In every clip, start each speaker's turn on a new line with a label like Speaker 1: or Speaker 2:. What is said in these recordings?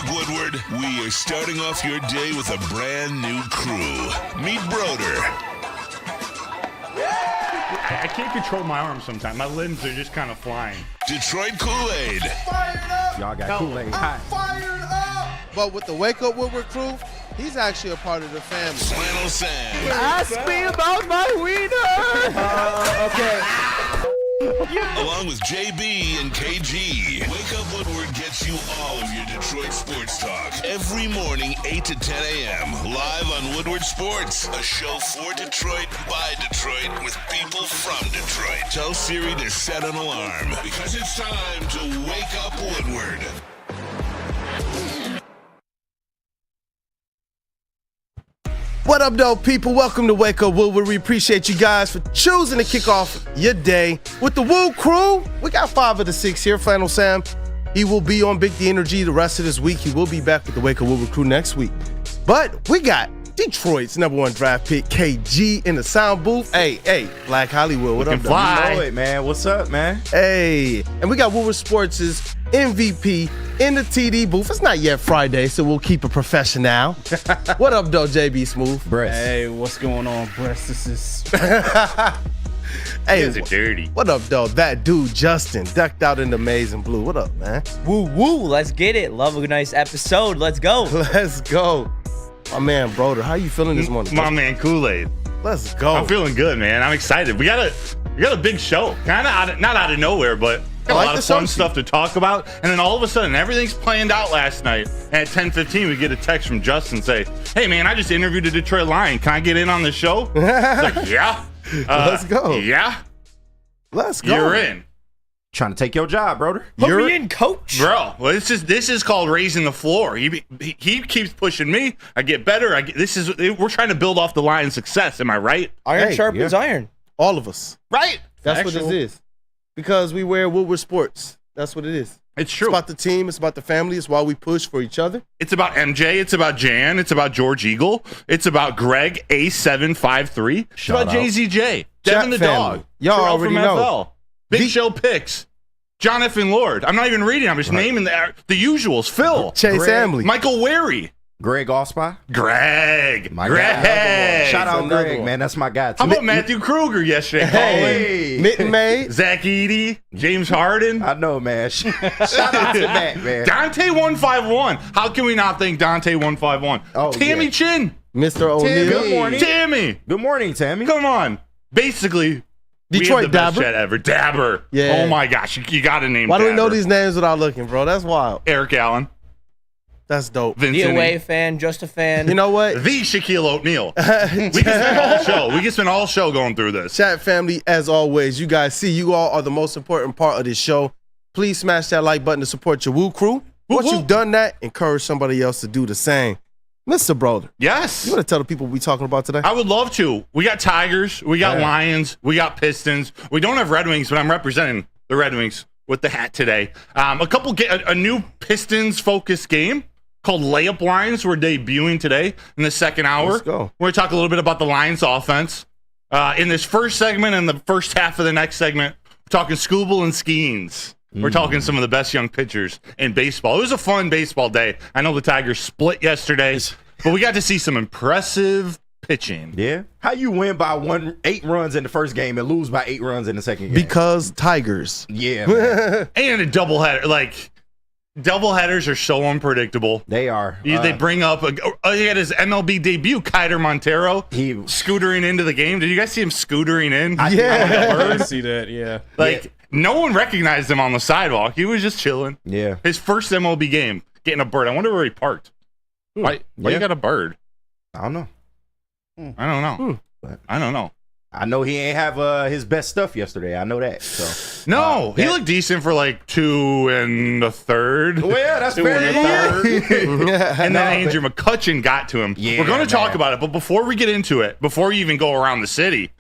Speaker 1: up, Woodward? We are starting off your day with a brand new crew. Meet Broder.
Speaker 2: I can't control my arms sometimes. My limbs are just kind of flying.
Speaker 1: Detroit Kool-Aid.
Speaker 3: Fired up!
Speaker 4: Y'all got Kool-Aid.
Speaker 3: I'm fired up! But with the Wake Up Woodward crew, he's actually a part of the family.
Speaker 1: Flannel Sam.
Speaker 4: Ask me about my wiener.
Speaker 3: Okay.
Speaker 1: Along with JB and KG. Wake Up Woodward gets you all of your Detroit sports talk. Every morning, 8 to 10 a.m. Live on Woodward Sports. A show for Detroit, by Detroit, with people from Detroit. Tell Siri to set an alarm, because it's time to Wake Up Woodward.
Speaker 3: What up, though, people? Welcome to Wake Up Woodward. We appreciate you guys for choosing to kick off your day with the Woo crew. We got 5 of the 6 here. Flannel Sam, he will be on Big D Energy the rest of this week. He will be back with the Wake Up Woodward crew next week. But we got Detroit's #1 draft pick, KG, in the sound booth. Hey, Black Hollywood, what up, though?
Speaker 4: You know it, man. What's up, man?
Speaker 3: Hey, and we got Woodward Sports' MVP in the TD booth. It's not yet Friday, so we'll keep it professional. What up, though, JBSMOOOOOV?
Speaker 4: Breast.
Speaker 5: Hey, what's going on, Breast? This is
Speaker 3: Hey,
Speaker 2: Is it dirty?
Speaker 3: what up, though? That dude, Justin, decked out in the maize and blue. What up, man?
Speaker 6: Woo woo, let's get it. Love a nice episode. Let's go.
Speaker 3: Let's go. My man, Broder, how you feeling this morning?
Speaker 2: My man Kool-Aid.
Speaker 3: Let's go.
Speaker 2: I'm feeling good, man. I'm excited. We got a big show. Kind of not out of nowhere, but got a lot of fun stuff to talk about. And then all of a sudden, everything's planned out last night. And at 10:15, we get a text from Justin say, "Hey, man, I just interviewed a Detroit Lion. Can I get in on the show?" It's like, yeah.
Speaker 3: Let's go.
Speaker 2: Yeah.
Speaker 3: Let's go.
Speaker 2: You're in.
Speaker 4: Trying to take your job, brother.
Speaker 6: Put me in, coach.
Speaker 2: Bro, well, this is called raising the floor. He keeps pushing me. I get better. We're trying to build off the Lions' success. Am I right?
Speaker 6: Iron sharpens iron.
Speaker 3: All of us.
Speaker 2: Right.
Speaker 3: That's what this is. Because we wear Woodward Sports. That's what it is.
Speaker 2: It's true.
Speaker 3: It's about the team. It's about the family. It's why we push for each other.
Speaker 2: It's about MJ. It's about Jan. It's about George Eagle. It's about Greg A753. It's about JZJ. Devin the dog.
Speaker 3: Y'all
Speaker 2: Terrell
Speaker 3: already
Speaker 2: from
Speaker 3: know.
Speaker 2: FL. Big Show picks. John F. and Lord. I'm not even reading. I'm just naming the usuals. Phil.
Speaker 3: Chase Hamley.
Speaker 2: Michael Wary.
Speaker 4: Greg Osby.
Speaker 2: Greg.
Speaker 4: My
Speaker 2: Greg.
Speaker 4: guy. Shout out
Speaker 3: another
Speaker 4: Greg,
Speaker 3: one.
Speaker 4: man. That's my guy, too.
Speaker 2: How about Matthew Kruger yesterday?
Speaker 3: Hey. Mitten Maid.
Speaker 2: Zach Edey. James Harden.
Speaker 4: I know, man. Shout out to that, man.
Speaker 2: Dante 151. How can we not thank Dante 151?
Speaker 4: Oh,
Speaker 2: Tammy
Speaker 4: yeah.
Speaker 2: Chin.
Speaker 3: Mr. O'Neal.
Speaker 4: Good morning.
Speaker 2: Tammy.
Speaker 4: Good morning, Tammy.
Speaker 2: Come on. Basically,
Speaker 3: Detroit
Speaker 2: we have the best
Speaker 3: Dabber.
Speaker 2: chat ever. Dabber.
Speaker 3: Yeah.
Speaker 2: Oh my gosh. You got to name
Speaker 3: Why do we know
Speaker 2: Dabber.
Speaker 3: these names without looking, bro? That's wild.
Speaker 2: Eric Allen.
Speaker 3: That's dope.
Speaker 6: The
Speaker 2: Vincent.
Speaker 6: away fan, just a fan.
Speaker 3: You know what?
Speaker 2: The Shaquille O'Neal. We can spend all show. We can spend all show going through this.
Speaker 3: Chat family, as always, you guys see you all are the most important part of this show. Please smash that like button to support your Woo crew. Once
Speaker 2: woo.
Speaker 3: you've done that, encourage somebody else to do the same. Mr. Broder,
Speaker 2: Yes.
Speaker 3: you want to tell the people what we talking about today?
Speaker 2: I would love to. We got Tigers. We got
Speaker 3: Yeah.
Speaker 2: Lions. We got Pistons. We don't have Red Wings, but I'm representing the Red Wings with the hat today. A new Pistons-focused game called Layup Lines. We're debuting today in the second hour.
Speaker 3: Let's go.
Speaker 2: We're going to talk a little bit about the Lions offense. In this first segment and the first half of the next segment, we're talking Skuby and Skeens. We're talking some of the best young pitchers in baseball. It was a fun baseball day. I know the Tigers split yesterday, but we got to see some impressive pitching.
Speaker 4: Yeah. How you win by 8 runs in the first game and lose by 8 runs in the second game?
Speaker 3: Because Tigers.
Speaker 4: Yeah, man.
Speaker 2: And a doubleheader. Like, doubleheaders are so unpredictable.
Speaker 4: They are.
Speaker 2: They bring up he had his MLB debut, Kiter Montero,
Speaker 4: He-
Speaker 2: scootering into the game. Did you guys see him scootering in?
Speaker 3: Yeah.
Speaker 5: I see that. Yeah.
Speaker 2: Like, no one recognized him on the sidewalk. He was just chilling.
Speaker 4: Yeah.
Speaker 2: His first MLB game, getting a bird. I wonder where he parked. Why
Speaker 4: Yeah.
Speaker 2: you got a bird?
Speaker 4: I don't know.
Speaker 2: I don't know. I don't know.
Speaker 4: I know he ain't have his best stuff yesterday. I know that. So
Speaker 2: No, he
Speaker 4: that-
Speaker 2: looked decent for like 2 1/3.
Speaker 4: well, yeah, that's
Speaker 2: 2
Speaker 4: fair.
Speaker 2: 1/3. And then Andrew McCutcheon got to him.
Speaker 4: Yeah,
Speaker 2: We're going to talk
Speaker 4: man.
Speaker 2: about it, but before we get into it, before you even go around the city,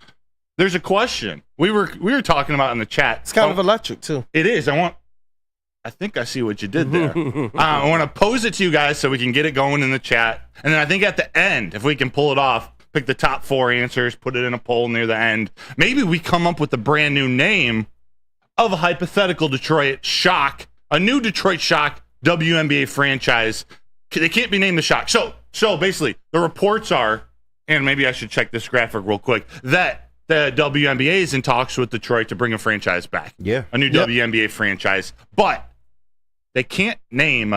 Speaker 2: there's a question we were talking about in the chat.
Speaker 3: It's kind of electric, too.
Speaker 2: It is. I think I see what you did there. I want to pose it to you guys so we can get it going in the chat. And then I think at the end, if we can pull it off, pick the top 4 answers, put it in a poll near the end. Maybe we come up with a brand new name of a hypothetical Detroit shock, a new Detroit shock WNBA franchise. They can't be named the Shock. So basically, the reports are, and maybe I should check this graphic real quick, that the WNBA is in talks with Detroit to bring a franchise back.
Speaker 4: Yeah.
Speaker 2: A new WNBA franchise. But they can't name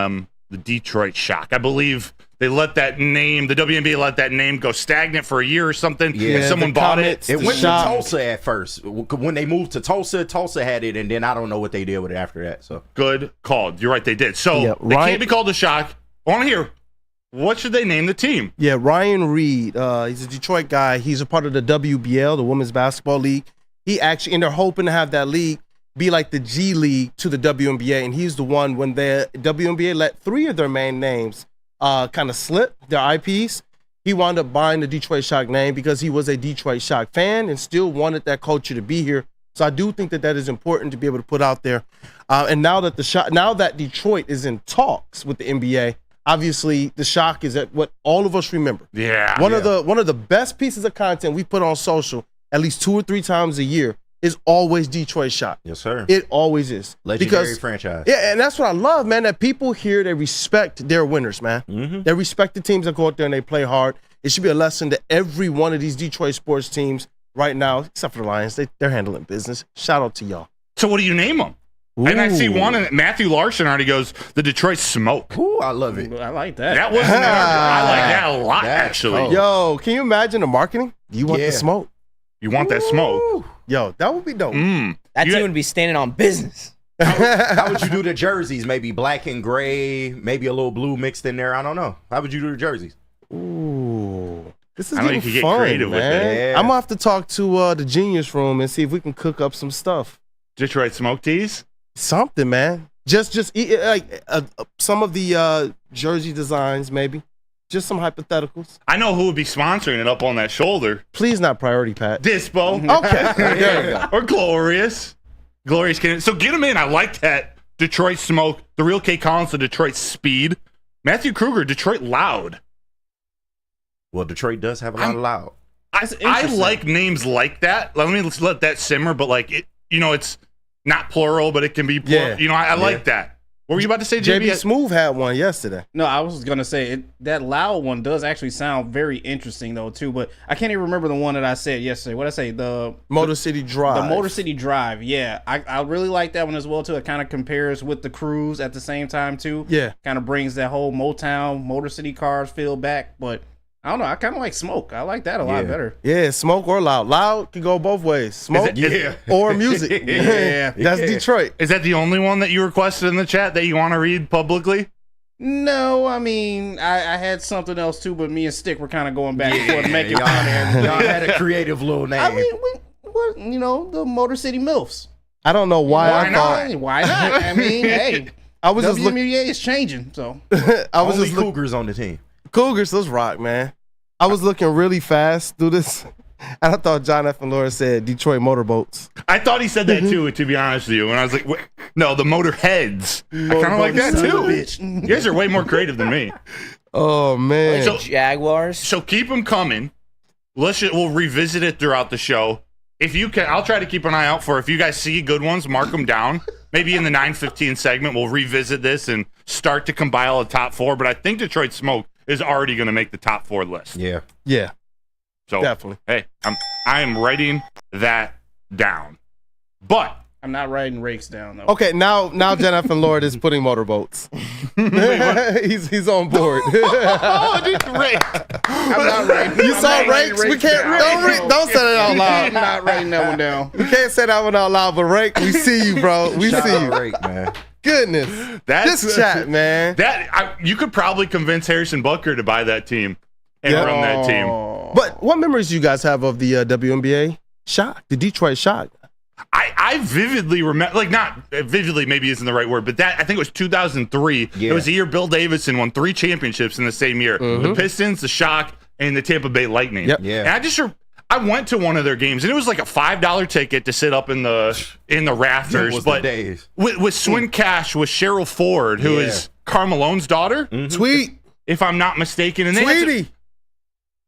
Speaker 2: the Detroit Shock. I believe they let that name, the WNBA let that name go stagnant for a year or something.
Speaker 4: Yeah,
Speaker 2: and someone bought it.
Speaker 4: It went
Speaker 3: Shock.
Speaker 4: to Tulsa at first. When they moved to Tulsa, Tulsa had it, and then I don't know what they did with it after that. So
Speaker 2: Good call. You're right, they did. So
Speaker 3: Yeah,
Speaker 2: they
Speaker 3: Ryan-
Speaker 2: can't be called the Shock. I want to hear, what should they name the team?
Speaker 3: Yeah, Ryan Reed. He's a Detroit guy. He's a part of the WBL, the Women's Basketball League. He actually, and they're hoping to have that league be like the G League to the WNBA. And he's the one when the WNBA let 3 of their main names kind of slip, their IPs. He wound up buying the Detroit Shock name because he was a Detroit Shock fan and still wanted that culture to be here. So I do think that that is important to be able to put out there. And now that Detroit is in talks with the NBA, obviously the Shock is at what all of us remember.
Speaker 2: Yeah.
Speaker 3: One of the best pieces of content we put on social at least 2 or 3 times a year is always Detroit Shock.
Speaker 4: yes, sir.
Speaker 3: It always is.
Speaker 4: Legendary franchise.
Speaker 3: Yeah, and that's what I love, man, that people here, they respect their winners, man.
Speaker 4: Mm-hmm.
Speaker 3: They respect the teams that go out there and they play hard. It should be a lesson to every one of these Detroit sports teams right now, except for the Lions. They're handling business. Shout out to y'all.
Speaker 2: So what do you name them? And I see
Speaker 3: Ooh.
Speaker 2: one, and Matthew Larson already goes, the Detroit Smoke.
Speaker 4: Ooh, I love it.
Speaker 5: I like that.
Speaker 2: That wasn't I like that a lot,
Speaker 4: That's
Speaker 2: actually.
Speaker 4: cold.
Speaker 3: Yo, can you imagine the marketing? You want
Speaker 4: Yeah.
Speaker 3: the smoke?
Speaker 2: You want that smoke?
Speaker 4: Ooh.
Speaker 3: Yo, that would be dope.
Speaker 6: That
Speaker 2: You-
Speaker 6: team would be standing on business.
Speaker 4: How would you do the jerseys? Maybe black and gray, maybe a little blue mixed in there. I don't know. How would you do the jerseys?
Speaker 3: Ooh. This is
Speaker 2: I know you
Speaker 3: getting
Speaker 2: could get
Speaker 3: fun,
Speaker 2: creative with
Speaker 3: man.
Speaker 4: it. Yeah.
Speaker 3: I'm gonna have to talk to the Genius Room and see if we can cook up some stuff.
Speaker 2: Detroit Smoke tees?
Speaker 3: Something, man. Just some of the jersey designs, maybe. Just some hypotheticals.
Speaker 2: I know who would be sponsoring it up on that shoulder.
Speaker 3: Please not priority, Pat.
Speaker 2: Dispo.
Speaker 3: Okay, there we go.
Speaker 2: Or Glorious. Glorious Cannon. So get him in. I like that. Detroit Smoke. The real K. Collins, the Detroit Speed. Matthew Kruger, Detroit Loud.
Speaker 4: Well, Detroit does have a lot of loud.
Speaker 2: I
Speaker 5: interesting.
Speaker 2: like names like that. Let's let that simmer, but like it, it's not plural, but it can be plural.
Speaker 3: Yeah.
Speaker 2: I like that. What were you about to say, JB?
Speaker 3: JBSMOOOOOV had one yesterday.
Speaker 5: No, I was gonna say that loud one does actually sound very interesting though too, but I can't even remember the one that I said yesterday. What did I say? The
Speaker 3: Motor City Drive.
Speaker 5: The Motor City Drive. Yeah, I really like that one as well too. It kind of compares with the Cruise at the same time too.
Speaker 3: Yeah.
Speaker 5: kind of brings that whole Motown Motor City cars feel back. But I don't know. I kind of like Smoke. I like that a lot better.
Speaker 3: Yeah, smoke or loud. Loud can go both ways. Smoke
Speaker 2: Yeah.
Speaker 3: or music.
Speaker 5: Yeah.
Speaker 3: That's Detroit.
Speaker 2: Is that the only one that you requested in the chat that you want to read publicly?
Speaker 5: No, I mean I had something else too, but me and Stick were kind of going back and forth making
Speaker 4: y'all,
Speaker 5: fun of
Speaker 4: y'all had a creative little name.
Speaker 5: I mean, the Motor City MILFs.
Speaker 3: I don't know why
Speaker 2: Why
Speaker 3: I
Speaker 2: not?
Speaker 3: thought.
Speaker 5: Why not? I mean, hey,
Speaker 3: I was just looking.
Speaker 5: WNBA is changing, so
Speaker 3: I was
Speaker 4: Only
Speaker 3: just looking.
Speaker 4: Cougars on the team.
Speaker 3: Cougars, let's rock, man. I was looking really fast through this, and I thought John F. and Laura said Detroit Motorboats.
Speaker 2: I thought he said that too, to be honest with you. And I was like, no, the Motorheads. I kind of like that
Speaker 5: son of
Speaker 2: too.
Speaker 5: a bitch.
Speaker 2: You guys are way more creative than me.
Speaker 3: Oh man.
Speaker 2: So-
Speaker 6: Jaguars.
Speaker 2: So keep them coming. We'll revisit it throughout the show. If you can, I'll try to keep an eye out for if you guys see good ones, mark them down. Maybe in the 9:15 segment, we'll revisit this and start to compile a top 4. But I think Detroit Smoke is already going to make the top 4 list.
Speaker 4: Yeah.
Speaker 3: Yeah,
Speaker 2: So
Speaker 3: definitely.
Speaker 2: hey, I am writing that down. But
Speaker 5: I'm not writing rakes down though.
Speaker 3: Okay, now John F. and Laura is putting motorboats. he's on board.
Speaker 2: oh, dude, Rick.
Speaker 5: I'm not writing.
Speaker 3: You saw rakes? We can't. Don't say that out
Speaker 5: I'm
Speaker 3: loud.
Speaker 5: not writing that one down.
Speaker 3: We can't say that one out loud. But rake, we see you, bro. We
Speaker 4: Shout
Speaker 3: see
Speaker 4: out
Speaker 3: you.
Speaker 4: Rake, man.
Speaker 3: Goodness,
Speaker 2: That's
Speaker 3: this chat, man.
Speaker 2: you could probably convince Harrison Butker to buy that team and run that team.
Speaker 3: But what memories do you guys have of the WNBA Shock, the Detroit Shock?
Speaker 2: I vividly remember, like not vividly, maybe isn't the right word, but that I think it was 2003.
Speaker 4: Yeah.
Speaker 2: It was the year Bill Davidson won 3 championships in the same year: the Pistons, the Shock, and the Tampa Bay Lightning.
Speaker 3: Yep.
Speaker 4: Yeah.
Speaker 2: And I went to one of their games, and it was like a $5 ticket to sit up in the rafters.
Speaker 4: was the
Speaker 2: But
Speaker 4: days.
Speaker 2: with Swin Cash, with Cheryl Ford, who
Speaker 4: Yeah.
Speaker 2: is Carmelone's daughter,
Speaker 3: Tweet,
Speaker 2: if I'm not mistaken. And they had
Speaker 3: Tweety.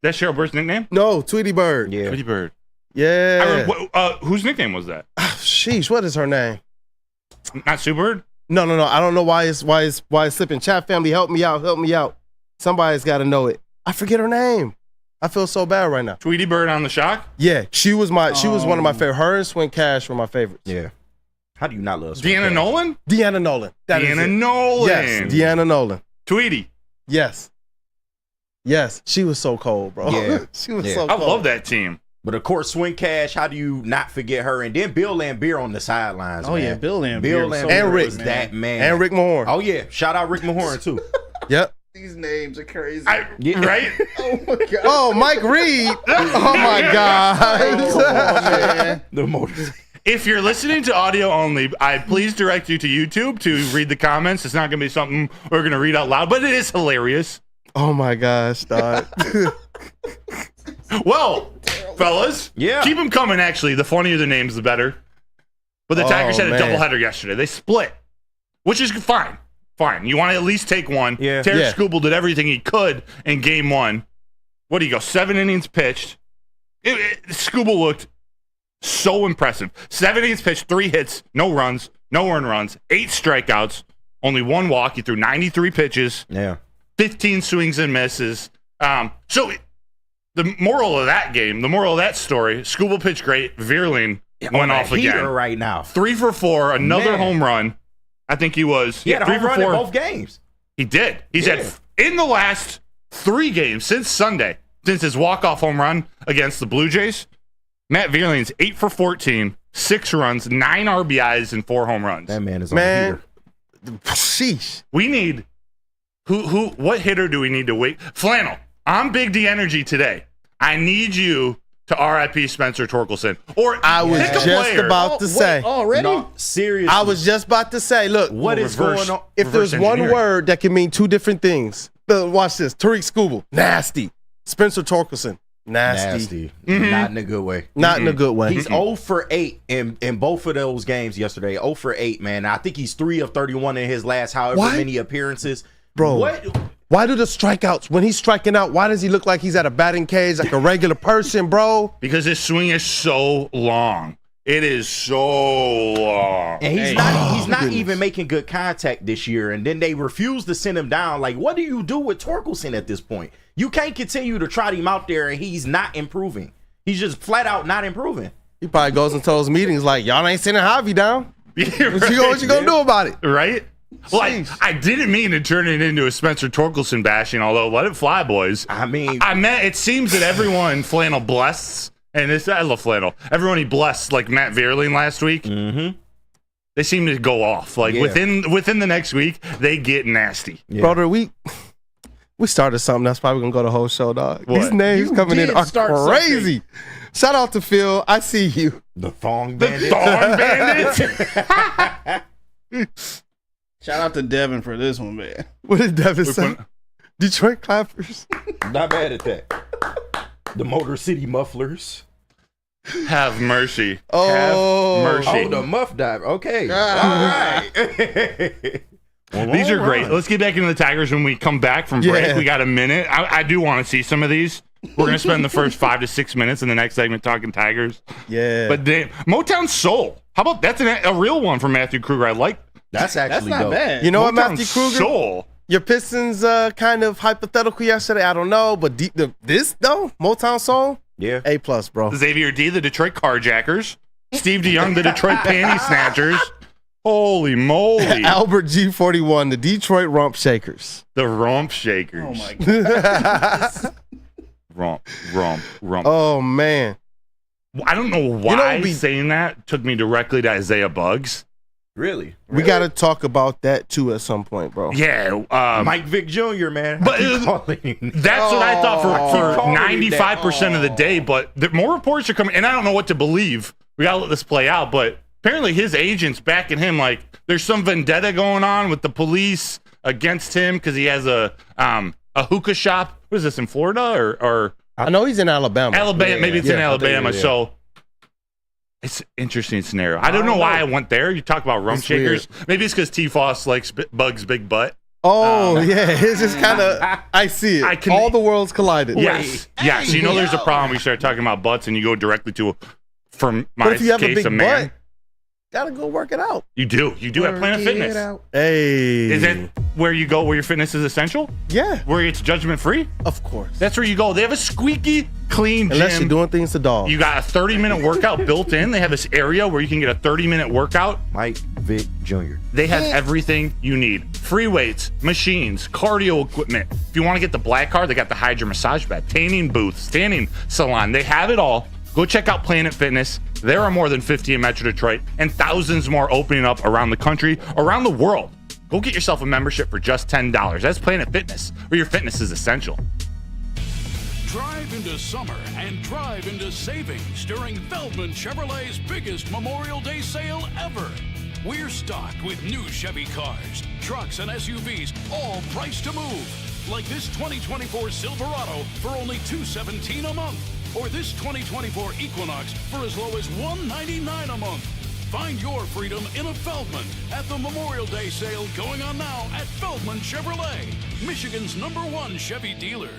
Speaker 2: that's Cheryl Bird's nickname.
Speaker 3: No, Tweety Bird.
Speaker 4: Yeah.
Speaker 2: Tweety Bird.
Speaker 3: Yeah.
Speaker 2: Whose nickname was that?
Speaker 3: Sheesh, what is her name?
Speaker 2: Not Sue Bird.
Speaker 3: No. I don't know why it's slipping. Chat family, help me out. Somebody's got to know it. I forget her name. I feel so bad right now.
Speaker 2: Tweety Bird on the shock?
Speaker 3: Yeah, she was one of my favorite. Her and Swin Cash were my favorites.
Speaker 4: Yeah. How do you not love
Speaker 2: Deanna Nolan?
Speaker 3: Deanna Nolan.
Speaker 2: Deanna Nolan.
Speaker 3: Yes, Deanna Nolan.
Speaker 2: Tweety.
Speaker 3: Yes, she was so cold, bro.
Speaker 4: Yeah.
Speaker 3: She was
Speaker 4: Yeah.
Speaker 3: so
Speaker 2: I
Speaker 3: cold.
Speaker 2: love that team.
Speaker 4: But of course, Swin Cash, how do you not forget her? And then Bill Lambier on the sidelines.
Speaker 5: Oh,
Speaker 4: man.
Speaker 5: yeah, Bill Lambier
Speaker 4: Bill
Speaker 5: was so
Speaker 4: Lambier
Speaker 3: And Rick,
Speaker 4: was that man.
Speaker 3: And Rick Mahorn.
Speaker 4: Oh yeah, shout out Rick Mahorn too.
Speaker 3: Yep.
Speaker 5: These names are crazy.
Speaker 2: Right?
Speaker 5: Oh my god.
Speaker 3: Oh, Mike Reed. Oh my God.
Speaker 4: The motors.
Speaker 2: If you're listening to audio only, I please direct you to YouTube to read the comments. It's not going to be something we're going to read out loud, but it is hilarious.
Speaker 3: Oh my gosh, dog.
Speaker 2: Well, fellas,
Speaker 4: Yeah.
Speaker 2: keep them coming, actually. The funnier the names, the better. But the Tigers had a
Speaker 3: man.
Speaker 2: doubleheader yesterday. They split, which is fine. Fine. You want to at least take one.
Speaker 4: Yeah.
Speaker 2: Terry
Speaker 3: Yeah.
Speaker 2: Skuby did everything he could in game one. What do you go? 7 innings pitched. Skuby looked so impressive. 7 innings pitched, 3 hits, no runs, no earned runs, 8 strikeouts, only 1 walk. He threw 93 pitches.
Speaker 4: Yeah.
Speaker 2: 15 swings and misses. So the moral of that game, the moral of that story, Skuby pitched great. Veerling went off
Speaker 4: Heater
Speaker 2: again.
Speaker 4: right now.
Speaker 2: 3 for 4, another
Speaker 4: Man.
Speaker 2: home run. I think he was.
Speaker 4: He had a
Speaker 2: 3
Speaker 4: home
Speaker 2: for
Speaker 4: run in
Speaker 2: 4.
Speaker 4: both games.
Speaker 2: He did. He's
Speaker 4: Yeah.
Speaker 2: had, in the last 3 games since Sunday, since his walk-off home run against the Blue Jays, Matt Veerling's 8 for 14, 6 runs, 9 RBIs, and 4 home runs.
Speaker 4: That man is on
Speaker 3: Man.
Speaker 4: heater.
Speaker 3: Sheesh.
Speaker 2: We need what hitter do we need to wait? Flannel. I'm Big D Energy today. I need you to RIP Spencer Torkelson. Or
Speaker 3: I was
Speaker 2: pick a
Speaker 3: just
Speaker 2: player.
Speaker 3: about to say.
Speaker 5: Already?
Speaker 4: No, seriously.
Speaker 3: I was just about to say, look,
Speaker 4: What is
Speaker 2: reverse-
Speaker 4: going on?
Speaker 3: if there's
Speaker 2: reverse
Speaker 3: one
Speaker 2: engineering.
Speaker 3: word that can mean 2 different things, watch this. Tariq Skuby, nasty. Spencer Torkelson, nasty.
Speaker 4: Not in a good way.
Speaker 3: Not in a good way.
Speaker 4: He's 0 for 8 in both of those games yesterday. 0 for 8, man. I think he's 3 of 31 in his last however
Speaker 3: What?
Speaker 4: many appearances.
Speaker 3: Bro.
Speaker 4: What?
Speaker 3: Why do the strikeouts, when he's striking out, why does he look like he's at a batting cage like a regular person, bro?
Speaker 2: Because his swing is so long. It is so long.
Speaker 4: And he's
Speaker 3: Oh,
Speaker 4: not even making good contact this year. And then they refuse to send him down. Like, what do you do with Torkelson at this point? You can't continue to trot him out there and he's not improving. He's just flat out not improving.
Speaker 3: He probably goes into those meetings like, y'all ain't sending Javi down.
Speaker 2: Yeah,
Speaker 3: What you gonna do about it?
Speaker 2: Right? Well,
Speaker 3: Jeez.
Speaker 2: I didn't mean to turn it into a Spencer Torkelson bashing, although let it fly, boys.
Speaker 4: I mean,
Speaker 2: I meant it seems that everyone Flannel blessed, and I love Flannel. Everyone he blessed, like Matt Veerling last week, they seem to go off. Like
Speaker 4: Yeah.
Speaker 2: within the next week, they get nasty.
Speaker 4: yeah.
Speaker 3: Brother, we started something that's probably gonna go the whole show, dog.
Speaker 2: What?
Speaker 3: These names
Speaker 5: You
Speaker 3: coming in
Speaker 5: did
Speaker 3: are
Speaker 5: start
Speaker 3: crazy. Shout out to Phil. I see you.
Speaker 4: the thong
Speaker 2: The
Speaker 4: bandit.
Speaker 2: Thorn Bandits.
Speaker 5: Shout out to Devin for this one, man.
Speaker 3: What did Devin say?
Speaker 2: put-
Speaker 3: Detroit Clappers.
Speaker 4: Not bad at that. The Motor City Mufflers.
Speaker 2: Have mercy.
Speaker 3: Oh.
Speaker 2: Have mercy.
Speaker 4: Oh, the Muff Dive. Okay. All right.
Speaker 2: These are great. Let's get back into the Tigers when we come back from break.
Speaker 3: Yeah.
Speaker 2: We got a minute. I do want to see some of these. We're going to spend the first 5 to 6 minutes in the next segment talking Tigers.
Speaker 3: Yeah.
Speaker 2: But damn, Motown Soul. How about that's a real one from Matthew Kruger? I like
Speaker 4: That's actually
Speaker 5: That's not
Speaker 4: dope.
Speaker 5: bad.
Speaker 3: you know what,
Speaker 2: Motown
Speaker 3: Matthew Kruger?
Speaker 2: Soul.
Speaker 3: Your Pistons kind of hypothetical yesterday. I don't know, but this though, Motown Soul,
Speaker 4: Yeah.
Speaker 3: A+, bro.
Speaker 2: Xavier D, the Detroit Carjackers. Steve DeYoung, the Detroit Panty Snatchers. Holy moly.
Speaker 3: Albert G41, the Detroit Rump Shakers.
Speaker 2: The Rump Shakers.
Speaker 5: Oh my god.
Speaker 2: Rump.
Speaker 3: Oh man,
Speaker 2: I don't know why
Speaker 3: we-
Speaker 2: saying that took me directly to Isaiah Bugs.
Speaker 4: Really?
Speaker 3: we got to talk about that too at some point, bro.
Speaker 2: Yeah.
Speaker 4: Mike Vick Jr., man.
Speaker 2: But,
Speaker 4: I keep calling him.
Speaker 2: That's what I thought for
Speaker 4: calling him that.
Speaker 2: 95% of the day, but more reports are coming, and I don't know what to believe. We got to let this play out, but apparently his agent's backing him. Like, there's some vendetta going on with the police against him because he has a hookah shop. What is this, in Florida or
Speaker 3: I know he's in Alabama.
Speaker 2: Alabama? Maybe it's in
Speaker 3: Yeah, I think
Speaker 2: Alabama,
Speaker 4: it is, yeah.
Speaker 2: so it's an interesting scenario. I don't know why I went there. You talk about rump
Speaker 3: It's
Speaker 2: shakers. Maybe it's because T-Foss likes Bugs' big butt.
Speaker 3: Oh yeah, it's just kind of. I see it. All the worlds collided.
Speaker 2: Yes, yes. You know, there's a problem. We start talking about butts, and you go directly to, from my
Speaker 3: But if you have a
Speaker 2: case,
Speaker 3: big
Speaker 2: a man.
Speaker 3: butt, gotta go work it out.
Speaker 2: You do have Planet Fitness.
Speaker 3: Hey.
Speaker 2: Is it where you go where your fitness is essential?
Speaker 3: Yeah.
Speaker 2: Where it's judgment free?
Speaker 3: Of course.
Speaker 2: That's where you go. They have a squeaky clean
Speaker 3: Unless
Speaker 2: gym.
Speaker 3: you're doing things to dogs.
Speaker 2: You got a 30-minute workout built in. They have this area where you can get a 30-minute workout.
Speaker 4: Mike Vick Jr.
Speaker 2: They have everything you need. Free weights, machines, cardio equipment. If you want to get the black card, they got the Hydra massage bed, tanning booth, standing salon. They have it all. Go check out Planet Fitness. There are more than 50 in Metro Detroit and thousands more opening up around the country, around the world. Go get yourself a membership for just $10. That's Planet Fitness, where your fitness is essential.
Speaker 7: Drive into summer and drive into savings during Feldman Chevrolet's biggest Memorial Day sale ever. We're stocked with new Chevy cars, trucks, and SUVs, all priced to move. Like this 2024 Silverado for only $217 a month, or this 2024 Equinox for as low as $199 a month. Find your freedom in a Feldman at the Memorial Day sale going on now at Feldman Chevrolet, Michigan's #1 Chevy dealer.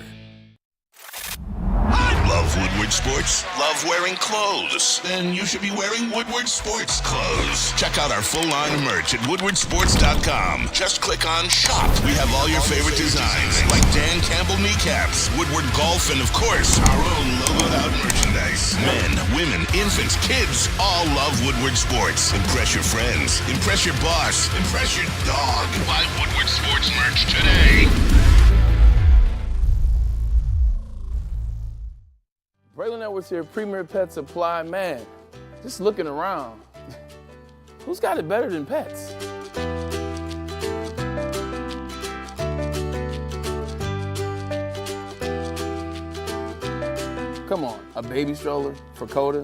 Speaker 1: Love Woodward Sports? Love wearing clothes? Then you should be wearing Woodward Sports clothes. Check out our full line of merch at woodwardsports.com. Just click on shop. We have all your favorite designs, like Dan Campbell kneecaps, Woodward Golf, and of course, our own logoed out merchandise. Men, women, infants, kids all love Woodward Sports. Impress your friends. Impress your boss. Impress your dog. Buy Woodward Sports merch today.
Speaker 8: Braylon Edwards here, Premier Pet Supply. Man, just looking around, who's got it better than pets? Come on, a baby stroller for Coda?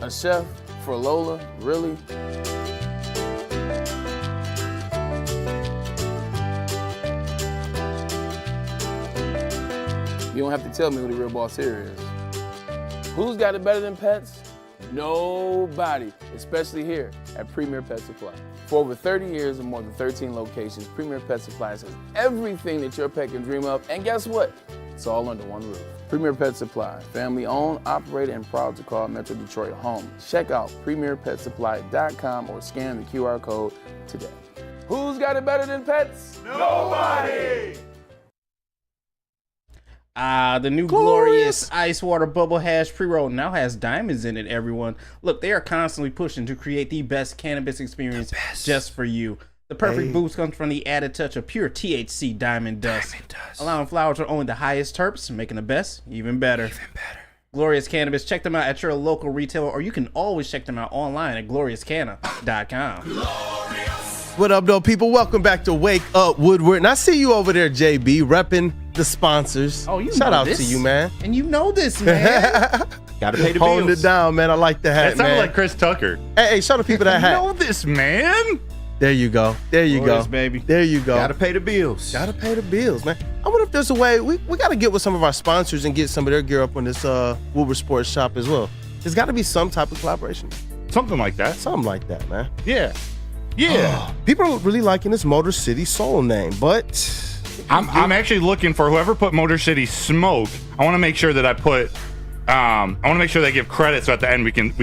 Speaker 8: A chef for Lola, really? You don't have to tell me who the real boss here is. Who's got it better than pets? Nobody, especially here at Premier Pet Supply. For over 30 years and more than 13 locations, Premier Pet Supply has everything that your pet can dream of, and guess what? It's all under one roof. Premier Pet Supply, family owned, operated, and proud to call Metro Detroit home. Check out premierpetsupply.com or scan the QR code today. Who's got it better than pets? Nobody!
Speaker 5: The new glorious ice water bubble hash pre-roll now has diamonds in it, everyone. Look, they are constantly pushing to create the best cannabis experience just for you. The perfect boost comes from the added touch of pure THC diamond dust, allowing flowers with only the highest terps, making the best even better. Glorious Cannabis, check them out at your local retailer, or you can always check them out online at gloriouscanna.com.
Speaker 3: What up, though, people? Welcome back to Wake Up Woodward. And I see you over there, JB, repping the sponsors.
Speaker 5: Oh, you
Speaker 3: Shout
Speaker 5: know
Speaker 3: out
Speaker 5: this.
Speaker 3: to you, man.
Speaker 5: And you know this, man.
Speaker 4: Gotta pay the
Speaker 3: Holding
Speaker 4: bills.
Speaker 3: it down, man. I like the hat,
Speaker 2: That sounded
Speaker 3: man.
Speaker 2: like Chris Tucker.
Speaker 3: Hey, show the people that
Speaker 2: You
Speaker 3: hat.
Speaker 2: know this, man.
Speaker 3: There you go. There you
Speaker 5: Glorious,
Speaker 3: go.
Speaker 5: baby.
Speaker 3: There you go.
Speaker 4: Gotta pay the bills.
Speaker 3: Gotta pay the bills, man. I wonder if there's a way we gotta get with some of our sponsors and get some of their gear up on this Woodward Sports shop as well. There's gotta be some type of collaboration.
Speaker 2: Something like that.
Speaker 3: Something like that, man.
Speaker 2: Yeah. Yeah.
Speaker 3: People are really liking this Motor City Soul name, but
Speaker 2: I'm actually looking for whoever put Motor City Smoke. I want to make sure that I put. I want to make sure they give credit so at the end we can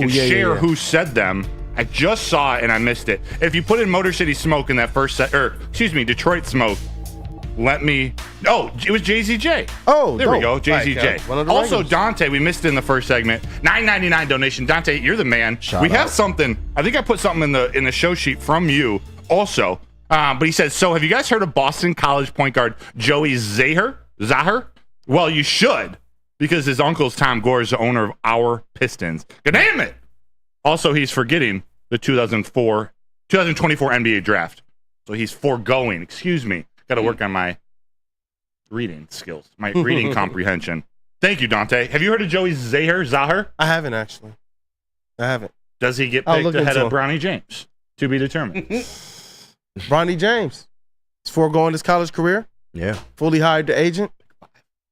Speaker 2: share who said them. I just saw it and I missed it. If you put in Motor City Smoke in that first set, or excuse me, Detroit Smoke. Let me. Oh, it was JZJ.
Speaker 3: Oh,
Speaker 2: there we go,
Speaker 3: dope.
Speaker 2: JZJ.
Speaker 3: Right, one of the
Speaker 2: Also,
Speaker 3: regulars.
Speaker 2: Dante, we missed it in the first segment. $9.99 donation. Dante, you're the man. We have something. I think I put something in the show sheet from you also. But he says, so have you guys heard of Boston College point guard Joey Zaher? Well, you should, because his uncle's Tom Gore is the owner of our Pistons. God damn it! Also, he's forgetting the 2024 NBA draft. So he's foregoing. Excuse me. Got to work on my reading skills, my reading comprehension. Thank you, Dante. Have you heard of Joey Zaher?
Speaker 3: I haven't actually. I haven't.
Speaker 2: Does he get
Speaker 3: I'll
Speaker 2: picked
Speaker 3: look
Speaker 2: ahead
Speaker 3: into
Speaker 2: of
Speaker 3: him.
Speaker 2: Bronny James? To be determined.
Speaker 3: Bronny James is foregoing his college career.
Speaker 4: Yeah.
Speaker 3: Fully hired the agent.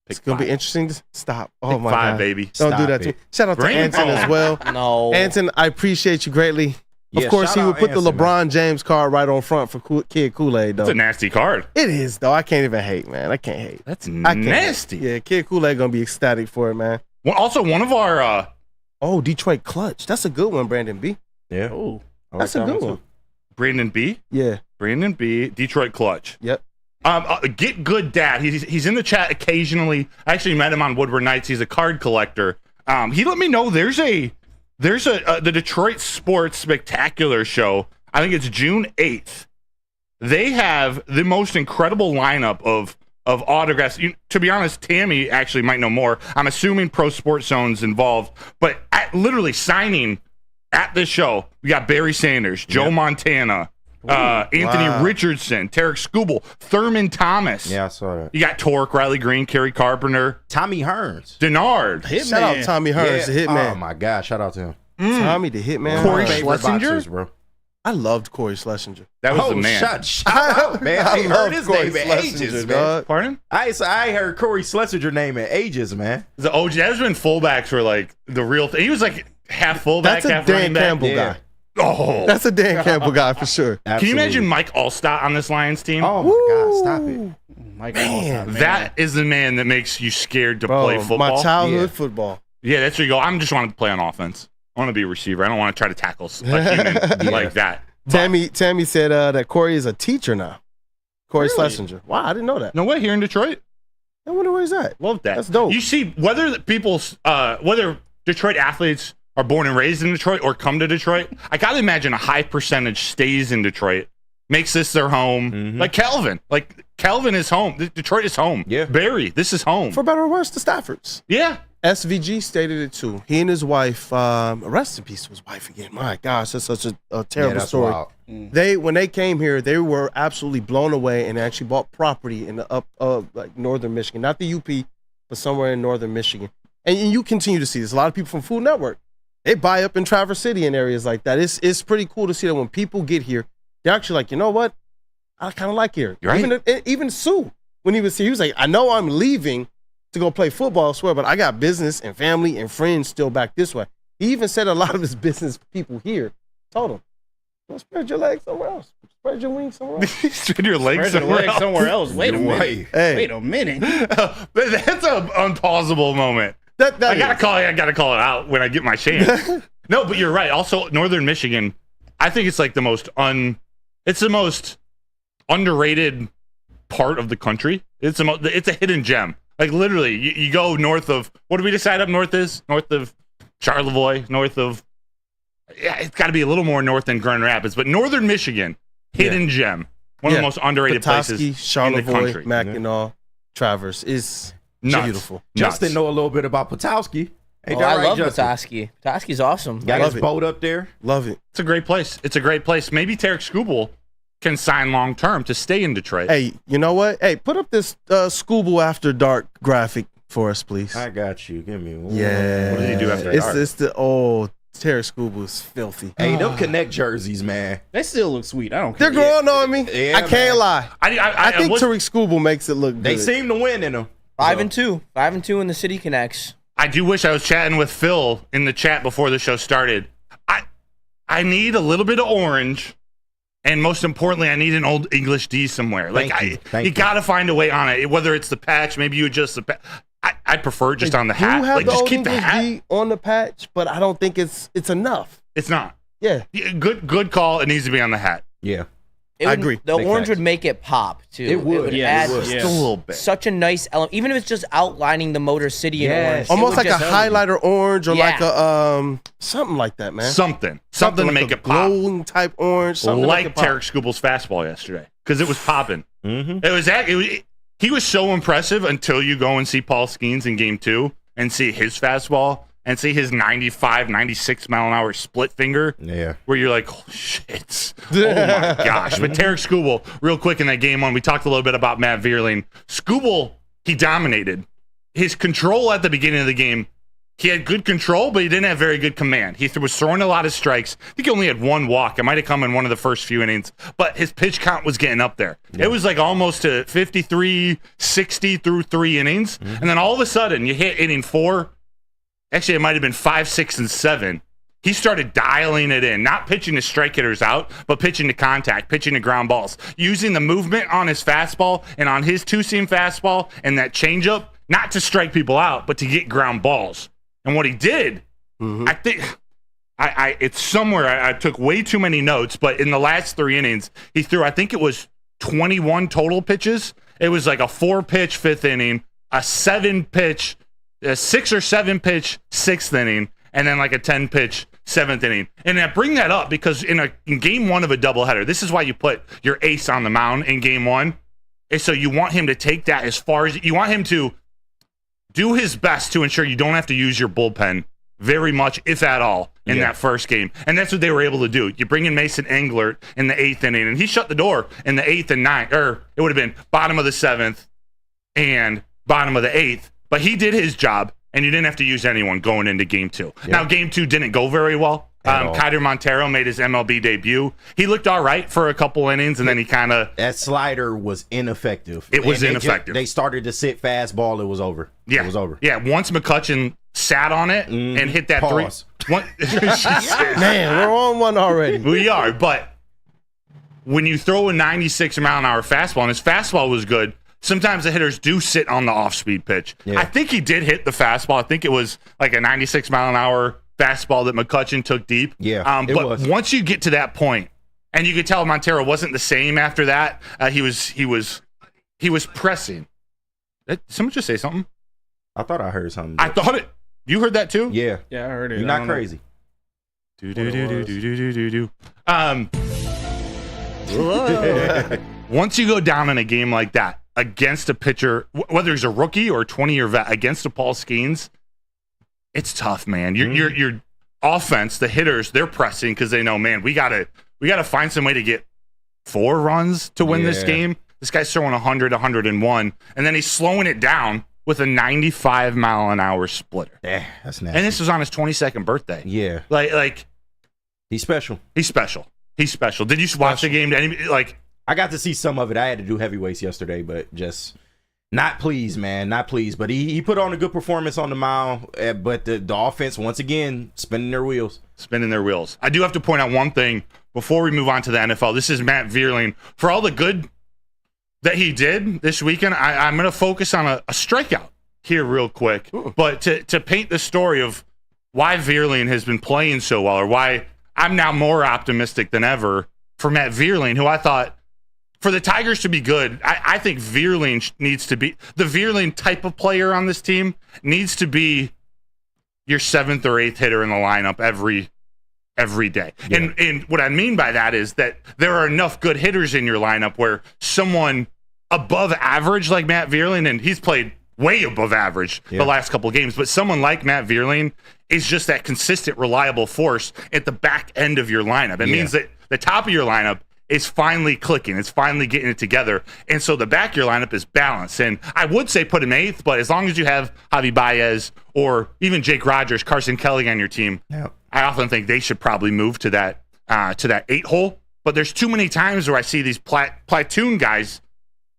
Speaker 3: It's
Speaker 2: Pick
Speaker 3: gonna be
Speaker 2: five.
Speaker 3: interesting to stop. Oh
Speaker 2: Pick
Speaker 3: my
Speaker 2: five,
Speaker 3: God.
Speaker 2: baby.
Speaker 3: Don't do
Speaker 4: Stop
Speaker 3: that to
Speaker 4: it.
Speaker 3: me. Shout out to
Speaker 2: Bring it
Speaker 3: Anton as
Speaker 2: on.
Speaker 3: well.
Speaker 6: No.
Speaker 3: Anton, I appreciate you greatly. Of course, he would put the LeBron James card right on front for Kid Kool-Aid, though.
Speaker 2: It's a nasty card.
Speaker 3: It is, though. I can't even hate, man. I can't hate.
Speaker 2: That's nasty.
Speaker 3: Yeah, Kid Kool-Aid going to be ecstatic for it, man.
Speaker 2: Well, also, one of our...
Speaker 3: Detroit Clutch. That's a good one, Brandon B.
Speaker 4: Yeah.
Speaker 3: Oh, that's a good one.
Speaker 2: Brandon B?
Speaker 3: Yeah.
Speaker 2: Brandon B, Detroit Clutch.
Speaker 3: Yep.
Speaker 2: Get Good Dad. He's in the chat occasionally. I actually met him on Woodward Nights. He's a card collector. He let me know there's the Detroit Sports Spectacular show. I think it's June 8th. They have the most incredible lineup of autographs. To be honest, Tammy actually might know more. I'm assuming Pro Sports Zone's involved, but literally signing at this show, we got Barry Sanders, Joe Montana, Anthony Richardson, Tarek Skubal, Thurman Thomas.
Speaker 4: Yeah, I saw that.
Speaker 2: You got Torque, Riley Green, Kerry Carpenter,
Speaker 4: Tommy Hearns,
Speaker 2: Denard.
Speaker 3: Shout out Tommy Hearns, the Hitman.
Speaker 4: Oh my God, shout out to him.
Speaker 3: Tommy, the Hitman.
Speaker 2: Corey
Speaker 3: Hearns.
Speaker 2: Schlesinger,
Speaker 4: bro.
Speaker 3: I loved Corey Schlesinger.
Speaker 2: That was the man.
Speaker 4: Shout out, man. I ain't heard his name in ages, man.
Speaker 2: Pardon?
Speaker 4: I heard Corey Schlesinger name in ages, man.
Speaker 2: The OG. That's when fullbacks were like the real thing. He was like half fullback,
Speaker 3: That's a
Speaker 2: half
Speaker 3: Dan
Speaker 2: running back.
Speaker 3: Campbell guy.
Speaker 2: Oh,
Speaker 3: That's a Dan Campbell guy for sure.
Speaker 2: Can you imagine Mike Allstott on this Lions team?
Speaker 4: Oh my God, stop it.
Speaker 5: Mike
Speaker 3: Man.
Speaker 5: Allstott,
Speaker 2: That is the man that makes you scared to play football.
Speaker 3: My childhood football.
Speaker 2: Yeah, that's where you go. I'm just wanting to play on offense. I want to be a receiver. I don't want to try to tackle a human like that.
Speaker 3: Tammy said that Corey is a teacher now. Corey Schlesinger. Wow, I didn't know that.
Speaker 2: No way, here in Detroit.
Speaker 3: I wonder where he's at.
Speaker 2: Love that.
Speaker 3: That's dope.
Speaker 2: You see, whether Detroit athletes are born and raised in Detroit or come to Detroit, I gotta imagine a high percentage stays in Detroit, makes this their home. Like Calvin. Like Calvin is home. Detroit is home.
Speaker 4: Yeah.
Speaker 2: Barry, this is home.
Speaker 3: For better or worse, the Staffords.
Speaker 2: Yeah.
Speaker 3: SVG stated it too. He and his wife, rest in peace to his wife again. My gosh, that's such a terrible story.
Speaker 4: Wild.
Speaker 3: When they came here, they were absolutely blown away and actually bought property in the like northern Michigan, not the UP, but somewhere in northern Michigan. And you continue to see this. A lot of people from Food Network, they buy up in Traverse City and areas like that. It's pretty cool to see that when people get here, they're actually like, you know what? I kind of like here.
Speaker 2: Right.
Speaker 3: Even Sue, when he was here, he was like, I know I'm leaving to go play football elsewhere, but I got business and family and friends still back this way. He even said a lot of his business people here told him, well, spread your legs somewhere else. Spread your wings somewhere else.
Speaker 2: Spread your legs somewhere else.
Speaker 5: Wait a minute.
Speaker 3: Hey.
Speaker 5: Wait a minute.
Speaker 2: But that's an unpausable moment. I gotta call it out when I get my chance. No, but you're right. Also, Northern Michigan, I think it's like the most underrated part of the country. It's a hidden gem. Like literally, you go north of, what do we decide up north is? North of Charlevoix, it's got to be a little more north than Grand Rapids, but Northern Michigan, hidden gem. One of the most underrated
Speaker 3: Petoskey,
Speaker 2: places
Speaker 3: Charlevoix,
Speaker 2: in the country.
Speaker 3: Mackinac, Traverse is beautiful.
Speaker 2: Nuts.
Speaker 4: Justin know a little bit about Petoskey. Ain't that
Speaker 6: I
Speaker 4: right,
Speaker 6: love
Speaker 4: Justin?
Speaker 6: Petoskey. Petoskey's awesome.
Speaker 4: Got
Speaker 3: Love
Speaker 4: his
Speaker 3: it.
Speaker 4: boat up there.
Speaker 3: Love it.
Speaker 2: It's a great place. Maybe Tarek Skubal can sign long term to stay in Detroit.
Speaker 3: Hey, you know what? Hey, put up this Skuby After Dark graphic for us, please.
Speaker 4: I got you. Give me one.
Speaker 3: Yeah.
Speaker 2: What does he do after dark?
Speaker 3: It's the Terry Skubal's filthy.
Speaker 4: Hey, them Connect jerseys, man.
Speaker 5: They still look sweet. I don't care.
Speaker 3: They're growing on me.
Speaker 4: Yeah,
Speaker 3: I can't lie. I think Tarek Skubal makes it look good.
Speaker 4: They seem to win in them.
Speaker 6: 5-2. 5-2 in the City Connects.
Speaker 2: I do wish I was chatting with Phil in the chat before the show started. I need a little bit of orange, and most importantly, I need an old English D somewhere. You got to find a way on it. Whether it's the patch, maybe you adjust the patch. I prefer just on the hat.
Speaker 3: You have
Speaker 2: Like
Speaker 3: the
Speaker 2: just
Speaker 3: old
Speaker 2: keep the
Speaker 3: English
Speaker 2: hat.
Speaker 3: D on the patch, but I don't think it's enough.
Speaker 2: It's not.
Speaker 3: Yeah.
Speaker 2: Good call. It needs to be on the hat.
Speaker 4: Yeah.
Speaker 3: I agree.
Speaker 6: The
Speaker 4: Big
Speaker 6: orange
Speaker 4: facts.
Speaker 6: would make it pop too.
Speaker 4: It would.
Speaker 6: Add
Speaker 2: Just a little bit.
Speaker 6: such a nice element, even if it's just outlining the Motor City in orange.
Speaker 3: Almost like a
Speaker 6: just-
Speaker 3: highlighter orange or
Speaker 6: Yeah.
Speaker 3: like a something like that, man.
Speaker 2: Something to
Speaker 3: like
Speaker 2: make
Speaker 3: a
Speaker 2: it pop.
Speaker 3: glowing type orange. Something
Speaker 2: Like
Speaker 3: to make it pop.
Speaker 2: Tarek Skubal's fastball yesterday, because it was popping. He was so impressive until you go and see Paul Skeens in Game 2 and see his fastball and see his 95, 96 mile an hour split finger.
Speaker 4: Yeah.
Speaker 2: Where you're like, oh shit, oh my gosh. But Tarek Skubal, real quick in that Game 1, we talked a little bit about Matt Vierling. Skubal, he dominated. His control at the beginning of the game, he had good control, but he didn't have very good command. He was throwing a lot of strikes. I think he only had one walk. It might have come in one of the first few innings, but his pitch count was getting up there. Yeah. It was like almost to 53, 60 through 3 innings. And then all of a sudden, you hit inning 4. Actually, it might have been 5, 6, and 7. he started dialing it in, not pitching to strike hitters out, but pitching to contact, pitching to ground balls, using the movement on his fastball and on his two-seam fastball and that changeup, not to strike people out, but to get ground balls. And what he did, I think, it's somewhere, I took way too many notes, but in the last 3 innings, he threw, I think it was 21 total pitches. It was like a 4-pitch 5th inning, a 7-pitch, a 6 or 7-pitch 6th inning, and then like a 10-pitch 7th inning. And I bring that up because in game 1 of a doubleheader, this is why you put your ace on the mound in game 1, is so you want him to take that as far as, you want him to do his best to ensure you don't have to use your bullpen very much, if at all, in that first game. And that's what they were able to do. You bring in Mason Englert in the 8th inning, and he shut the door in the 8th and 9th, or it would have been bottom of the 7th and bottom of the 8th. But he did his job, and you didn't have to use anyone going into game 2. Now, game 2 didn't go very well. Kaiser Montero made his MLB debut. He looked all right for a couple innings, and then he kind of...
Speaker 4: That slider was ineffective.
Speaker 2: It was ineffective.
Speaker 4: They started to sit fastball. It was over.
Speaker 2: Yeah.
Speaker 4: It was over.
Speaker 2: Yeah, once McCutchen sat on it and hit that
Speaker 4: Pause.
Speaker 2: 3...
Speaker 3: Man, we're on one already.
Speaker 2: We are, but when you throw a 96-mile-an-hour fastball, and his fastball was good, sometimes the hitters do sit on the off-speed pitch. Yeah. I think he did hit the fastball. I think it was like a 96-mile-an-hour fastball that McCutchen took deep.
Speaker 4: Yeah,
Speaker 2: but once you get to that point, and you could tell Montero wasn't the same after that. He was pressing. Did someone just say something?
Speaker 4: I thought I heard something.
Speaker 2: I thought it. You heard that too?
Speaker 4: Yeah,
Speaker 5: I heard it.
Speaker 4: You're not crazy.
Speaker 2: Once you go down in a game like that against a pitcher, whether he's a rookie or a 20-year vet, against a Paul Skeens, it's tough, man. Your offense, the hitters, they're pressing because they know, man, we gotta find some way to get 4 runs to win this game. This guy's throwing 100, 101, and then he's slowing it down with a 95-mile-an-hour splitter.
Speaker 4: Yeah, that's nasty.
Speaker 2: And this was on his 22nd birthday.
Speaker 4: Yeah,
Speaker 2: like
Speaker 4: he's special.
Speaker 2: He's special. Did you watch the game?
Speaker 4: I got to see some of it. I had to do heavyweights yesterday, but just not pleased, man. Not pleased. But he put on a good performance on the mound. But the offense, once again, spinning their wheels.
Speaker 2: I do have to point out one thing before we move on to the NFL. This is Matt Vierling. For all the good that he did this weekend, I'm going to focus on a strikeout here real quick. Ooh. But to paint the story of why Vierling has been playing so well, or why I'm now more optimistic than ever for Matt Vierling, who I thought, for the Tigers to be good, I think Vierling needs to be, the Vierling type of player on this team needs to be your 7th or 8th hitter in the lineup every day. Yeah. And what I mean by that is that there are enough good hitters in your lineup where someone above average like Matt Vierling, and he's played way above average the last couple of games, but someone like Matt Vierling is just that consistent, reliable force at the back end of your lineup. It means that the top of your lineup is finally clicking. It's finally getting it together. And so the back of your lineup is balanced. And I would say put him 8th, but as long as you have Javi Baez or even Jake Rogers, Carson Kelly on your team, I often think they should probably move to that 8 hole. But there's too many times where I see these platoon guys,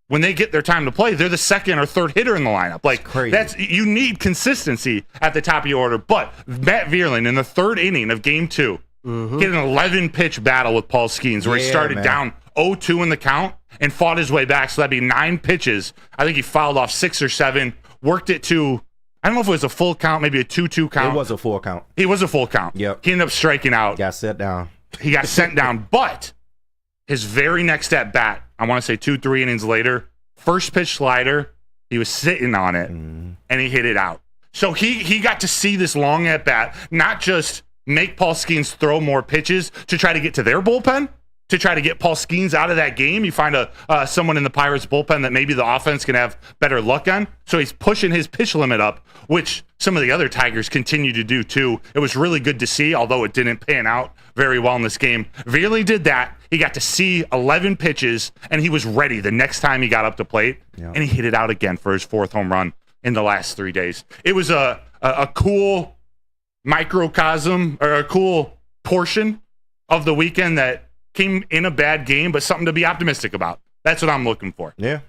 Speaker 2: when they get their time to play, they're the 2nd or 3rd hitter in the lineup. Like, crazy. You need consistency at the top of your order. But Matt Vierling in the 3rd inning of game 2, hit an 11-pitch battle with Paul Skeens where he started down 0-2 in the count and fought his way back. So that'd be 9 pitches. I think he fouled off 6 or 7, worked it to, I don't know if it was a full count, maybe a 2-2 count.
Speaker 4: It was a full count.
Speaker 2: He was a full count.
Speaker 4: Yep.
Speaker 2: He ended up striking out.
Speaker 4: Got set down.
Speaker 2: He got sent down. But his very next at bat, I want to say 2-3 innings later, first pitch slider, he was sitting on it, and he hit it out. So he got to see this long at bat, not just make Paul Skeens throw more pitches to try to get to their bullpen, to try to get Paul Skeens out of that game. You find someone in the Pirates bullpen that maybe the offense can have better luck on. So he's pushing his pitch limit up, which some of the other Tigers continue to do too. It was really good to see, although it didn't pan out very well in this game. Vierling did that. He got to see 11 pitches, and he was ready the next time he got up to plate, and he hit it out again for his 4th home run in the last 3 days. It was a cool microcosm, or a cool portion of the weekend that came in a bad game, but something to be optimistic about. That's what I'm looking for.
Speaker 3: Yeah.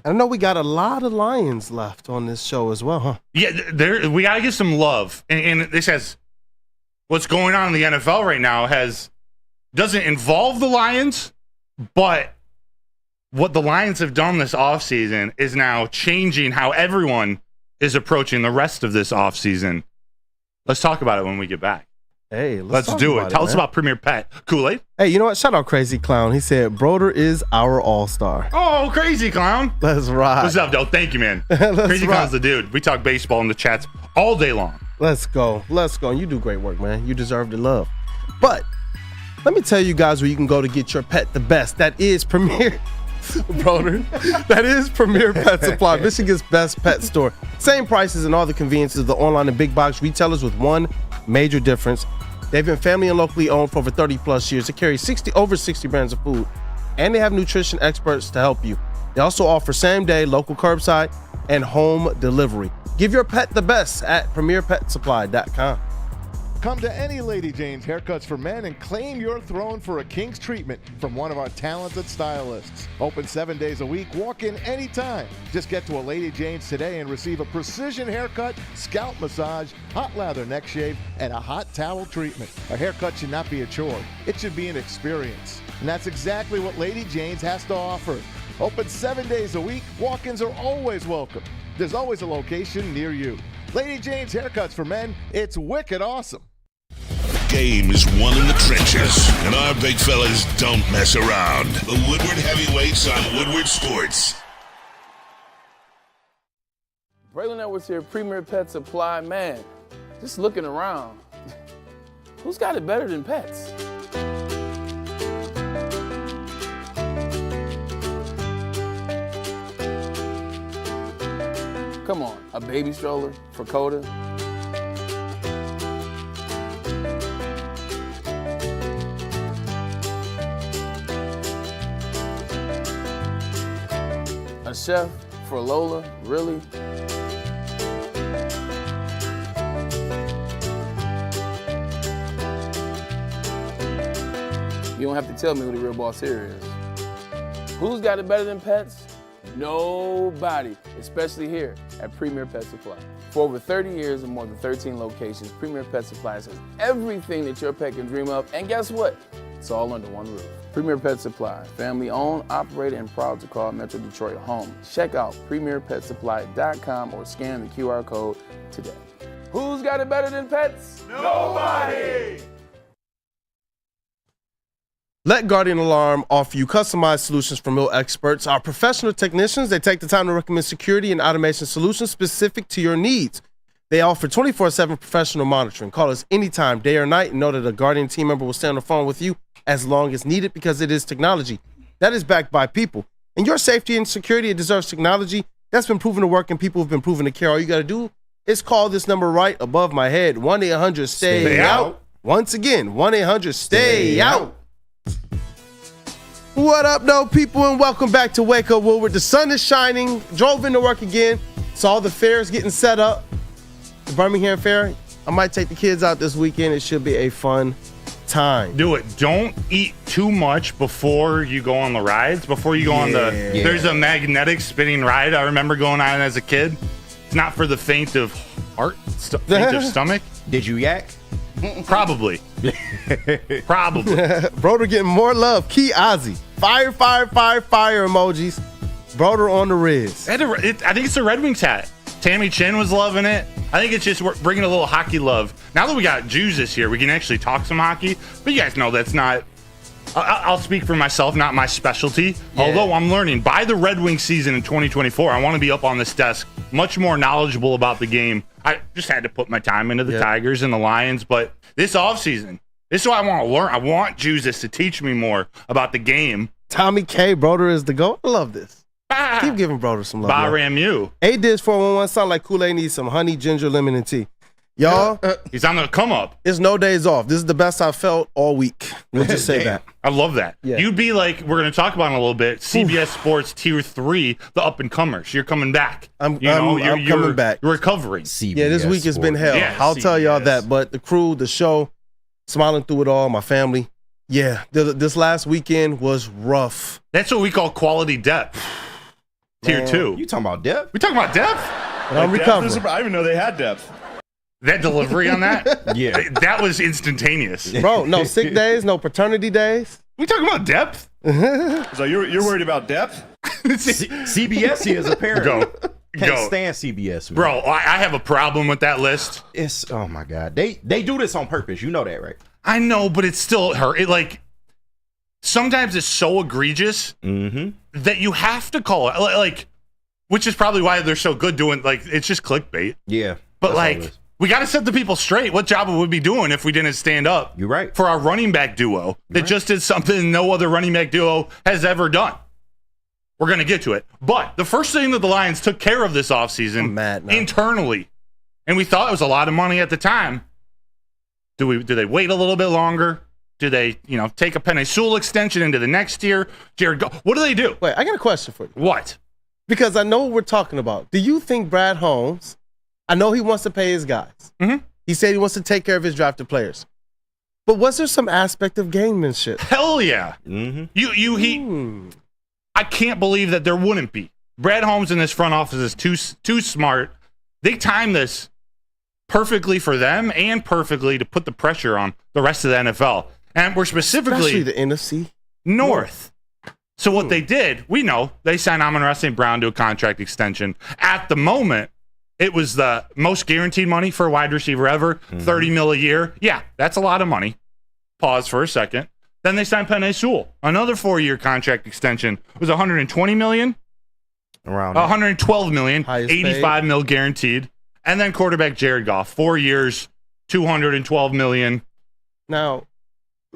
Speaker 3: I know we got a lot of Lions left on this show as well, huh?
Speaker 2: Yeah, we got to give some love. And this has what's going on in the NFL right now doesn't involve the Lions, but what the Lions have done this offseason is now changing how everyone is approaching the rest of this offseason. Let's talk about it when we get back.
Speaker 3: Hey,
Speaker 2: let's do it. Tell us about Premier Pet. Kool-Aid?
Speaker 3: Hey, you know what? Shout out Crazy Clown. He said, Broder is our all-star.
Speaker 2: Oh, Crazy Clown.
Speaker 3: Let's ride.
Speaker 2: What's up, though? Thank you, man. Crazy Clown's the dude. We talk baseball in the chats all day long.
Speaker 3: Let's go. Let's go. You do great work, man. You deserve the love. But let me tell you guys where you can go to get your pet the best. That is Premier... Broder. That is Premier Pet Supply, Michigan's best pet store. Same prices and all the conveniences of the online and big box retailers with one major difference. They've been family and locally owned for over 30 plus years. They carry over 60 brands of food, and they have nutrition experts to help you. They also offer same-day local curbside and home delivery. Give your pet the best at premierpetsupply.com.
Speaker 9: Come to any Lady Jane's Haircuts for Men and claim your throne for a king's treatment from one of our talented stylists. Open 7 days a week, walk in anytime. Just get to a Lady Jane's today and receive a precision haircut, scalp massage, hot lather neck shave, and a hot towel treatment. A haircut should not be a chore. It should be an experience. And that's exactly what Lady Jane's has to offer. Open 7 days a week, walk-ins are always welcome. There's always a location near you. Lady Jane's Haircuts for Men, it's wicked awesome.
Speaker 1: Game is won in the trenches, and our big fellas don't mess around. The Woodward Heavyweights on Woodward Sports.
Speaker 8: Braylon Edwards here, Premier Pet Supply. Man, just looking around, who's got it better than pets? Come on, a baby stroller for Coda? A chef for Lola, really? You don't have to tell me who the real boss here is. Who's got it better than pets? Nobody, especially here at Premier Pet Supply. For over 30 years and more than 13 locations, Premier Pet Supply has everything that your pet can dream of, and guess what? It's all under one roof. Premier Pet Supply, family owned, operated, and proud to call Metro Detroit home. Check out premierpetsupply.com or scan the QR code today. Who's got it better than pets? Nobody!
Speaker 3: Let Guardian Alarm offer you customized solutions from real experts. Our professional technicians, they take the time to recommend security and automation solutions specific to your needs. They offer 24/7 professional monitoring. Call us anytime, day or night, and know that a Guardian team member will stay on the phone with you as long as needed because it is technology that is backed by people. And your safety and security, it deserves technology that's been proven to work and people have been proven to care. All you got to do is call this number right above my head, 1-800-STAY-OUT. Once again, 1-800-STAY-OUT. What up, though, people, and welcome back to Wake Up Woodward. The sun is shining, drove into work again, saw the fairs getting set up. The Birmingham Fair, I might take the kids out this weekend. It should be a fun time.
Speaker 2: Do it. Don't eat too much before you go on the rides. Before you go on there's a magnetic spinning ride I remember going on as a kid. It's not for the faint of heart, faint of stomach.
Speaker 4: Did you yak?
Speaker 2: Probably. Probably.
Speaker 3: Broder getting more love. Key Ozzy. Fire emojis. Broder on the Riz.
Speaker 2: I think it's the Red Wings hat. Tammy Chin was loving it. I think it's just we're bringing a little hockey love. Now that we got Jews this year, we can actually talk some hockey. But you guys know that's not, I'll speak for myself, not my specialty. Yeah. Although I'm learning by the Red Wings season in 2024, I want to be up on this desk, much more knowledgeable about the game. I just had to put my time into the Tigers and the Lions. But this offseason, this is what I want to learn. I want Jesus to teach me more about the game.
Speaker 3: Tommy K, Broder is the GOAT. I love this. Keep giving Broder some love.
Speaker 2: Ramu.
Speaker 3: A-Dish 411 sound like Kool-Aid needs some honey, ginger, lemon, and tea. Y'all,
Speaker 2: he's on the come up.
Speaker 3: It's no days off. This is the best I've felt all week. We'll just say that.
Speaker 2: I love that. Yeah. You'd be like, we're going to talk about it in a little bit, CBS Sports Tier 3, the up-and-comers. You're coming back.
Speaker 3: I'm coming back.
Speaker 2: You're recovering.
Speaker 3: CBS this week has been hell. Yeah, I'll tell y'all that. But the crew, the show, smiling through it all, my family. Yeah, this last weekend was rough.
Speaker 2: That's what we call quality depth. Tier 2.
Speaker 4: You talking about depth?
Speaker 2: We talking about depth?
Speaker 3: But I'm recovering.
Speaker 10: I didn't even know they had depth.
Speaker 2: That delivery on that,
Speaker 4: Yeah.
Speaker 2: that was instantaneous.
Speaker 3: Bro, no sick days, no paternity days.
Speaker 2: We talking about depth?
Speaker 10: So you're worried about depth?
Speaker 4: CBS is apparently. Can't stand CBS, man.
Speaker 2: Bro, I have a problem with that list.
Speaker 4: It's oh my god. They do this on purpose. You know that, right?
Speaker 2: I know, but it's still her. It like sometimes it's so egregious that you have to call it like, which is probably why they're so good doing like it's just clickbait.
Speaker 4: Yeah.
Speaker 2: But like we got to set the people straight. What job would we be doing if we didn't stand up?
Speaker 4: You're right.
Speaker 2: For our running back duo that just did something no other running back duo has ever done. We're going to get to it. But the first thing that the Lions took care of this offseason internally, and we thought it was a lot of money at the time. Do they wait a little bit longer? Do they, take a Penei Sewell extension into the next year? What do they do?
Speaker 3: Wait, I got a question for you.
Speaker 2: What?
Speaker 3: Because I know what we're talking about. Do you think Brad Holmes, I know he wants to pay his guys. He said he wants to take care of his drafted players. But was there some aspect of gamemanship?
Speaker 2: Hell yeah. I can't believe that there wouldn't be. Brad Holmes in this front office is too smart. They timed this perfectly for them and perfectly to put the pressure on the rest of the NFL. And we're specifically
Speaker 3: especially the NFC
Speaker 2: North. So what they did, we know, they signed Amon-Ra St. Brown to a contract extension. At the moment, it was the most guaranteed money for a wide receiver ever, $30 million a year. Yeah, that's a lot of money. Pause for a second. Then they signed Penei Sewell, another 4-year contract extension. It was $120 million,
Speaker 4: around
Speaker 2: $112 million,
Speaker 3: Highest
Speaker 2: $85 million guaranteed, and then quarterback Jared Goff, 4 years, $212 million.
Speaker 3: Now,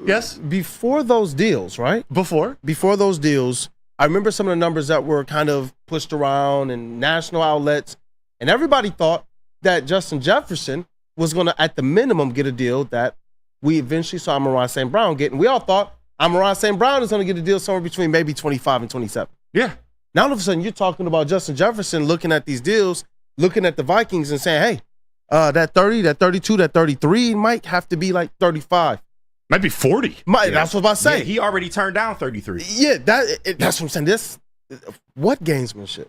Speaker 2: yes,
Speaker 3: before those deals, right?
Speaker 2: Before
Speaker 3: those deals, I remember some of the numbers that were kind of pushed around in national outlets, and everybody thought that Justin Jefferson was going to, at the minimum, get a deal that we eventually saw Amon-Ra St. Brown get. And we all thought Amon-Ra St. Brown is going to get a deal somewhere between maybe 25 and 27.
Speaker 2: Yeah.
Speaker 3: Now, all of a sudden, you're talking about Justin Jefferson looking at these deals, looking at the Vikings and saying, hey, that 30, that 32, that 33 might have to be like 35.
Speaker 2: Might be 40.
Speaker 3: That's what I'm about to say.
Speaker 4: Yeah, he already turned down 33.
Speaker 3: Yeah, that's what I'm saying. What gamesmanship?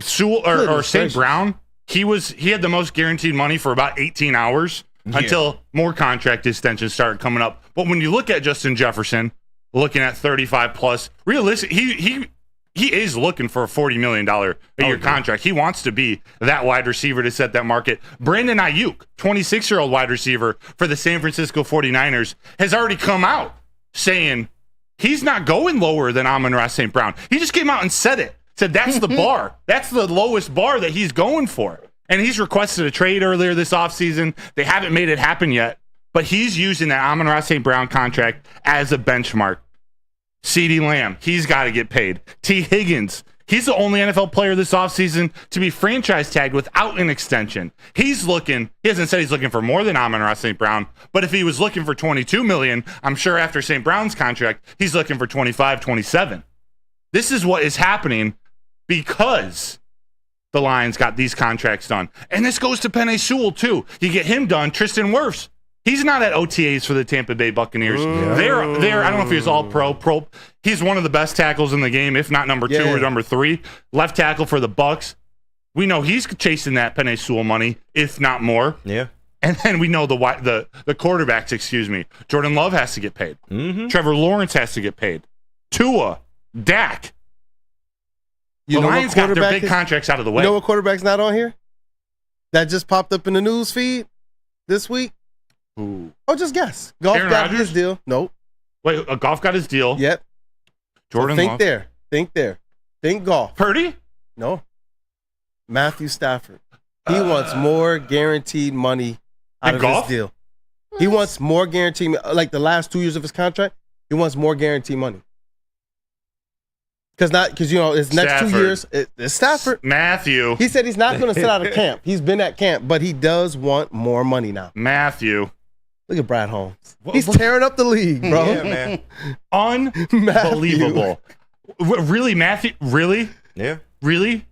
Speaker 2: Sewell or St. Brown, he had the most guaranteed money for about 18 hours until more contract extensions started coming up. But when you look at Justin Jefferson, looking at 35 plus, realistic, he is looking for a $40 million a year contract. He wants to be that wide receiver to set that market. Brandon Ayuk, 26-year-old wide receiver for the San Francisco 49ers, has already come out saying he's not going lower than Amon-Ra St. Brown. He just came out and said it. Said that's the bar. That's the lowest bar that he's going for. And he's requested a trade earlier this offseason. They haven't made it happen yet. But he's using that Amon-Ra St. Brown contract as a benchmark. CeeDee Lamb, he's got to get paid. T. Higgins, he's the only NFL player this offseason to be franchise tagged without an extension. He hasn't said he's looking for more than Amon-Ra St. Brown, but if he was looking for $22 million, I'm sure after St. Brown's contract, he's looking for 25, 27. This is what is happening because the Lions got these contracts done. And this goes to Penei Sewell, too. You get him done. Tristan Wirfs, he's not at OTAs for the Tampa Bay Buccaneers. They're I don't know if he was all pro. He's one of the best tackles in the game, if not number 2 or number 3. Left tackle for the Bucs. We know he's chasing that Penei Sewell money, if not more.
Speaker 4: Yeah.
Speaker 2: And then we know the quarterbacks, Jordan Love has to get paid. Trevor Lawrence has to get paid. Tua, Dak. The Lions got their big contracts out of the way.
Speaker 3: You know what quarterback's not on here? That just popped up in the news feed this week?
Speaker 2: Ooh.
Speaker 3: Oh, just guess. Goff
Speaker 2: Aaron
Speaker 3: got
Speaker 2: Rodgers?
Speaker 3: his deal. Nope.
Speaker 2: Wait, Goff got his deal.
Speaker 3: Yep.
Speaker 2: Jordan
Speaker 3: Love.
Speaker 2: Think
Speaker 3: there. Think Goff.
Speaker 2: Purdy?
Speaker 3: No. Matthew Stafford. He wants more guaranteed money out of
Speaker 2: Goff?
Speaker 3: his deal. He wants more guaranteed, like the last 2 years of his contract, he wants more guaranteed money. Because his next
Speaker 2: Stafford.
Speaker 3: 2 years, it's Stafford.
Speaker 2: Matthew.
Speaker 3: He said he's not going to sit out of camp. He's been at camp, but he does want more money now.
Speaker 2: Matthew.
Speaker 3: Look at Brad Holmes. He's tearing up the league, bro.
Speaker 4: Yeah, man.
Speaker 2: Unbelievable. Really, Matthew? Really?
Speaker 4: Yeah.
Speaker 2: Really?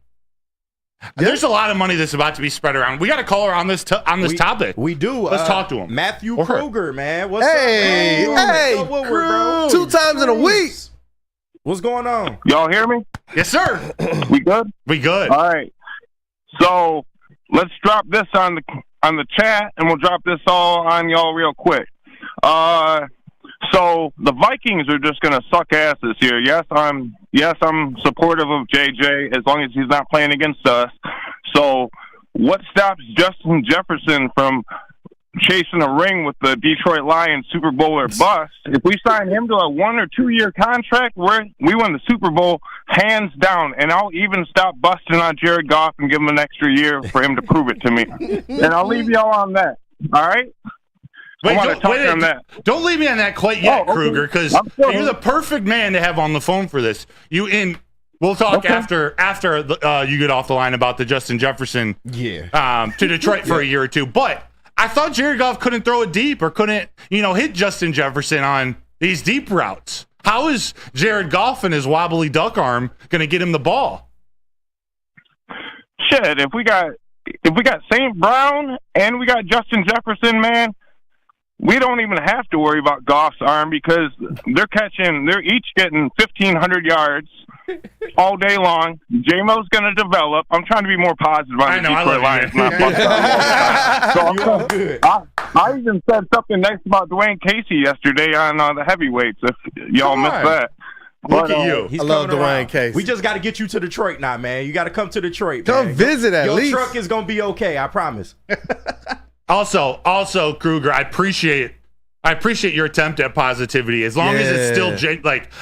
Speaker 2: There's a lot of money that's about to be spread around. We got a caller on this topic.
Speaker 4: We do.
Speaker 2: Let's talk to him.
Speaker 4: Matthew
Speaker 2: Or her.
Speaker 4: Kroger, man. What's
Speaker 3: Hey,
Speaker 4: up?
Speaker 3: hey,
Speaker 4: What's up, Woodward, bro?
Speaker 3: 2 times in a week.
Speaker 4: What's going on?
Speaker 11: Y'all hear me?
Speaker 2: Yes, sir.
Speaker 11: We good?
Speaker 2: We good.
Speaker 11: All right. So let's drop this on on the chat, and we'll drop this all on y'all real quick. So the Vikings are just going to suck ass this year. Yes, I'm supportive of JJ as long as he's not playing against us. So what stops Justin Jefferson from chasing a ring with the Detroit Lions, Super Bowl or bust? If we sign him to a 1 or 2 year contract, we win the Super Bowl hands down, and I'll even stop busting on Jared Goff and give him an extra year for him to prove it to me. And I'll leave y'all on that. All right?
Speaker 2: Wait, don't leave me on that quite yet, Kruger, because you're the perfect man to have on the phone for this. We'll talk after you get off the line about the Justin Jefferson to Detroit for a year or two. But I thought Jared Goff couldn't throw it deep or couldn't, hit Justin Jefferson on these deep routes. How is Jared Goff and his wobbly duck arm going to get him the ball?
Speaker 11: Shit, if we got St. Brown and we got Justin Jefferson, man, we don't even have to worry about Goff's arm because they're each getting 1,500 yards all day long. J-Mo's going to develop. I'm trying to be more positive on the Detroit Lions. I even said something nice about Dwayne Casey yesterday on the heavyweights, if y'all missed that.
Speaker 2: Look at you.
Speaker 4: He's
Speaker 3: I love
Speaker 4: coming
Speaker 3: Dwayne
Speaker 4: around.
Speaker 3: Casey.
Speaker 4: We just got to get you to Detroit now, man. You got to come to Detroit.
Speaker 3: Come
Speaker 4: man.
Speaker 3: visit at least.
Speaker 4: Your truck is going to be okay, I promise.
Speaker 2: Also, Kruger, I appreciate your attempt at positivity. As long as it's still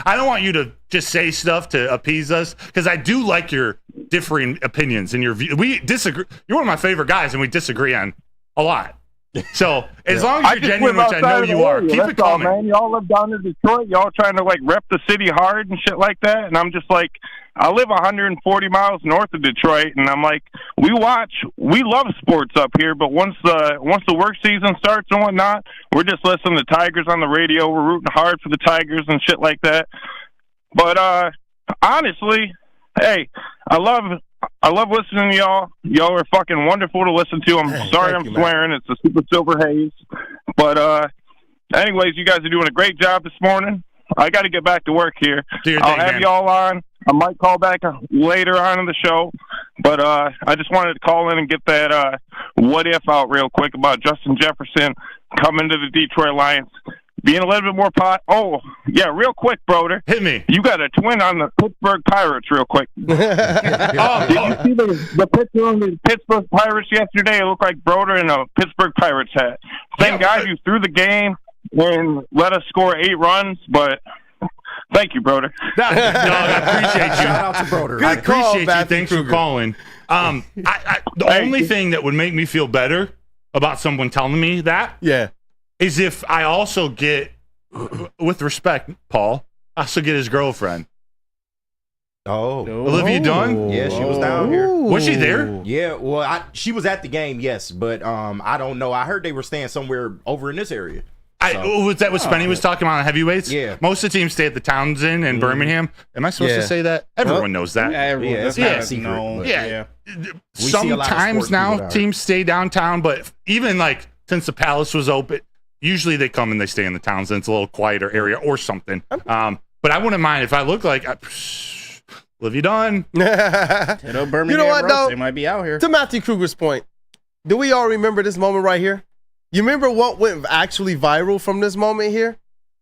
Speaker 2: I don't want you to just say stuff to appease us because I do like your differing opinions and your view. We disagree. You're one of my favorite guys, and we disagree on a lot. So as long as you're genuine, which I know you are, keep it coming.
Speaker 11: Man, y'all live down in Detroit. Y'all trying to rep the city hard and shit like that, and I'm just like, I live 140 miles north of Detroit, and I'm like, we love sports up here, but once the work season starts and whatnot, we're just listening to Tigers on the radio. We're rooting hard for the Tigers and shit like that. But honestly, hey, I love listening to y'all. Y'all are fucking wonderful to listen to. I'm sorry I'm swearing. It's a super silver haze. But anyways, you guys are doing a great job this morning. I got to get back to work here. I'll have y'all on. I might call back later on in the show. But I just wanted to call in and get that what if out real quick about Justin Jefferson coming to the Detroit Lions. Being a little bit more real quick, Broder.
Speaker 2: Hit me.
Speaker 11: You got a twin on the Pittsburgh Pirates real quick. Did you see the picture on the Pittsburgh Pirates yesterday? It looked like Broder in a Pittsburgh Pirates hat. Thank God you threw the game and let us score 8 runs, but thank you, Broder.
Speaker 2: I appreciate you.
Speaker 4: Shout out to Broder.
Speaker 2: I appreciate you. Thanks for calling. The only thing that would make me feel better about someone telling me that is if I also get, with respect, Paul, I also get his girlfriend. Olivia Dunn?
Speaker 4: Yeah, she was down here.
Speaker 2: Was she there?
Speaker 4: Yeah, well, she was at the game, yes, but I don't know. I heard they were staying somewhere over in this area.
Speaker 2: Was that what Spenny was talking about on heavyweights?
Speaker 4: Yeah.
Speaker 2: Most of the teams stay at the Townsend in Birmingham. Am I supposed to say that? Everyone knows that.
Speaker 5: Everyone,
Speaker 4: that's secret.
Speaker 2: Yeah. Sometimes now teams stay downtown, but even since the Palace was open, usually they come and they stay in the Townsend. It's a little quieter area or something. But I wouldn't mind if I look like Olivia Dunn.
Speaker 5: Birmingham,
Speaker 3: you know what, though?
Speaker 5: They might be out here.
Speaker 3: To Matthew Kruger's point, do we all remember this moment right here? You remember what went actually viral from this moment here?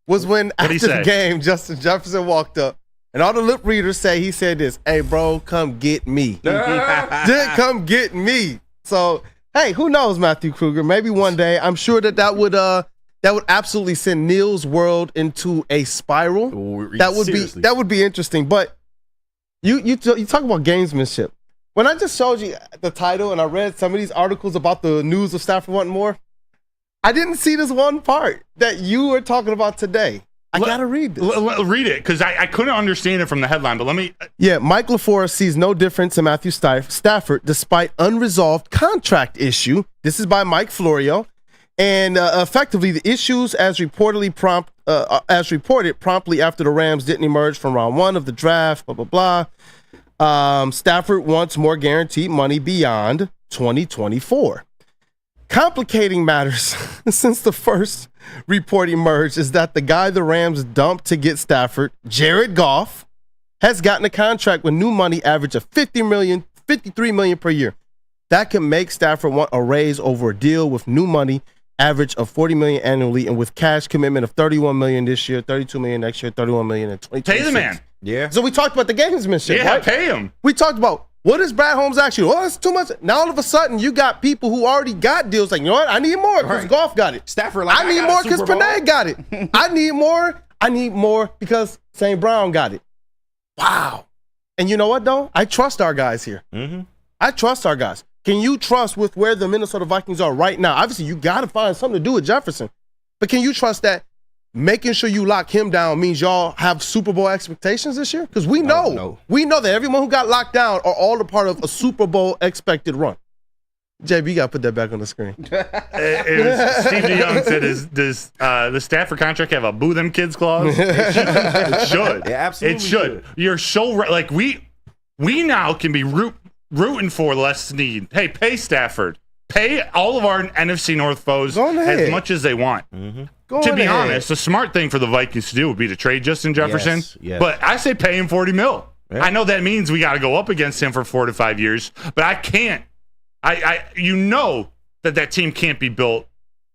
Speaker 3: Was when after the game, Justin Jefferson walked up, and all the lip readers he said this, "Hey, bro, come get me. Come get me." So, hey, who knows, Matthew Kruger? Maybe one day. I'm sure that would absolutely send Neil's world into a spiral. That would be interesting. But you talk about gamesmanship. When I just showed you the title and I read some of these articles about the news of Stafford wanting more, I didn't see this one part that you were talking about today. I gotta read this.
Speaker 2: Read it, because I couldn't understand it from the headline, but let me...
Speaker 3: Yeah, Mike LaFleur sees no difference in Matthew Stafford despite unresolved contract issue. This is by Mike Florio. And effectively, the issues as reported promptly after the Rams didn't emerge from round 1 of the draft, blah, blah, blah. Stafford wants more guaranteed money beyond 2024. Complicating matters since the first report emerged is that the guy the Rams dumped to get Stafford, Jared Goff, has gotten a contract with new money average of $53 million per year. That can make Stafford want a raise over a deal with new money, average of $40 million annually, and with cash commitment of $31 million this year, $32 million next year, $31 million in 2026.
Speaker 2: Pay the man.
Speaker 4: Yeah.
Speaker 3: So we talked about the gamesmanship,
Speaker 2: Yeah,
Speaker 3: right?
Speaker 2: pay him.
Speaker 3: We talked about what is Brad Holmes actually? Oh, it's too much. Now all of a sudden you got people who already got deals like, you know what? I need more because Goff got it.
Speaker 4: Stafford, like,
Speaker 3: I need more because Panay got it. I need more because St. Brown got it. Wow. And you know what, though? I trust our guys here.
Speaker 4: Mm-hmm.
Speaker 3: I trust our guys. Can you trust with where the Minnesota Vikings are right now? Obviously, you got to find something to do with Jefferson. But can you trust that making sure you lock him down means y'all have Super Bowl expectations this year? Because we know that everyone who got locked down are all a part of a Super Bowl expected run. JB, you got to put that back on the screen.
Speaker 2: Steve DeYoung said, does the Stafford contract have a boo them kids clause? It should.
Speaker 4: Yeah, absolutely.
Speaker 2: It should. You're so right. Like, we now can be rooting for Les Snead. Hey, pay Stafford. Pay all of our NFC North foes as much as they want.
Speaker 4: Mm-hmm.
Speaker 2: To be honest, the smart thing for the Vikings to do would be to trade Justin Jefferson.
Speaker 4: Yes.
Speaker 2: But I say pay him $40 million. Yeah. I know that means we got to go up against him for 4 to 5 years, but I can't. You know that team can't be built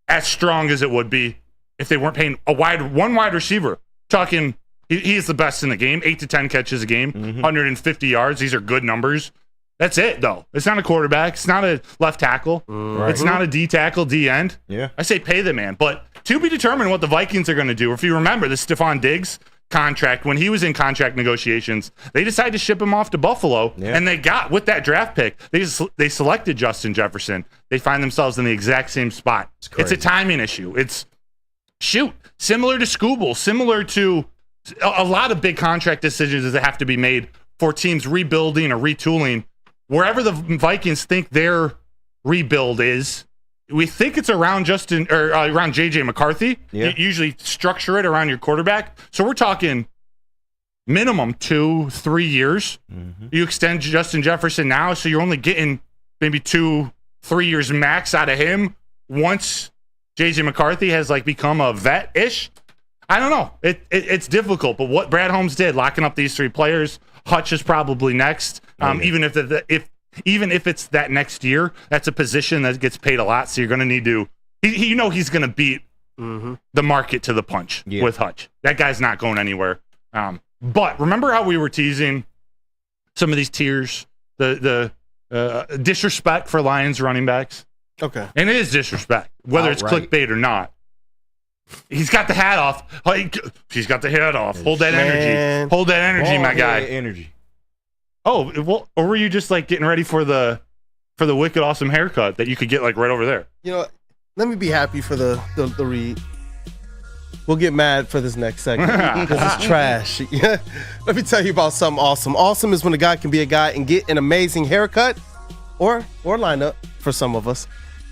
Speaker 2: as strong as it would be if they weren't paying one wide receiver. Talking, he is the best in the game, 8 to 10 catches a game, 150 yards. These are good numbers. That's it, though. It's not a quarterback. It's not a left tackle. Right. It's not a D tackle, D end. Yeah. I say pay the man. But to be determined what the Vikings are going to do. If you remember the Stephon Diggs contract, when he was in contract negotiations, they decided to ship him off to Buffalo, and they got, with that draft pick, they selected Justin Jefferson. They find themselves in the exact same spot. It's a timing issue. It's, similar to Skuby, similar to a lot of big contract decisions that have to be made for teams rebuilding or retooling. Wherever the Vikings think their rebuild is, we think it's around around JJ McCarthy. Yeah. You usually structure it around your quarterback. So we're talking minimum 2-3 years. Mm-hmm. You extend Justin Jefferson now, so you're only getting maybe 2-3 years max out of him once JJ McCarthy has become a vet-ish. I don't know. It's difficult, but what Brad Holmes did, locking up these 3 players, Hutch is probably next. Even if it's that next year, that's a position that gets paid a lot. So you're going to need to, he's going to beat the market to the punch with Hutch. That guy's not going anywhere. But remember how we were teasing some of these tiers, the disrespect for Lions running backs? Okay. And it is disrespect, whether it's clickbait or not. He's got the hat off. He's got the hat off. Hold that energy. Hold that energy, my guy.
Speaker 4: Energy.
Speaker 2: Oh, well, or were you just getting ready for the wicked awesome haircut that you could get right over there?
Speaker 3: You know, let me be happy for the read. We'll get mad for this next segment because it's trash. Let me tell you about something awesome. Awesome is when a guy can be a guy and get an amazing haircut or lineup for some of us.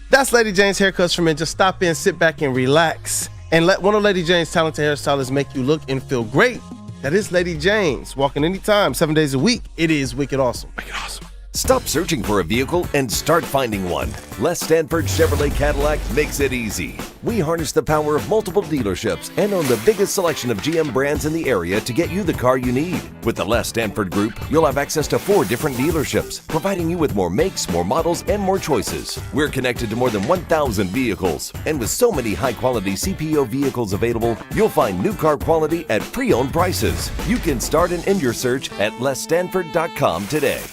Speaker 3: That's Lady Jane's Haircuts for Men. Just stop in, sit back, and relax. And let one of Lady Jane's talented hairstylists make you look and feel great. That is Lady Jane's. Walking anytime, 7 days a week. It is wicked awesome. Wicked awesome.
Speaker 12: Stop searching for a vehicle and start finding one. Les Stanford Chevrolet Cadillac makes it easy. We harness the power of multiple dealerships and own the biggest selection of GM brands in the area to get you the car you need. With the Les Stanford Group, you'll have access to 4 different dealerships, providing you with more makes, more models, and more choices. We're connected to more than 1,000 vehicles. And with so many high-quality CPO vehicles available, you'll find new car quality at pre-owned prices. You can start and end your search at lesstanford.com today.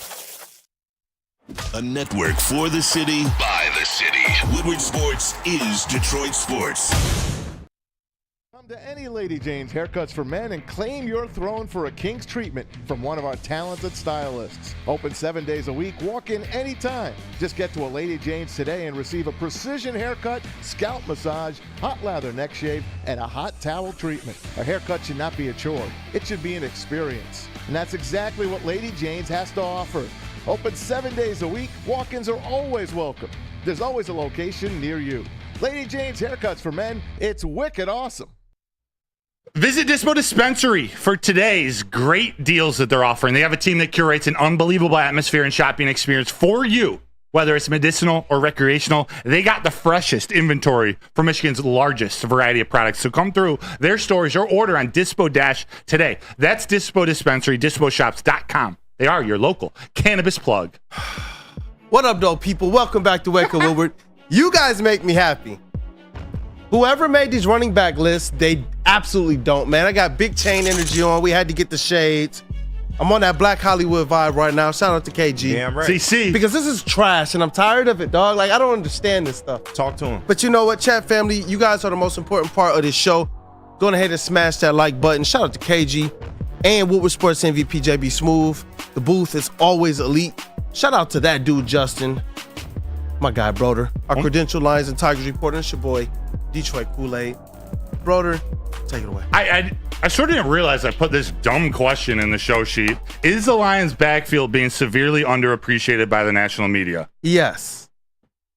Speaker 1: A network for the city, by the city. Woodward Sports is Detroit Sports.
Speaker 9: Come to any Lady Jane's Haircuts for Men and claim your throne for a king's treatment from one of our talented stylists. Open 7 days a week, walk in anytime. Just get to a Lady Jane's today and receive a precision haircut, scalp massage, hot lather neck shave, and a hot towel treatment. A haircut should not be a chore. It should be an experience. And that's exactly what Lady Jane's has to offer. Open 7 days a week. Walk-ins are always welcome. There's always a location near you. Lady Jane's Haircuts for Men. It's wicked awesome.
Speaker 2: Visit Dispo Dispensary for today's great deals that they're offering. They have a team that curates an unbelievable atmosphere and shopping experience for you, whether it's medicinal or recreational. They got the freshest inventory for Michigan's largest variety of products. So come through their stores or order on Dispo Dash today. That's Dispo Dispensary, disposhops.com. They are your local cannabis plug.
Speaker 3: What up, though, people? Welcome back to Wake Up Woodward. You guys make me happy. Whoever made these running back lists, they absolutely don't, man. I got big chain energy on. We had to get the shades. I'm on that Black Hollywood vibe right now. Shout out to KG.
Speaker 4: Damn right.
Speaker 2: CC.
Speaker 3: Because this is trash, and I'm tired of it, dog. Like, I don't understand this stuff.
Speaker 4: Talk to him.
Speaker 3: But you know what, chat family? You guys are the most important part of this show. Go ahead and smash that like button. Shout out to KG and Woodward Sports MVP JBSMOOOOOV. The booth is always elite. Shout out to that dude, Justin. My guy, Broder. Our Credential Lions and Tigers reporter. It's your boy, Detroit Kool-Aid. Broder, take it away.
Speaker 2: I sort of didn't realize I put this dumb question in the show sheet. Is the Lions' backfield being severely underappreciated by the national media?
Speaker 3: Yes.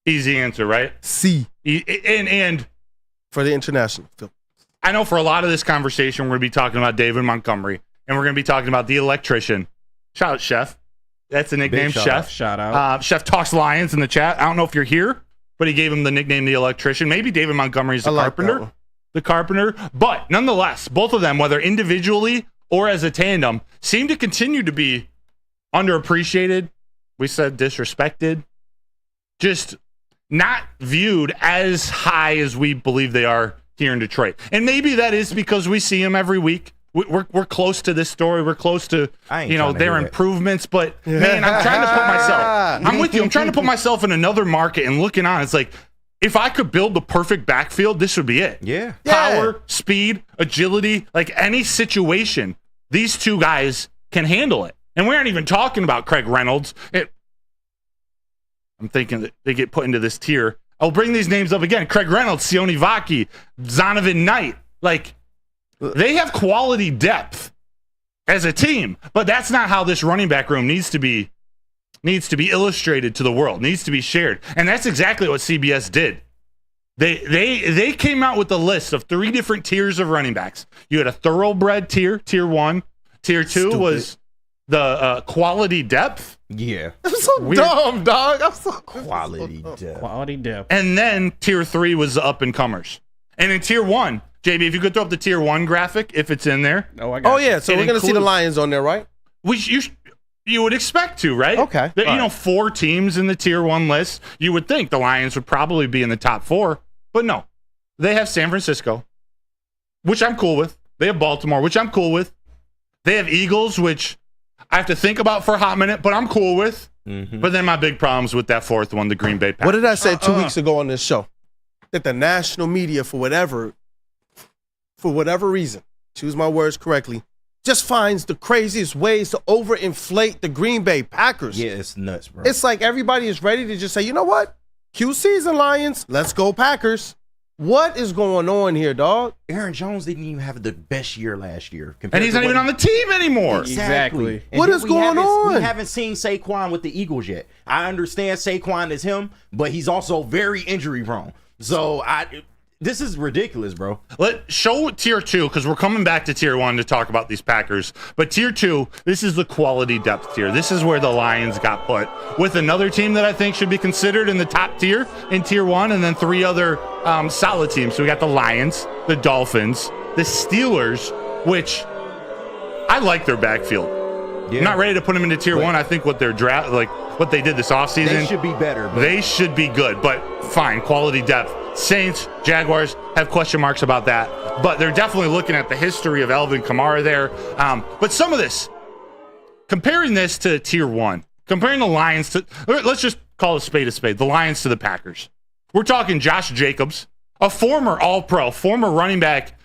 Speaker 2: Easy answer, right?
Speaker 3: C.
Speaker 2: And
Speaker 3: for the international field.
Speaker 2: I know for a lot of this conversation, we're going to be talking about David Montgomery, and we're going to be talking about the electrician. Shout out, Chef. That's the nickname, Chef.
Speaker 5: Shout out.
Speaker 2: Chef Talks Lions in the chat. I don't know if you're here, but he gave him the nickname the electrician. Maybe David Montgomery's the carpenter. The carpenter. But nonetheless, both of them, whether individually or as a tandem, seem to continue to be underappreciated. We said disrespected. Just not viewed as high as we believe they are here in Detroit. And maybe that is because we see them every week. We're close to this story. We're close to, their improvements. But, man, I'm trying to put myself. I'm with you. I'm trying to put myself in another market and looking on. It's like, if I could build the perfect backfield, this would be it.
Speaker 4: Yeah.
Speaker 2: Power, speed, agility, like any situation, these two guys can handle it. And we aren't even talking about Craig Reynolds. I'm thinking that they get put into this tier. I'll bring these names up again. Craig Reynolds, Sione Vaki, Zonovan Knight. Like, they have quality depth as a team, but that's not how this running back room needs to be illustrated to the world, needs to be shared. And that's exactly what CBS did. They came out with a list of 3 different tiers of running backs. You had a thoroughbred tier, tier 1. Tier 2 was the quality depth.
Speaker 4: Yeah.
Speaker 3: I'm so dumb, dog. I'm so
Speaker 4: quality depth.
Speaker 5: Quality depth.
Speaker 2: And then tier 3 was the up and comers. And in tier 1, JB, if you could throw up the tier 1 graphic, if it's in there.
Speaker 3: Oh yeah, so we're gonna see the Lions on there, right?
Speaker 2: You would expect to, right?
Speaker 3: Okay.
Speaker 2: 4 teams in the tier 1 list. You would think the Lions would probably be in the top 4, but no. They have San Francisco, which I'm cool with. They have Baltimore, which I'm cool with. They have Eagles, which I have to think about for a hot minute, but I'm cool with. Mm-hmm. But then my big problem's with that 4th one, the Green Bay Packers.
Speaker 3: What did I say 2 weeks ago on this show? That the national media, for whatever reason, choose my words correctly, just finds the craziest ways to overinflate the Green Bay Packers.
Speaker 4: Yeah, it's nuts, bro.
Speaker 3: It's like everybody is ready to just say, you know what? Q season, Lions. Let's go Packers. What is going on here, dog?
Speaker 4: Aaron Jones didn't even have the best year last year.
Speaker 2: And he's not even on the team anymore.
Speaker 4: Exactly.
Speaker 3: What is going on?
Speaker 4: We haven't seen Saquon with the Eagles yet. I understand Saquon is him, but he's also very injury prone. So this is ridiculous, bro.
Speaker 2: Let's show tier 2, because we're coming back to tier 1 to talk about these Packers. But tier 2, this is the quality depth tier. This is where the Lions got put with another team that I think should be considered in the top tier in tier 1, and then 3 other solid teams. So we got the Lions, the Dolphins, the Steelers, which I like their backfield. Yeah. I'm not ready to put them into tier 1. I think what their draft, like what they did this offseason,
Speaker 4: they should be better.
Speaker 2: They should be good, but fine, quality depth. Saints, Jaguars have question marks about that, but they're definitely looking at the history of Alvin Kamara there. But some of this, comparing this to tier 1, comparing the Lions to, let's just call a spade, the Lions to the Packers. We're talking Josh Jacobs, a former All-Pro, former running back.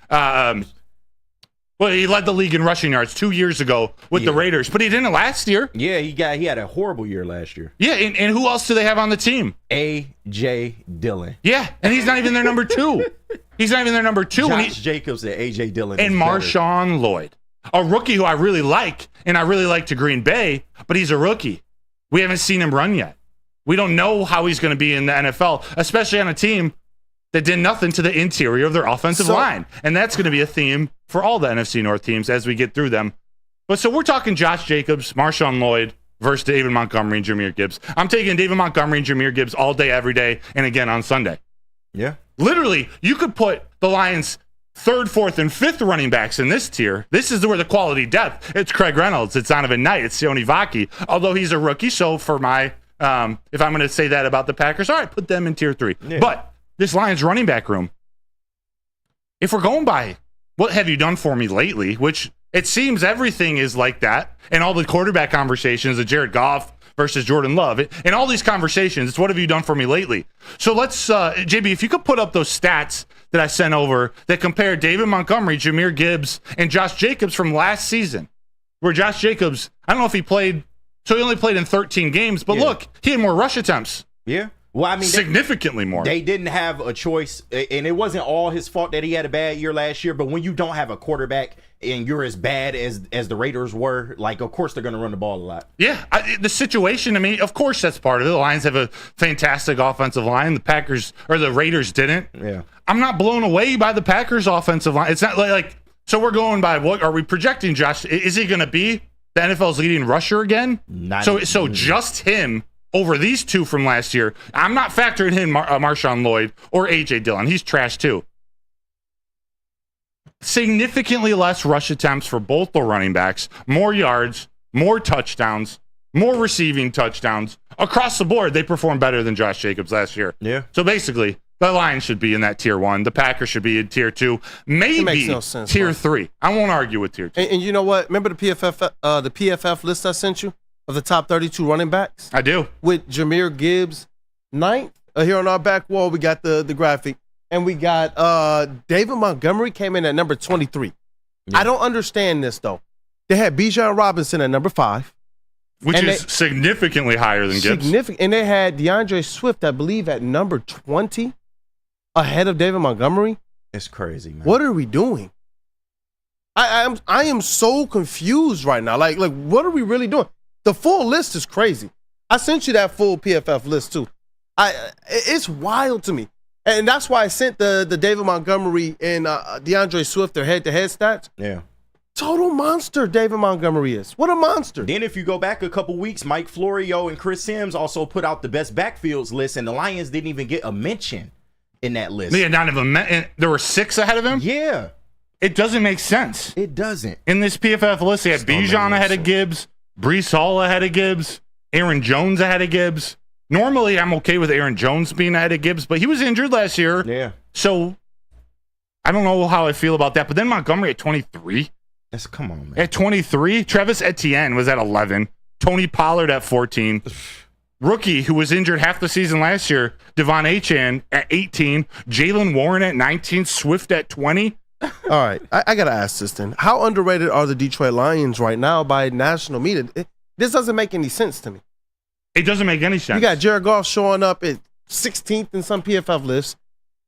Speaker 2: Well, he led the league in rushing yards 2 years ago with the Raiders, but he didn't last year.
Speaker 4: Yeah, he had a horrible year last year.
Speaker 2: Yeah, and who else do they have on the team?
Speaker 4: A.J. Dillon.
Speaker 2: Yeah, and he's not even their number 2. He's not even their number 2.
Speaker 4: Josh Jacobs and A.J. Dillon.
Speaker 2: And Marshawn Lloyd, a rookie who I really like, and I really like to Green Bay, but he's a rookie. We haven't seen him run yet. We don't know how he's going to be in the NFL, especially on a team that did nothing to the interior of their offensive line. And that's going to be a theme for all the NFC North teams as we get through them. But so we're talking Josh Jacobs, Marshawn Lloyd versus David Montgomery and Jahmyr Gibbs. I'm taking David Montgomery and Jahmyr Gibbs all day, every day, and again on Sunday.
Speaker 4: Yeah.
Speaker 2: Literally, you could put the Lions' 3rd, 4th, and 5th running backs in this tier. This is where the quality depth. It's Craig Reynolds. It's Zonovan Knight. It's Sione Vaki. Although he's a rookie, so for my If I'm going to say that about the Packers, all right, put them in tier 3.
Speaker 4: Yeah.
Speaker 2: But this Lions running back room, if we're going by what have you done for me lately, which it seems everything is like that, and all the quarterback conversations, the Jared Goff versus Jordan Love, and all these conversations, it's what have you done for me lately? So let's, JB, if you could put up those stats that I sent over that compare David Montgomery, Jahmyr Gibbs, and Josh Jacobs from last season, where Josh Jacobs, I don't know if he played, so he only played in 13 games, but look, he had more rush attempts.
Speaker 4: Yeah. Well, I mean,
Speaker 2: significantly more.
Speaker 4: They didn't have a choice, and it wasn't all his fault that he had a bad year last year. But when you don't have a quarterback and you're as bad as the Raiders were, like, of course they're going to run the ball a lot.
Speaker 2: Yeah, the situation, I mean, of course that's part of it. The Lions have a fantastic offensive line. The Packers or the Raiders didn't.
Speaker 4: Yeah,
Speaker 2: I'm not blown away by the Packers' offensive line. It's not like so we're going by what are we projecting? Josh, is he going to be the NFL's leading rusher again? So just him. Over these two from last year, I'm not factoring in Marshawn Lloyd or A.J. Dillon. He's trash too. Significantly less rush attempts for both the running backs, more yards, more touchdowns, more receiving touchdowns. Across the board, they performed better than Josh Jacobs last year.
Speaker 4: Yeah.
Speaker 2: So basically, the Lions should be in that tier 1. The Packers should be in tier 2. Maybe no sense, tier 3. I won't argue with tier 2.
Speaker 3: And you know what? Remember the PFF list I sent you? Of the top 32 running backs?
Speaker 2: I do.
Speaker 3: With Jahmyr Gibbs 9th. Here on our back wall, we got the graphic. And we got David Montgomery came in at number 23. Yeah. I don't understand this, though. They had Bijan Robinson at number 5.
Speaker 2: Which is significantly higher than Gibbs.
Speaker 3: And they had DeAndre Swift, I believe, at number 20 ahead of David Montgomery.
Speaker 4: It's crazy, man.
Speaker 3: What are we doing? I am so confused right now. Like, what are we really doing? The full list is crazy. I sent you that full PFF list too. It's wild to me. And that's why I sent the David Montgomery and DeAndre Swift their head-to-head stats.
Speaker 4: Yeah.
Speaker 3: Total monster David Montgomery is. What a monster.
Speaker 4: Then if you go back a couple weeks, Mike Florio and Chris Sims also put out the best backfields list, and the Lions didn't even get a mention in that list.
Speaker 2: Yeah, not even there were 6 ahead of him?
Speaker 4: Yeah.
Speaker 2: It doesn't make sense.
Speaker 4: It doesn't.
Speaker 2: In this PFF list, they had Bijan ahead of Gibbs, Breece Hall ahead of Gibbs, Aaron Jones ahead of Gibbs. Normally, I'm okay with Aaron Jones being ahead of Gibbs, but he was injured last year.
Speaker 4: Yeah.
Speaker 2: So, I don't know how I feel about that. But then Montgomery at 23.
Speaker 4: Come on, man.
Speaker 2: At 23. Travis Etienne was at 11. Tony Pollard at 14. Rookie, who was injured half the season last year, Devon Achane at 18. Jalen Warren at 19. Swift at 20.
Speaker 3: All right, I got to ask this then. How underrated are the Detroit Lions right now by national media? This doesn't make any sense to me.
Speaker 2: It doesn't make any sense.
Speaker 3: You got Jared Goff showing up at 16th in some PFF lists.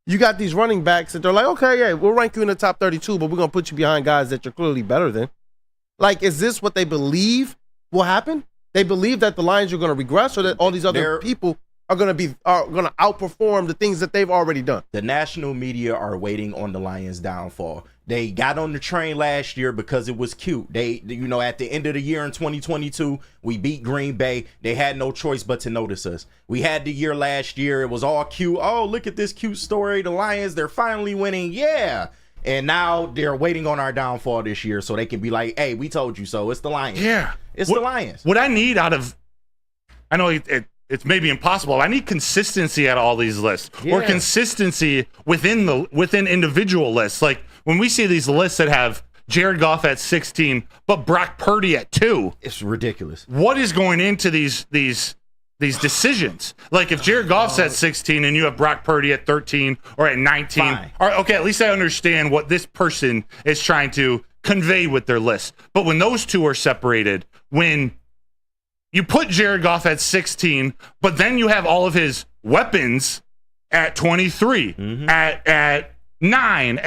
Speaker 3: You got these running backs that they're like, okay, yeah, we'll rank you in the top 32, but we're going to put you behind guys that you're clearly better than. Like, is this what they believe will happen? They believe that the Lions are going to regress or that all these other people are going to outperform the things that they've already done.
Speaker 4: The national media are waiting on the Lions' downfall. They got on the train last year because it was cute. They, at the end of the year in 2022, we beat Green Bay. They had no choice but to notice us. We had the year last year. It was all cute. Oh, look at this cute story. The Lions, they're finally winning. Yeah. And now they're waiting on our downfall this year so they can be like, hey, we told you so. It's the Lions.
Speaker 2: Yeah.
Speaker 4: It's the Lions.
Speaker 2: What I need out of, I know it's maybe impossible. I need consistency out of all these lists, or consistency within individual lists. Like when we see these lists that have Jared Goff at 16, but Brock Purdy at 2,
Speaker 4: it's ridiculous.
Speaker 2: What is going into these decisions? Like if Jared Goff's at 16 and you have Brock Purdy at 13 or at 19, okay, at least I understand what this person is trying to convey with their list. But when those two are separated, when you put Jared Goff at 16, but then you have all of his weapons at 23, at 9.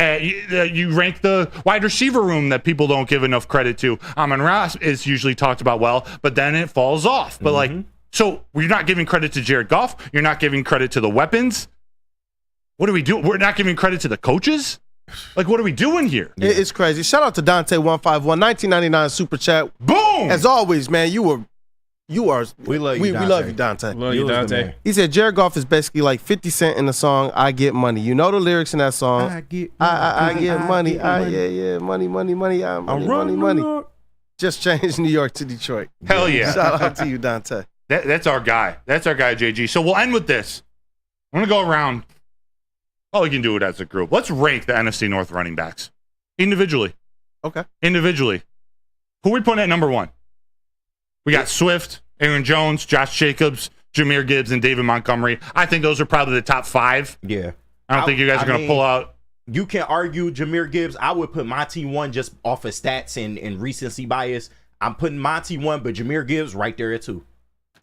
Speaker 2: You rank the wide receiver room that people don't give enough credit to. Amon-Ra is usually talked about well, but then it falls off. But so you're not giving credit to Jared Goff. You're not giving credit to the weapons. What do we do? We're not giving credit to the coaches? Like, what are we doing here?
Speaker 3: It's crazy. Shout out to Dante151, 1999 super chat.
Speaker 2: Boom!
Speaker 3: As always, man, you are. We love you, Dante. We love you, Dante.
Speaker 5: Love you, Dante.
Speaker 3: He said Jared Goff is basically like 50 Cent in the song "I Get Money." You know the lyrics in that song. I get money. Money. Just changed New York to Detroit.
Speaker 2: Hell yeah!
Speaker 3: Shout out to you, Dante.
Speaker 2: That's our guy. That's our guy, JG. So we'll end with this. I'm going to go around. Oh, we can do it as a group. Let's rank the NFC North running backs individually.
Speaker 3: Okay.
Speaker 2: Individually. Who are we putting at number 1? We got Swift, Aaron Jones, Josh Jacobs, Jahmyr Gibbs, and David Montgomery. I think those are probably the top 5.
Speaker 4: Yeah.
Speaker 2: I don't think you guys are going to pull out.
Speaker 4: You can argue Jahmyr Gibbs. I would put Monty 1 just off of stats and recency bias. I'm putting Monty 1, but Jahmyr Gibbs right there at 2.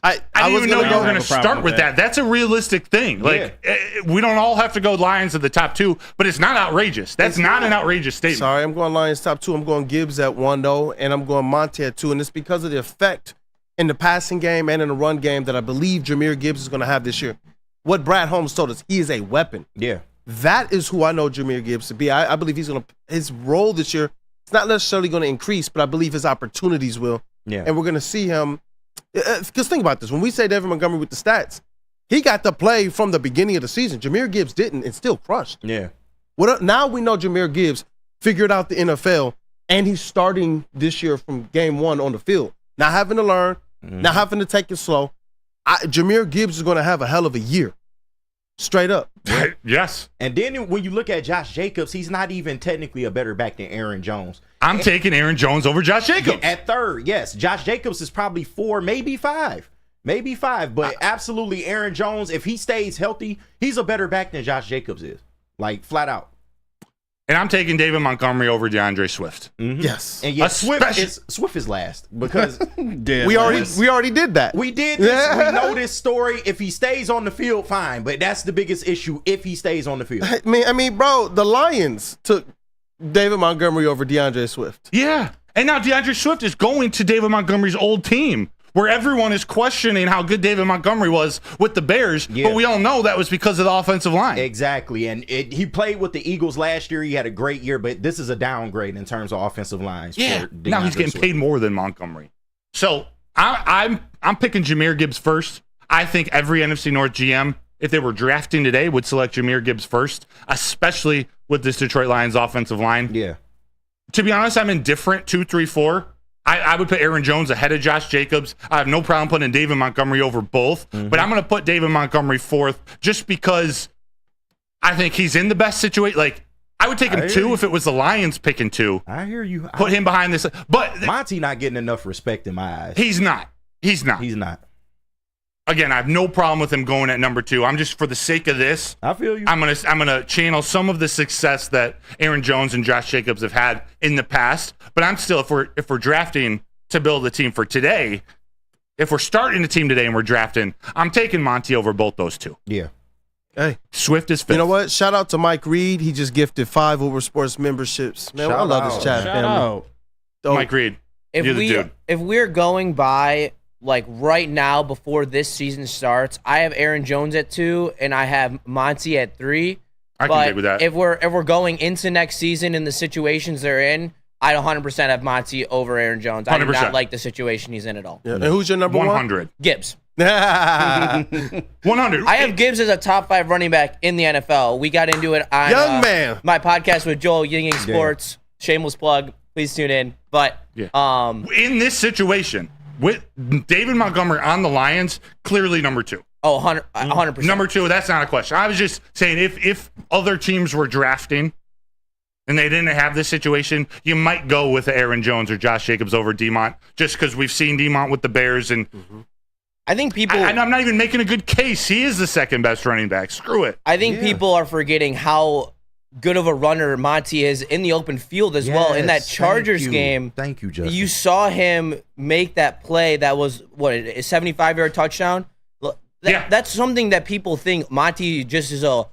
Speaker 2: I didn't even know you were going to start with that. That's a realistic thing. Like, we don't all have to go Lions at the top 2, but it's not outrageous. That's not an outrageous statement.
Speaker 3: Sorry, I'm going Lions top 2. I'm going Gibbs at 1, though, and I'm going Monty at 2, and it's because of the effect in the passing game and in the run game that I believe Jahmyr Gibbs is going to have this year. What Brad Holmes told us, he is a weapon.
Speaker 4: Yeah.
Speaker 3: That is who I know Jahmyr Gibbs to be. I believe his role this year, it's not necessarily going to increase, but I believe his opportunities will.
Speaker 4: Yeah.
Speaker 3: And we're going to see him. Because think about this. When we say David Montgomery with the stats, he got to play from the beginning of the season. Jahmyr Gibbs didn't and still crushed.
Speaker 4: Yeah.
Speaker 3: Now we know Jahmyr Gibbs figured out the NFL, and he's starting this year from game 1 on the field. Not having to learn, not having to take it slow. Jahmyr Gibbs is going to have a hell of a year. Straight up.
Speaker 2: Yes.
Speaker 4: And then when you look at Josh Jacobs, he's not even technically a better back than Aaron Jones.
Speaker 2: I'm taking Aaron Jones over Josh Jacobs.
Speaker 4: At 3rd, yes. Josh Jacobs is probably 4, maybe 5. Maybe 5. But absolutely, Aaron Jones, if he stays healthy, he's a better back than Josh Jacobs is. Like, flat out.
Speaker 2: And I'm taking David Montgomery over DeAndre Swift.
Speaker 4: Mm-hmm.
Speaker 3: Yes.
Speaker 4: And yet Swift is last because
Speaker 3: we already did that.
Speaker 4: We did this. We know this story. If he stays on the field, fine. But that's the biggest issue if he stays on the field.
Speaker 3: I mean, bro, the Lions took David Montgomery over DeAndre Swift.
Speaker 2: Yeah. And now DeAndre Swift is going to David Montgomery's old team, where everyone is questioning how good David Montgomery was with the Bears, but we all know that was because of the offensive line.
Speaker 4: Exactly, and he played with the Eagles last year. He had a great year, but this is a downgrade in terms of offensive lines.
Speaker 2: Yeah,
Speaker 4: for
Speaker 2: now he's getting paid more than Montgomery. So I'm picking Jahmyr Gibbs first. I think every NFC North GM, if they were drafting today, would select Jahmyr Gibbs first, especially with this Detroit Lions offensive line.
Speaker 4: Yeah.
Speaker 2: To be honest, I'm indifferent 2, 3, 4. I would put Aaron Jones ahead of Josh Jacobs. I have no problem putting David Montgomery over both, but I'm going to put David Montgomery 4th just because I think he's in the best situation. Like, I would take him 2 if it was the Lions picking 2.
Speaker 4: I hear you.
Speaker 2: Put him behind this. But
Speaker 4: Monty not getting enough respect in my eyes.
Speaker 2: He's not. Again, I have no problem with him going at number 2. I'm just, for the sake of this,
Speaker 4: I feel you.
Speaker 2: I'm gonna channel some of the success that Aaron Jones and Josh Jacobs have had in the past. But I'm still, if we're drafting to build a team for today, if we're starting a team today and we're drafting, I'm taking Monty over both those 2.
Speaker 4: Yeah.
Speaker 3: Hey,
Speaker 2: Swift is 5th.
Speaker 3: You know what? Shout out to Mike Reed. He just gifted 5 Uber Sports memberships. Man, I love this chat family.
Speaker 2: Mike Reed, you're the dude.
Speaker 6: If we're going by, like, right now before this season starts, I have Aaron Jones at 2 and I have Monty at 3.
Speaker 2: I can dig with that.
Speaker 6: If we're going into next season in the situations they're in, I'd 100% have Monty over Aaron Jones. I do
Speaker 2: 100%.
Speaker 6: not like the situation he's in at all.
Speaker 3: Yeah. And who's your number
Speaker 2: 100.
Speaker 6: Gibbs.
Speaker 2: 100.
Speaker 6: I have Gibbs as a top 5 running back in the NFL. We got into it on
Speaker 3: Young man.
Speaker 6: my podcast with Joel, Yinging Sports. Shameless plug. Please tune in. But
Speaker 2: in this situation, with David Montgomery on the Lions, clearly number 2.
Speaker 6: Oh, 100%.
Speaker 2: Number 2, that's not a question. I was just saying if other teams were drafting and they didn't have this situation, you might go with Aaron Jones or Josh Jacobs over DeMont, just because we've seen DeMont with the Bears. And
Speaker 6: I think people...
Speaker 2: I'm not even making a good case. He is the second best running back. Screw it.
Speaker 6: I think people are forgetting how good of a runner Monty is in the open field as well. In that Chargers game,
Speaker 4: thank you, Justin.
Speaker 6: You saw him make that play that was, what, a 75-yard touchdown? That's something that people think Monty just is a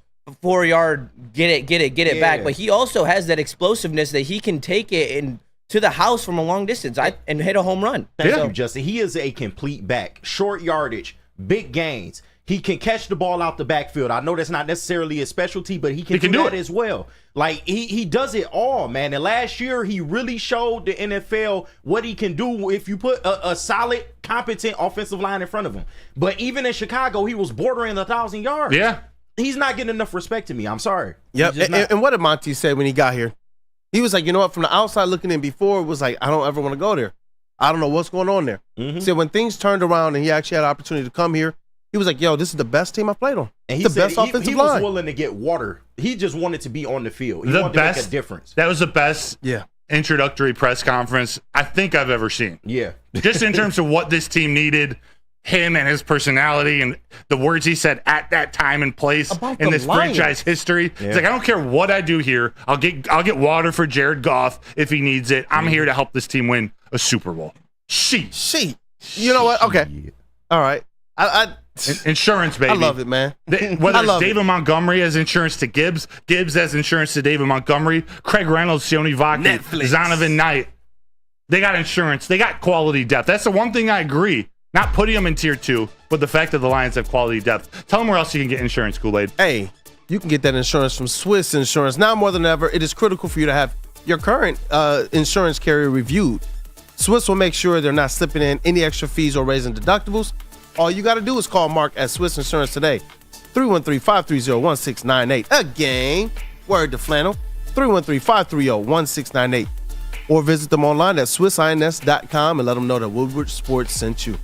Speaker 6: 4-yard get it back, but he also has that explosiveness that he can take it to the house from a long distance and hit a home run.
Speaker 4: Thank you, Justin. He is a complete back. Short yardage, big gains. He can catch the ball out the backfield. I know that's not necessarily his specialty, but he can do that as well. Like, he does it all, man. And last year, he really showed the NFL what he can do if you put a solid, competent offensive line in front of him. But even in Chicago, he was bordering 1,000 yards.
Speaker 2: Yeah.
Speaker 4: He's not getting enough respect to me. I'm sorry.
Speaker 3: Yep. And what did Monty say when he got here? He was like, you know what? From the outside looking in before, it was like, I don't ever want to go there. I don't know what's going on there. So when things turned around and he actually had an opportunity to come here, he was like, yo, this is the best team I played on.
Speaker 4: And
Speaker 3: the best offensive
Speaker 4: he
Speaker 3: line.
Speaker 4: was willing to get water. He just wanted to be on the field. He wanted to make a difference.
Speaker 2: That was the best introductory press conference I think I've ever seen.
Speaker 4: Yeah.
Speaker 2: Just in terms of what this team needed, him and his personality and the words he said at that time and place in this franchise history.
Speaker 4: Yeah.
Speaker 2: It's like, I don't care what I do here. I'll get water for Jared Goff if he needs it. I'm here to help this team win a Super Bowl.
Speaker 3: Sheet. You know what? Okay. All right.
Speaker 2: Insurance, baby.
Speaker 3: I love it, man.
Speaker 2: Whether it's David Montgomery has insurance to Gibbs has insurance to David Montgomery, Craig Reynolds, Sione Vaki, Zonovan Knight. They got insurance. They got quality depth. That's the one thing I agree. Not putting them in tier 2, but the fact that the Lions have quality depth. Tell them where else you can get insurance, Kool-Aid.
Speaker 3: Hey, you can get that insurance from Swiss Insurance. Now more than ever, it is critical for you to have your current insurance carrier reviewed. Swiss will make sure they're not slipping in any extra fees or raising deductibles. All you got to do is call Mark at Swiss Insurance today. 313-530-1698. Again, word to flannel. 313-530-1698. Or visit them online at swissins.com and let them know that Woodward Sports sent you.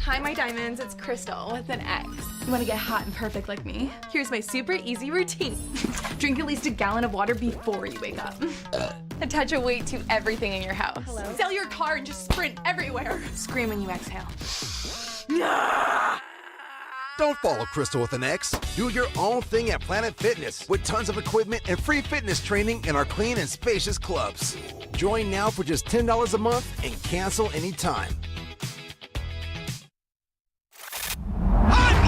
Speaker 13: Hi, my diamonds. It's Crystal with an X. You want to get hot and perfect like me? Here's my super easy routine. Drink at least a gallon of water before you wake up. Attach a weight to everything in your house. Sell your car and just sprint everywhere. Scream when you exhale.
Speaker 14: Don't follow Crystal with an X. Do your own thing at Planet Fitness with tons of equipment and free fitness training in our clean and spacious clubs. Join now for just $10 a month and cancel anytime.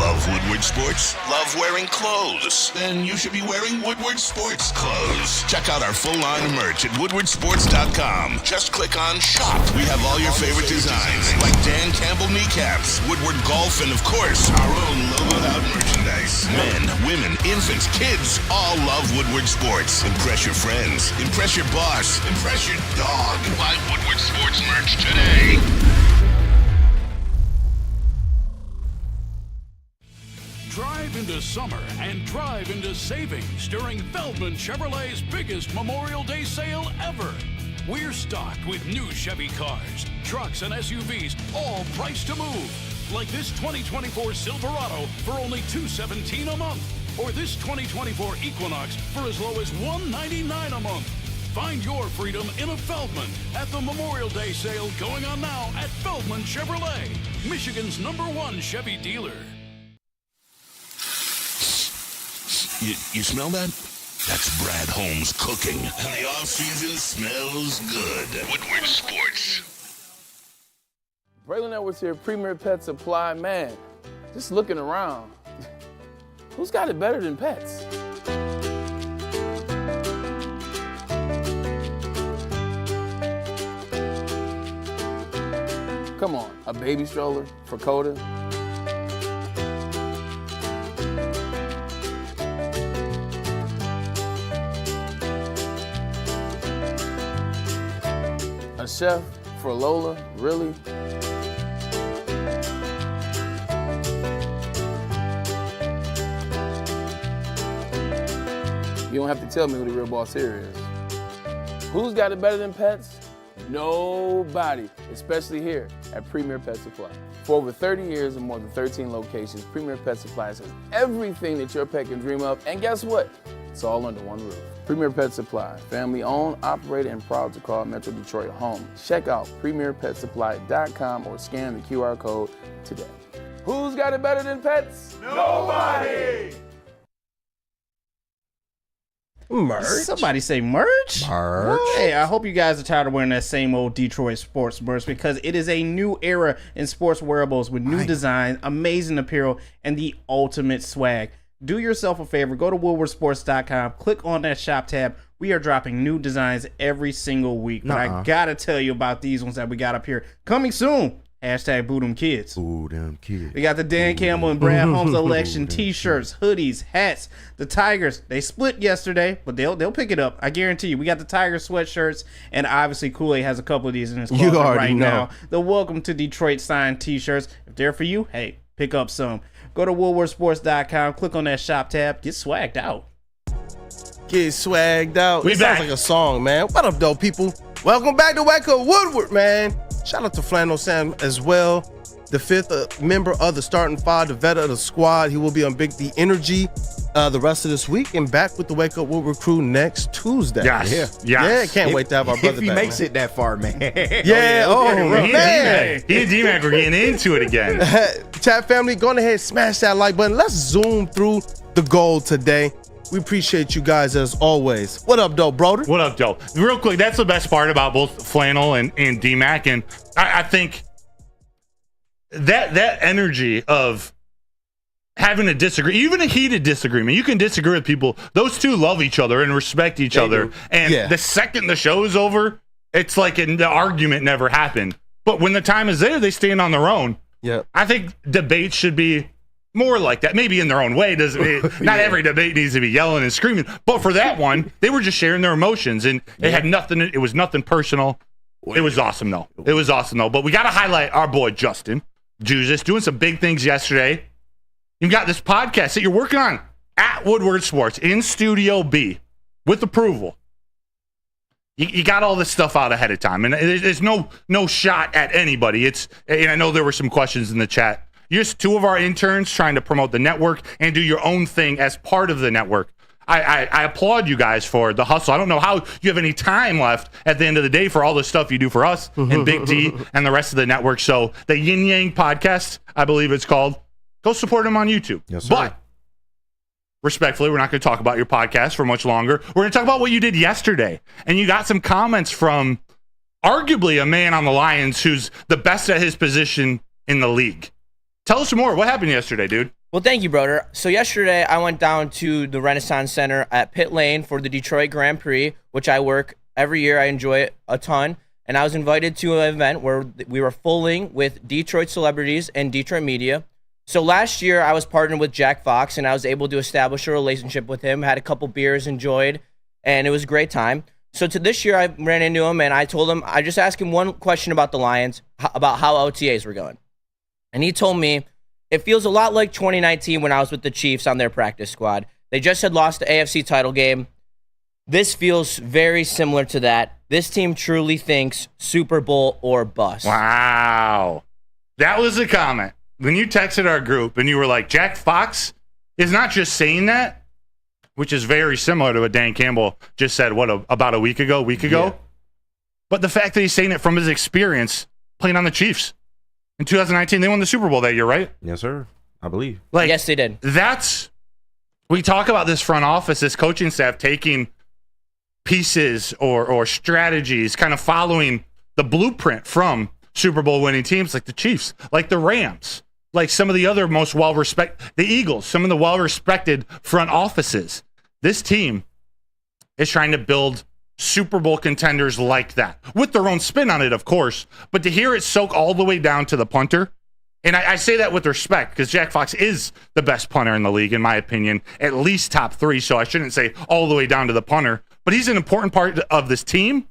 Speaker 1: Love Woodward Sports? Love wearing clothes? Then you should be wearing Woodward Sports clothes. Check out our full line of merch at woodwardsports.com. Just click on shop. We have all your favorite designs, like Dan Campbell kneecaps, Woodward golf, and of course, our own logoed out merchandise. Men, women, infants, kids all love Woodward Sports. Impress your friends. Impress your boss. Impress your dog. Buy Woodward Sports merch today.
Speaker 7: Drive into summer and drive into savings during Feldman Chevrolet's biggest Memorial Day sale ever. We're stocked with new Chevy cars, trucks, and SUVs, all priced to move. Like this 2024 Silverado for only $217 a month, or this 2024 Equinox for as low as $199 a month. Find your freedom in a Feldman at the Memorial Day sale going on now at Feldman Chevrolet, Michigan's #1 Chevy dealer.
Speaker 1: You smell that? That's Brad Holmes cooking. And the off-season smells good. Woodward Sports.
Speaker 8: Braylon Edwards here, Premier Pet Supply. Man, just looking around, who's got it better than pets? Come on, a baby stroller for Coda? A chef for Lola, really? You don't have to tell me who the real boss here is. Who's got it better than pets? Nobody, especially here at Premier Pet Supply. For over 30 years and more than 13 locations, Premier Pet Supply has everything that your pet can dream of, and guess what? It's all under one roof. Premier Pet Supply, family owned, operated, and proud to call Metro Detroit home. Check out premierpetsupply.com or scan the QR code today. Who's got it better than pets? Nobody!
Speaker 5: Merch? Somebody say merch?
Speaker 4: Merch.
Speaker 5: Hey, I hope you guys are tired of wearing that same old Detroit sports merch, because it is a new era in sports wearables with new designs, amazing apparel, and the ultimate swag. Do yourself a favor, go to woodwardsports.com, click on that shop tab. We are dropping new designs every single week. But I gotta tell you about these ones that we got up here. Coming soon. Hashtag Boo Them Kids.
Speaker 4: Boo Them Kids.
Speaker 5: We got the Dan Campbell and Brad Holmes election t-shirts, hoodies, hats. The Tigers, they split yesterday, but they'll pick it up. I guarantee you. We got the Tiger sweatshirts, and obviously Kool-Aid has a couple of these in his closet right now. The Welcome to Detroit signed t-shirts. If they're for you, hey, pick up some. Go to woodwardsports.com, click on that shop tab, get swagged out.
Speaker 3: Get swagged out.
Speaker 2: We
Speaker 3: It
Speaker 2: back.
Speaker 3: sounds like a song, man. What up, though, people? Welcome back to Wake Up Woodward, man. Shout out to Flannel Sam as well. The fifth member of the starting five, the vet of the squad. He will be on Big D Energy the rest of this week and back with the Wake Up Woodward crew next Tuesday. Yeah, can't wait to have our brother
Speaker 4: if he
Speaker 3: back,
Speaker 4: makes
Speaker 3: man.
Speaker 4: it that far, man.
Speaker 3: Man.
Speaker 2: He and D-Mac were getting into it again.
Speaker 3: Chat family, go ahead, smash that like button. Let's zoom through the goal today. We appreciate you guys as always. What up, though, brother?
Speaker 2: What up, though? Real quick, that's the best part about both Flannel and D-Mac. And I think that energy of having a disagree, even a heated disagreement, you can disagree with people. Those two love each other and respect each other. And the second the show is over, it's like the argument never happened. But when the time is there, they stand on their own.
Speaker 3: Yeah,
Speaker 2: I think debates should be more like that, maybe in their own way. Not every debate needs to be yelling and screaming, but for that one, they were just sharing their emotions, and it had nothing. It was nothing personal. It was awesome though. But we got to highlight our boy Justin Jesus doing some big things yesterday. You've got this podcast that you're working on at Woodward Sports in Studio B with approval. You got all this stuff out ahead of time, and there's no shot at anybody. And I know there were some questions in the chat. You're just two of our interns trying to promote the network and do your own thing as part of the network. I applaud you guys for the hustle. I don't know how you have any time left at the end of the day for all the stuff you do for us and Big D and the rest of the network. So the Yin Yang Podcast, I believe it's called, go support them on YouTube.
Speaker 4: Yes, sir.
Speaker 2: But respectfully, we're not going to talk about your podcast for much longer. We're going to talk about what you did yesterday. And you got some comments from arguably a man on the Lions who's the best at his position in the league. Tell us some more. What happened yesterday, dude?
Speaker 6: Well, thank you, brother. So yesterday, I went down to the Renaissance Center at Pit Lane for the Detroit Grand Prix, which I work every year. I enjoy it a ton. And I was invited to an event where we were fulling with Detroit celebrities and Detroit media. So last year, I was partnered with Jack Fox, and I was able to establish a relationship with him, had a couple beers, enjoyed, and it was a great time. So to this year, I ran into him, and I told him, I just asked him one question about the Lions, about how OTAs were going. And he told me, it feels a lot like 2019 when I was with the Chiefs on their practice squad. They just had lost the AFC title game. This feels very similar to that. This team truly thinks Super Bowl or bust.
Speaker 2: Wow. That was a comment. When you texted our group and you were like, Jack Fox is not just saying that, which is very similar to what Dan Campbell just said, about a week ago? Yeah. But the fact that he's saying it from his experience playing on the Chiefs. In 2019, they won the Super Bowl that year, right?
Speaker 4: Yes, sir. I believe.
Speaker 6: Yes, they did.
Speaker 2: We talk about this front office, this coaching staff taking pieces or strategies, kind of following the blueprint from Super Bowl winning teams like the Chiefs, like the Rams, like some of the other most well-respected, the Eagles, some of the well-respected front offices. This team is trying to build Super Bowl contenders like that, with their own spin on it, of course, but to hear it soak all the way down to the punter, and I say that with respect, because Jack Fox is the best punter in the league, in my opinion, at least top three, so I shouldn't say all the way down to the punter, but he's an important part of this team,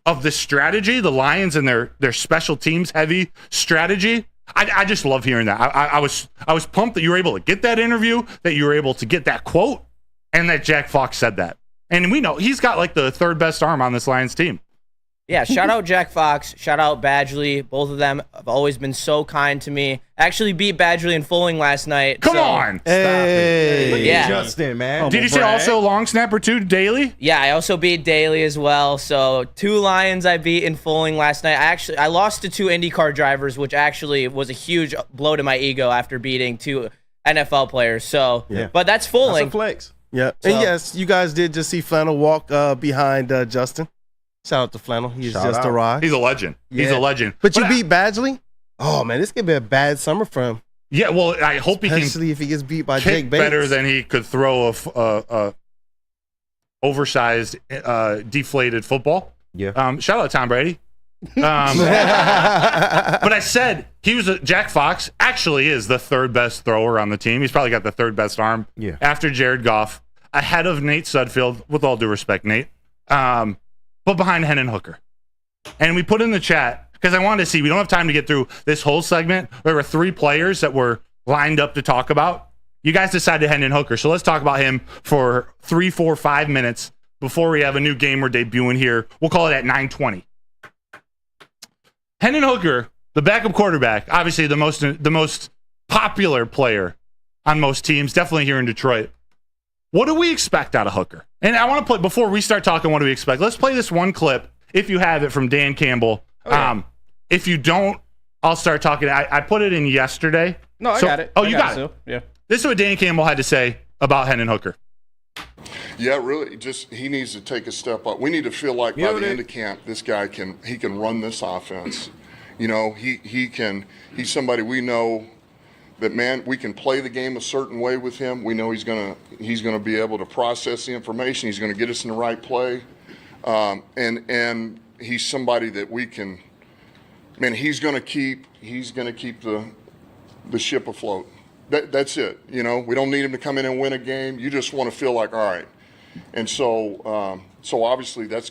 Speaker 2: of this strategy, the Lions and their special teams heavy strategy. I just love hearing that. I was pumped that you were able to get that interview, that you were able to get that quote, and that Jack Fox said that. And we know he's got like the third best arm on this Lions team.
Speaker 6: Yeah, shout out Jack Fox, shout out Badgley. Both of them have always been so kind to me. Actually beat Badgley in Fulling last night.
Speaker 2: Come on.
Speaker 3: Hey.
Speaker 6: Yeah.
Speaker 4: Justin, man.
Speaker 2: Did you say also long snapper too, Daly?
Speaker 6: Yeah, I also beat Daly as well. So 2 Lions I beat in Fulling last night. I lost to 2 IndyCar drivers, which actually was a huge blow to my ego after beating 2 NFL players. So, but that's Fulling.
Speaker 4: That's a flex.
Speaker 3: Yeah.
Speaker 6: So,
Speaker 3: and yes, you guys did just see Flannel walk behind Justin. Shout out to Flannel. He's just arrived.
Speaker 2: He's a legend. Yeah. He's a legend.
Speaker 3: But you beat Badgley? Oh, man, this could be a bad summer for him.
Speaker 2: Yeah, well, I hope he can.
Speaker 3: Especially if he gets beat by
Speaker 2: kick
Speaker 3: Jake Bates.
Speaker 2: Better than he could throw a oversized, deflated football.
Speaker 4: Yeah.
Speaker 2: Shout out Tom Brady. But I said Jack Fox actually is the third best thrower on the team. He's probably got the third best arm after Jared Goff, ahead of Nate Sudfeld, with all due respect, Nate, but behind Hendon Hooker. And we put in the chat, because I wanted to see, we don't have time to get through this whole segment. There were 3 players that were lined up to talk about. You guys decided Hendon Hooker, so let's talk about him for 3, 4, 5 minutes before we have a new gamer debuting here. We'll call it at 9:20. Hendon Hooker, the backup quarterback, obviously the most popular player on most teams, definitely here in Detroit. What do we expect out of Hooker? And I want to play, before we start talking what do we expect, let's play this one clip, if you have it, from Dan Campbell. Okay. If you don't, I'll start talking. I put it in yesterday.
Speaker 5: No, I got it.
Speaker 2: Oh, you got it?
Speaker 5: Yeah.
Speaker 2: This is what Dan Campbell had to say about Hendon Hooker.
Speaker 15: Yeah, really, he needs to take a step up. We need to feel like by the end of camp, this guy can run this offense. You know, he's somebody we know that, man, we can play the game a certain way with him. We know he's gonna be able to process the information. He's gonna get us in the right play, and he's somebody that we can. Man, he's gonna keep the ship afloat. That's it. You know, we don't need him to come in and win a game. You just want to feel like, all right. And so obviously he's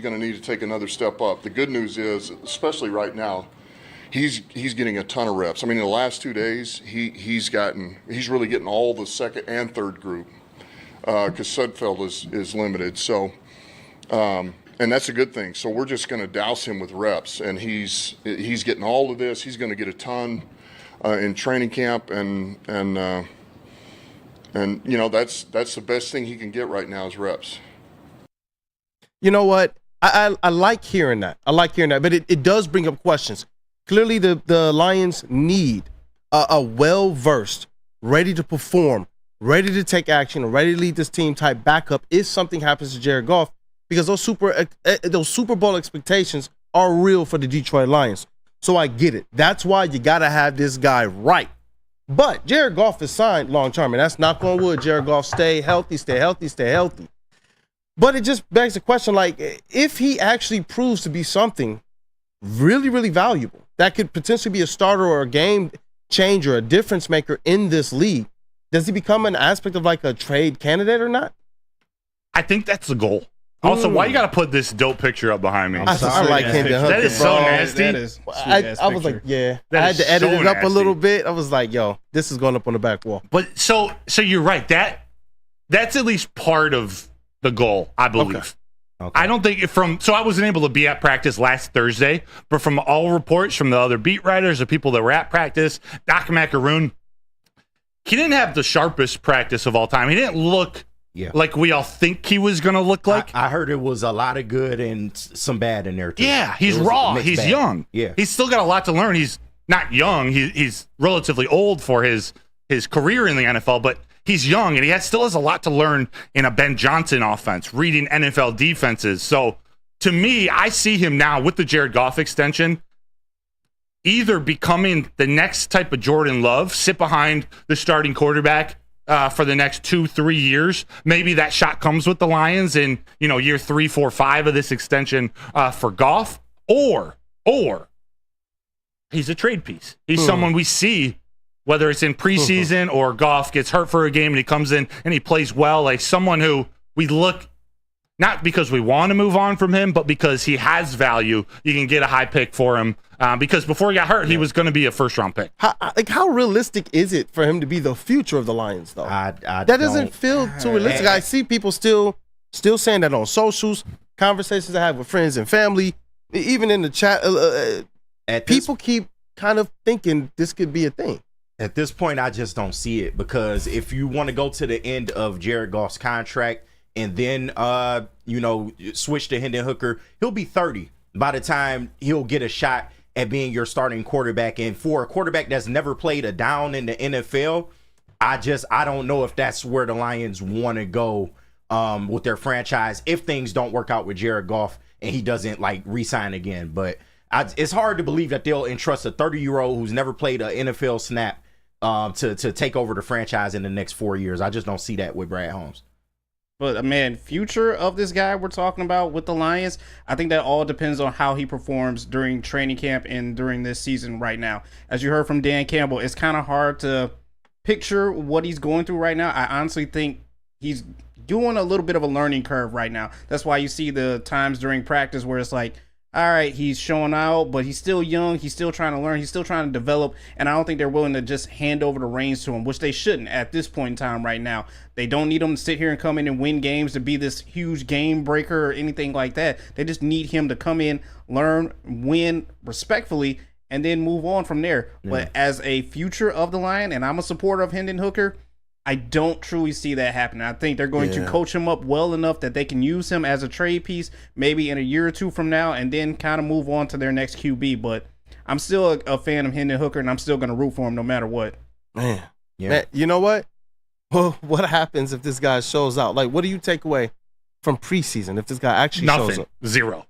Speaker 15: gonna need to take another step up. The good news is, especially right now, he's getting a ton of reps. I mean, in the last 2 days, he's really getting all the second and third group because Sudfeld is limited. So, and that's a good thing. So we're just going to douse him with reps, and he's getting all of this. He's going to get a ton in training camp, and you know that's the best thing he can get right now is reps.
Speaker 3: You know what? I like hearing that. But it does bring up questions. Clearly, the Lions need a well-versed, ready to perform, ready to take action, ready to lead this team type backup if something happens to Jared Goff, because those Super Bowl expectations are real for the Detroit Lions. So I get it. That's why you got to have this guy right. But Jared Goff is signed long-term, and that's knock on wood. Jared Goff, stay healthy. But it just begs the question, like, if he actually proves to be something really, really valuable, that could potentially be a starter or a game changer, a difference maker in this league, does he become an aspect of like a trade candidate or not?
Speaker 2: I think that's the goal. Also, why you got to put this dope picture up behind me?
Speaker 3: I like Hendon Hooker.
Speaker 2: That is so nasty.
Speaker 3: That is I was like, yeah. I had to edit it up a little bit. I was like, yo, this is going up on the back wall.
Speaker 2: But so you're right. That's at least part of the goal, I believe. Okay. I don't think I wasn't able to be at practice last Thursday, but from all reports from the other beat writers, the people that were at practice, Doc Macaroon, he didn't have the sharpest practice of all time. He didn't look like we all think he was going to look like.
Speaker 4: I heard it was a lot of good and some bad in there too.
Speaker 2: Yeah, he's raw. He's
Speaker 4: bag.
Speaker 2: Young.
Speaker 4: Yeah,
Speaker 2: he's still got a lot to learn. He's not young. He's relatively old for his career in the NFL, but he's young and he still has a lot to learn in a Ben Johnson offense, reading NFL defenses. So to me, I see him now with the Jared Goff extension either becoming the next type of Jordan Love, sit behind the starting quarterback for the next 2-3 years. Maybe that shot comes with the Lions in year 3, 4, 5 of this extension for Goff, or he's a trade piece. He's someone we see, whether it's in preseason or Goff gets hurt for a game and he comes in and he plays well, like someone who we look, not because we want to move on from him, but because he has value. You can get a high pick for him because before he got hurt, he was going to be a first-round pick.
Speaker 3: How realistic is it for him to be the future of the Lions, though? That doesn't feel too realistic. I see people still saying that on socials, conversations I have with friends and family, even in the chat. People keep kind of thinking this could be a thing.
Speaker 4: At this point, I just don't see it, because if you want to go to the end of Jared Goff's contract and then switch to Hendon Hooker, he'll be 30 by the time he'll get a shot at being your starting quarterback. And for a quarterback that's never played a down in the NFL, I don't know if that's where the Lions want to go with their franchise if things don't work out with Jared Goff and he doesn't re-sign again. But it's hard to believe that they'll entrust a 30-year-old who's never played an NFL snap to take over the franchise in the next 4 years. I just don't see that with Brad Holmes.
Speaker 5: But future of this guy we're talking about with the Lions, I think that all depends on how he performs during training camp and during this season right now. As you heard from Dan Campbell, it's kind of hard to picture what he's going through right now. I honestly think he's doing a little bit of a learning curve right now. That's why you see the times during practice where it's like, all right, he's showing out, but he's still young. He's still trying to learn. He's still trying to develop. And I don't think they're willing to just hand over the reins to him, which they shouldn't at this point in time right now. They don't need him to sit here and come in and win games to be this huge game breaker or anything like that. They just need him to come in, learn, win respectfully, and then move on from there. Yeah. But as a future of the Lion, and I'm a supporter of Hendon Hooker, I don't truly see that happening. I think they're going to coach him up well enough that they can use him as a trade piece maybe in a year or two from now and then kind of move on to their next QB. But I'm still a fan of Hendon Hooker, and I'm still going to root for him no matter what.
Speaker 3: Man, you know what? Well, what happens if this guy shows out? Like, what do you take away from preseason if this guy actually shows up?
Speaker 2: Zero.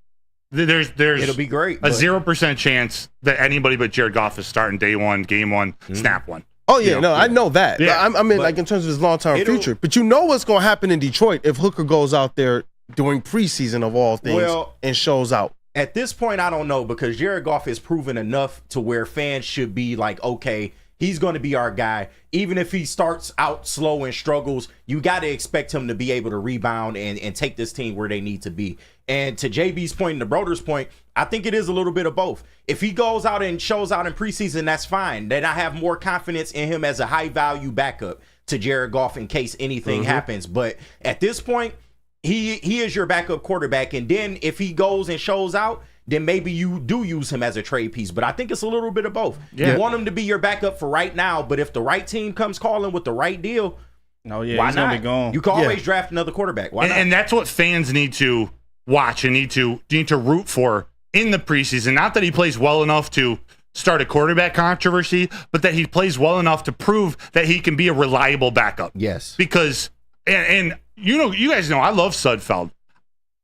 Speaker 2: There's
Speaker 4: it'll be great.
Speaker 2: A 0% chance that anybody but Jared Goff is starting day one, game one, snap one.
Speaker 3: Oh, yeah, I know that. Yeah. I mean, like, in terms of his long-term future. But you know what's going to happen in Detroit if Hooker goes out there during preseason of all things and shows out.
Speaker 4: At this point, I don't know, because Jared Goff has proven enough to where fans should be like, okay, he's going to be our guy. Even if he starts out slow and struggles, you got to expect him to be able to rebound and take this team where they need to be. And to JB's point and the Broder's point, I think it is a little bit of both. If he goes out and shows out in preseason, that's fine. Then I have more confidence in him as a high-value backup to Jared Goff in case anything happens. But at this point, he is your backup quarterback. And then if he goes and shows out, then maybe you do use him as a trade piece. But I think it's a little bit of both. Yeah. You want him to be your backup for right now, but if the right team comes calling with the right deal,
Speaker 5: why
Speaker 4: he's
Speaker 5: not?
Speaker 4: Gonna be gone. You can always draft another quarterback. Why not?
Speaker 2: And that's what fans need to watch and need to root for in the preseason. Not that he plays well enough to start a quarterback controversy, but that he plays well enough to prove that he can be a reliable backup.
Speaker 4: Yes.
Speaker 2: Because, and you guys know, I love Sudfeld.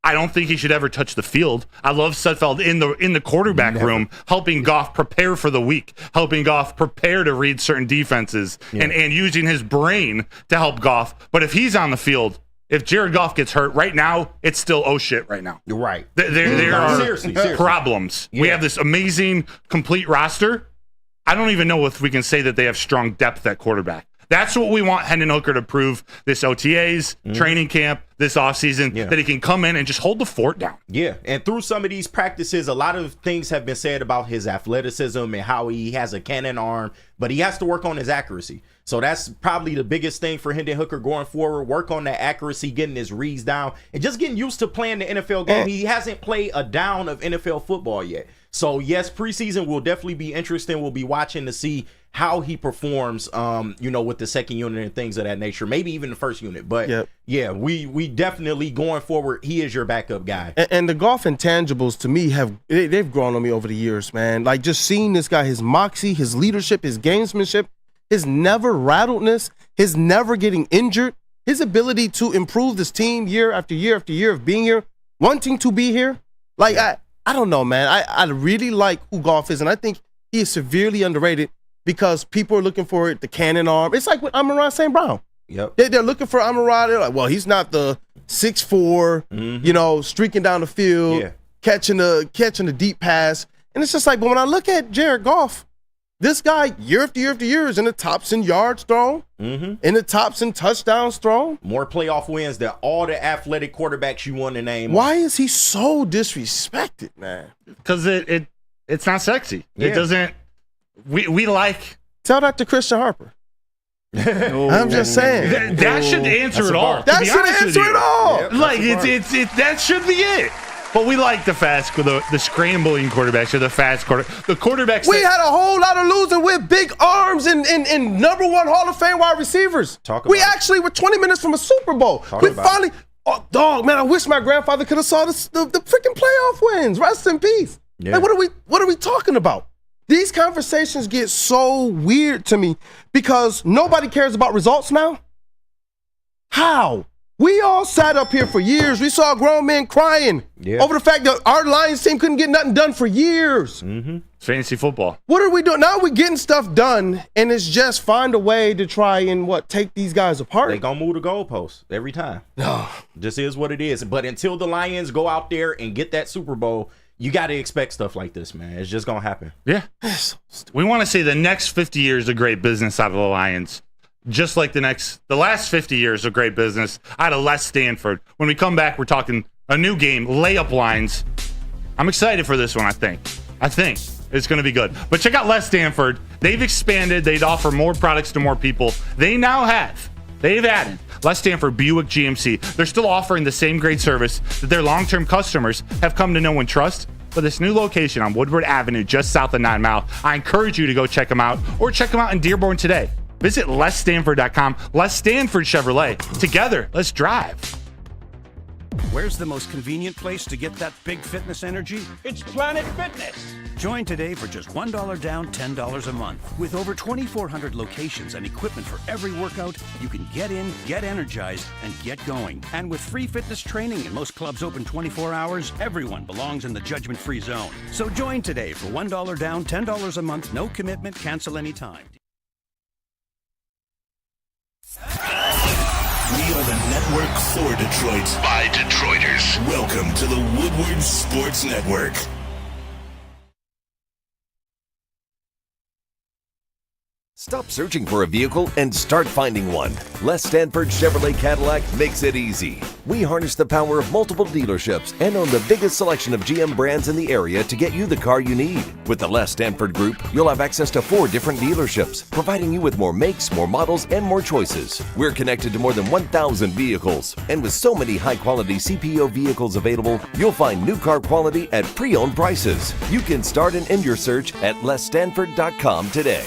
Speaker 2: I don't think he should ever touch the field. I love Sudfeld in the quarterback room, helping Goff prepare for the week, helping Goff prepare to read certain defenses, and using his brain to help Goff. But if he's on the field, if Jared Goff gets hurt right now, it's still oh shit right now.
Speaker 4: You're right.
Speaker 2: There are
Speaker 4: seriously.
Speaker 2: problems. Yeah. We have this amazing complete roster. I don't even know if we can say that they have strong depth at quarterback. That's what we want Hendon Hooker to prove this OTAs, training camp, this offseason, that he can come in and just hold the fort down.
Speaker 4: Yeah, and through some of these practices, a lot of things have been said about his athleticism and how he has a cannon arm, but he has to work on his accuracy. So that's probably the biggest thing for Hendon Hooker going forward. Work on that accuracy, getting his reads down, and just getting used to playing the NFL game. He hasn't played a down of NFL football yet. So, yes, preseason will definitely be interesting. We'll be watching to see how he performs, with the second unit and things of that nature. Maybe even the first unit. But, we definitely, going forward, he is your backup guy.
Speaker 3: And the Goff intangibles, to me, they've grown on me over the years, man. Like, just seeing this guy, his moxie, his leadership, his gamesmanship, his never rattledness, his never getting injured, his ability to improve this team year after year after year of being here, wanting to be here. Like, I don't know, man. I really like who Goff is, and I think he is severely underrated because people are looking for the cannon arm. It's like with Amon-Ra St. Brown.
Speaker 4: Yep.
Speaker 3: They're looking for Amon-Ra. They're like, well, he's not the 6'4", streaking down the field, catching the deep pass. And it's just like, but when I look at Jared Goff, this guy, year after year after year, is in the tops in yards thrown, in the tops in touchdowns thrown.
Speaker 4: More playoff wins than all the athletic quarterbacks you want to name.
Speaker 3: Why is he so disrespected, man?
Speaker 2: Because it's not sexy. Yeah. It doesn't. We like.
Speaker 3: Tell that to Christian Harper. I'm just saying.
Speaker 2: That should answer it all.
Speaker 3: That should answer it all.
Speaker 2: Yep, like that should be it. But we like the scrambling quarterbacks or the fast quarterbacks. The quarterbacks.
Speaker 3: We had a whole lot of losing with big arms and number one Hall of Fame wide receivers. We actually were 20 minutes from a Super Bowl. We finally, dog, man, I wish my grandfather could have saw the freaking playoff wins. Rest in peace. Yeah. Like, what are we talking about? These conversations get so weird to me because nobody cares about results now. How? We all sat up here for years. We saw grown men crying over the fact that our Lions team couldn't get nothing done for years.
Speaker 2: Fantasy football.
Speaker 3: What are we doing? Now we're getting stuff done, and it's just find a way to try and take these guys apart.
Speaker 4: They gonna move the goalposts every time. This is what it is. But until the Lions go out there and get that Super Bowl, you got to expect stuff like this, man. It's just gonna happen.
Speaker 2: Yeah. We want to see the next 50 years of great business out of the Lions. Just like the last 50 years of great business out of Les Stanford. When we come back, we're talking a new game, layup lines. I'm excited for this one, I think. It's going to be good. But check out Les Stanford. They've expanded. They'd offer more products to more people. They've added Les Stanford Buick GMC. They're still offering the same great service that their long-term customers have come to know and trust. But this new location on Woodward Avenue, just south of 9 Mile, I encourage you to go check them out or check them out in Dearborn today. Visit LesStanford.com. Les Stanford Chevrolet. Together, let's drive.
Speaker 16: Where's the most convenient place to get that big fitness energy?
Speaker 17: It's Planet Fitness.
Speaker 16: Join today for just $1 down, $10 a month. With over 2,400 locations and equipment for every workout, you can get in, get energized, and get going. And with free fitness training and most clubs open 24 hours, everyone belongs in the judgment-free zone. So join today for $1 down, $10 a month, no commitment, cancel anytime.
Speaker 1: We are the network for Detroit by Detroiters. Welcome to the Woodward Sports Network.
Speaker 12: Stop searching for a vehicle and start finding one. Les Stanford Chevrolet Cadillac makes it easy. We harness the power of multiple dealerships and own the biggest selection of GM brands in the area to get you the car you need. With the Les Stanford Group, you'll have access to 4 different dealerships, providing you with more makes, more models, and more choices. We're connected to more than 1,000 vehicles, and with so many high-quality CPO vehicles available, you'll find new car quality at pre-owned prices. You can start and end your search at lesstanford.com today.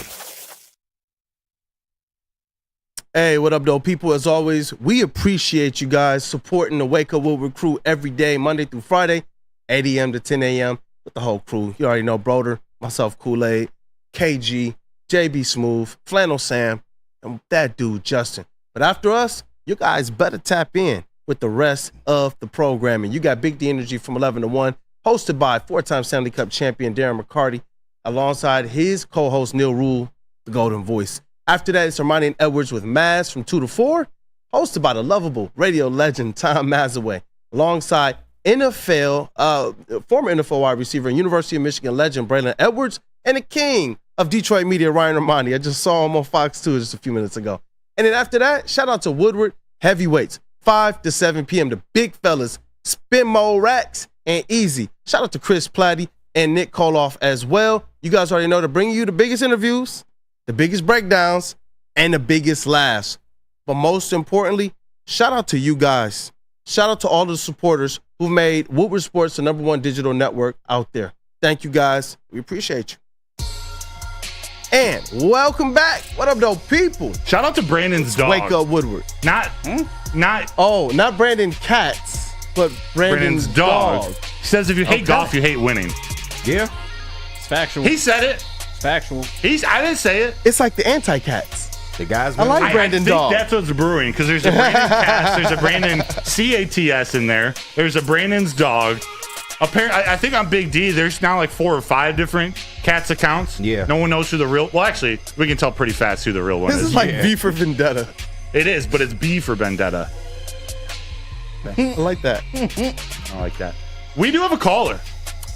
Speaker 3: Hey, what up, though, people? As always, we appreciate you guys supporting the Wake Up Woodward crew every day, Monday through Friday, 8 a.m. to 10 a.m. with the whole crew. You already know Broder, myself, Kool-Aid, KG, JBSMOOOOOV, Flannel Sam, and that dude, Justin. But after us, you guys better tap in with the rest of the programming. You got Big D Energy from 11 to 1, hosted by 4-time Stanley Cup champion Darren McCarty, alongside his co-host Neil Rule, the Golden Voice. After that, it's Armani and Edwards with Maz from 2 to 4, hosted by the lovable radio legend Tom Mazaway, alongside former NFL wide receiver and University of Michigan legend Braylon Edwards, and the king of Detroit media, Ryan Armani. I just saw him on Fox 2 just a few minutes ago. And then after that, shout out to Woodward Heavyweights, 5 to 7 p.m. The big fellas, Spin Mode Racks, and Easy. Shout out to Chris Platty and Nick Koloff as well. You guys already know to bring you the biggest interviews, the biggest breakdowns, and the biggest laughs. But most importantly, shout out to you guys. Shout out to all the supporters who made Woodward Sports the #1 digital network out there. Thank you guys. We appreciate you. And welcome back. What up, though, people?
Speaker 2: Shout out to Brandon's dog.
Speaker 3: Wake Up Woodward.
Speaker 2: Not
Speaker 3: Brandon Katz, but Brandon's dog.
Speaker 2: He says if you hate golf, you hate winning.
Speaker 5: Yeah. It's factual.
Speaker 2: He said it.
Speaker 5: Factual.
Speaker 3: I
Speaker 2: didn't say it.
Speaker 3: It's like the anti-cats.
Speaker 4: The guys.
Speaker 3: I like Brandon Dog.
Speaker 2: I think that's what's brewing, because there's a Brandon Cats, there's a Brandon CATS in there. There's a Brandon's Dog. Apparently, I think on Big D, there's now like 4 or 5 different Cats accounts. Yeah. No one knows who the real. Well, actually, we can tell pretty fast who the real one is.
Speaker 3: This is like V for Vendetta.
Speaker 2: It is, but it's B for Vendetta.
Speaker 3: I like that.
Speaker 2: I like that. We do have a caller.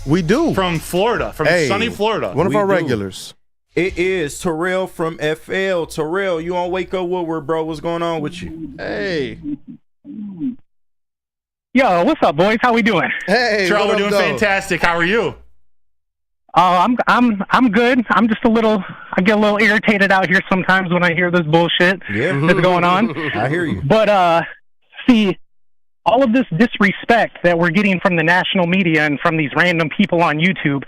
Speaker 3: We do.
Speaker 2: From Florida, from sunny Florida.
Speaker 3: One of our regulars.
Speaker 4: It is Terrell from FL. Terrell, you on Wake Up Woodward, bro? What's going on with you?
Speaker 3: Hey.
Speaker 18: Yo, what's up, boys? How we doing?
Speaker 3: Hey,
Speaker 2: Terrell, we're doing fantastic. How are you?
Speaker 18: I'm good. I'm just I get a little irritated out here sometimes when I hear this bullshit that's going on.
Speaker 4: I hear you.
Speaker 18: But see, all of this disrespect that we're getting from the national media and from these random people on YouTube,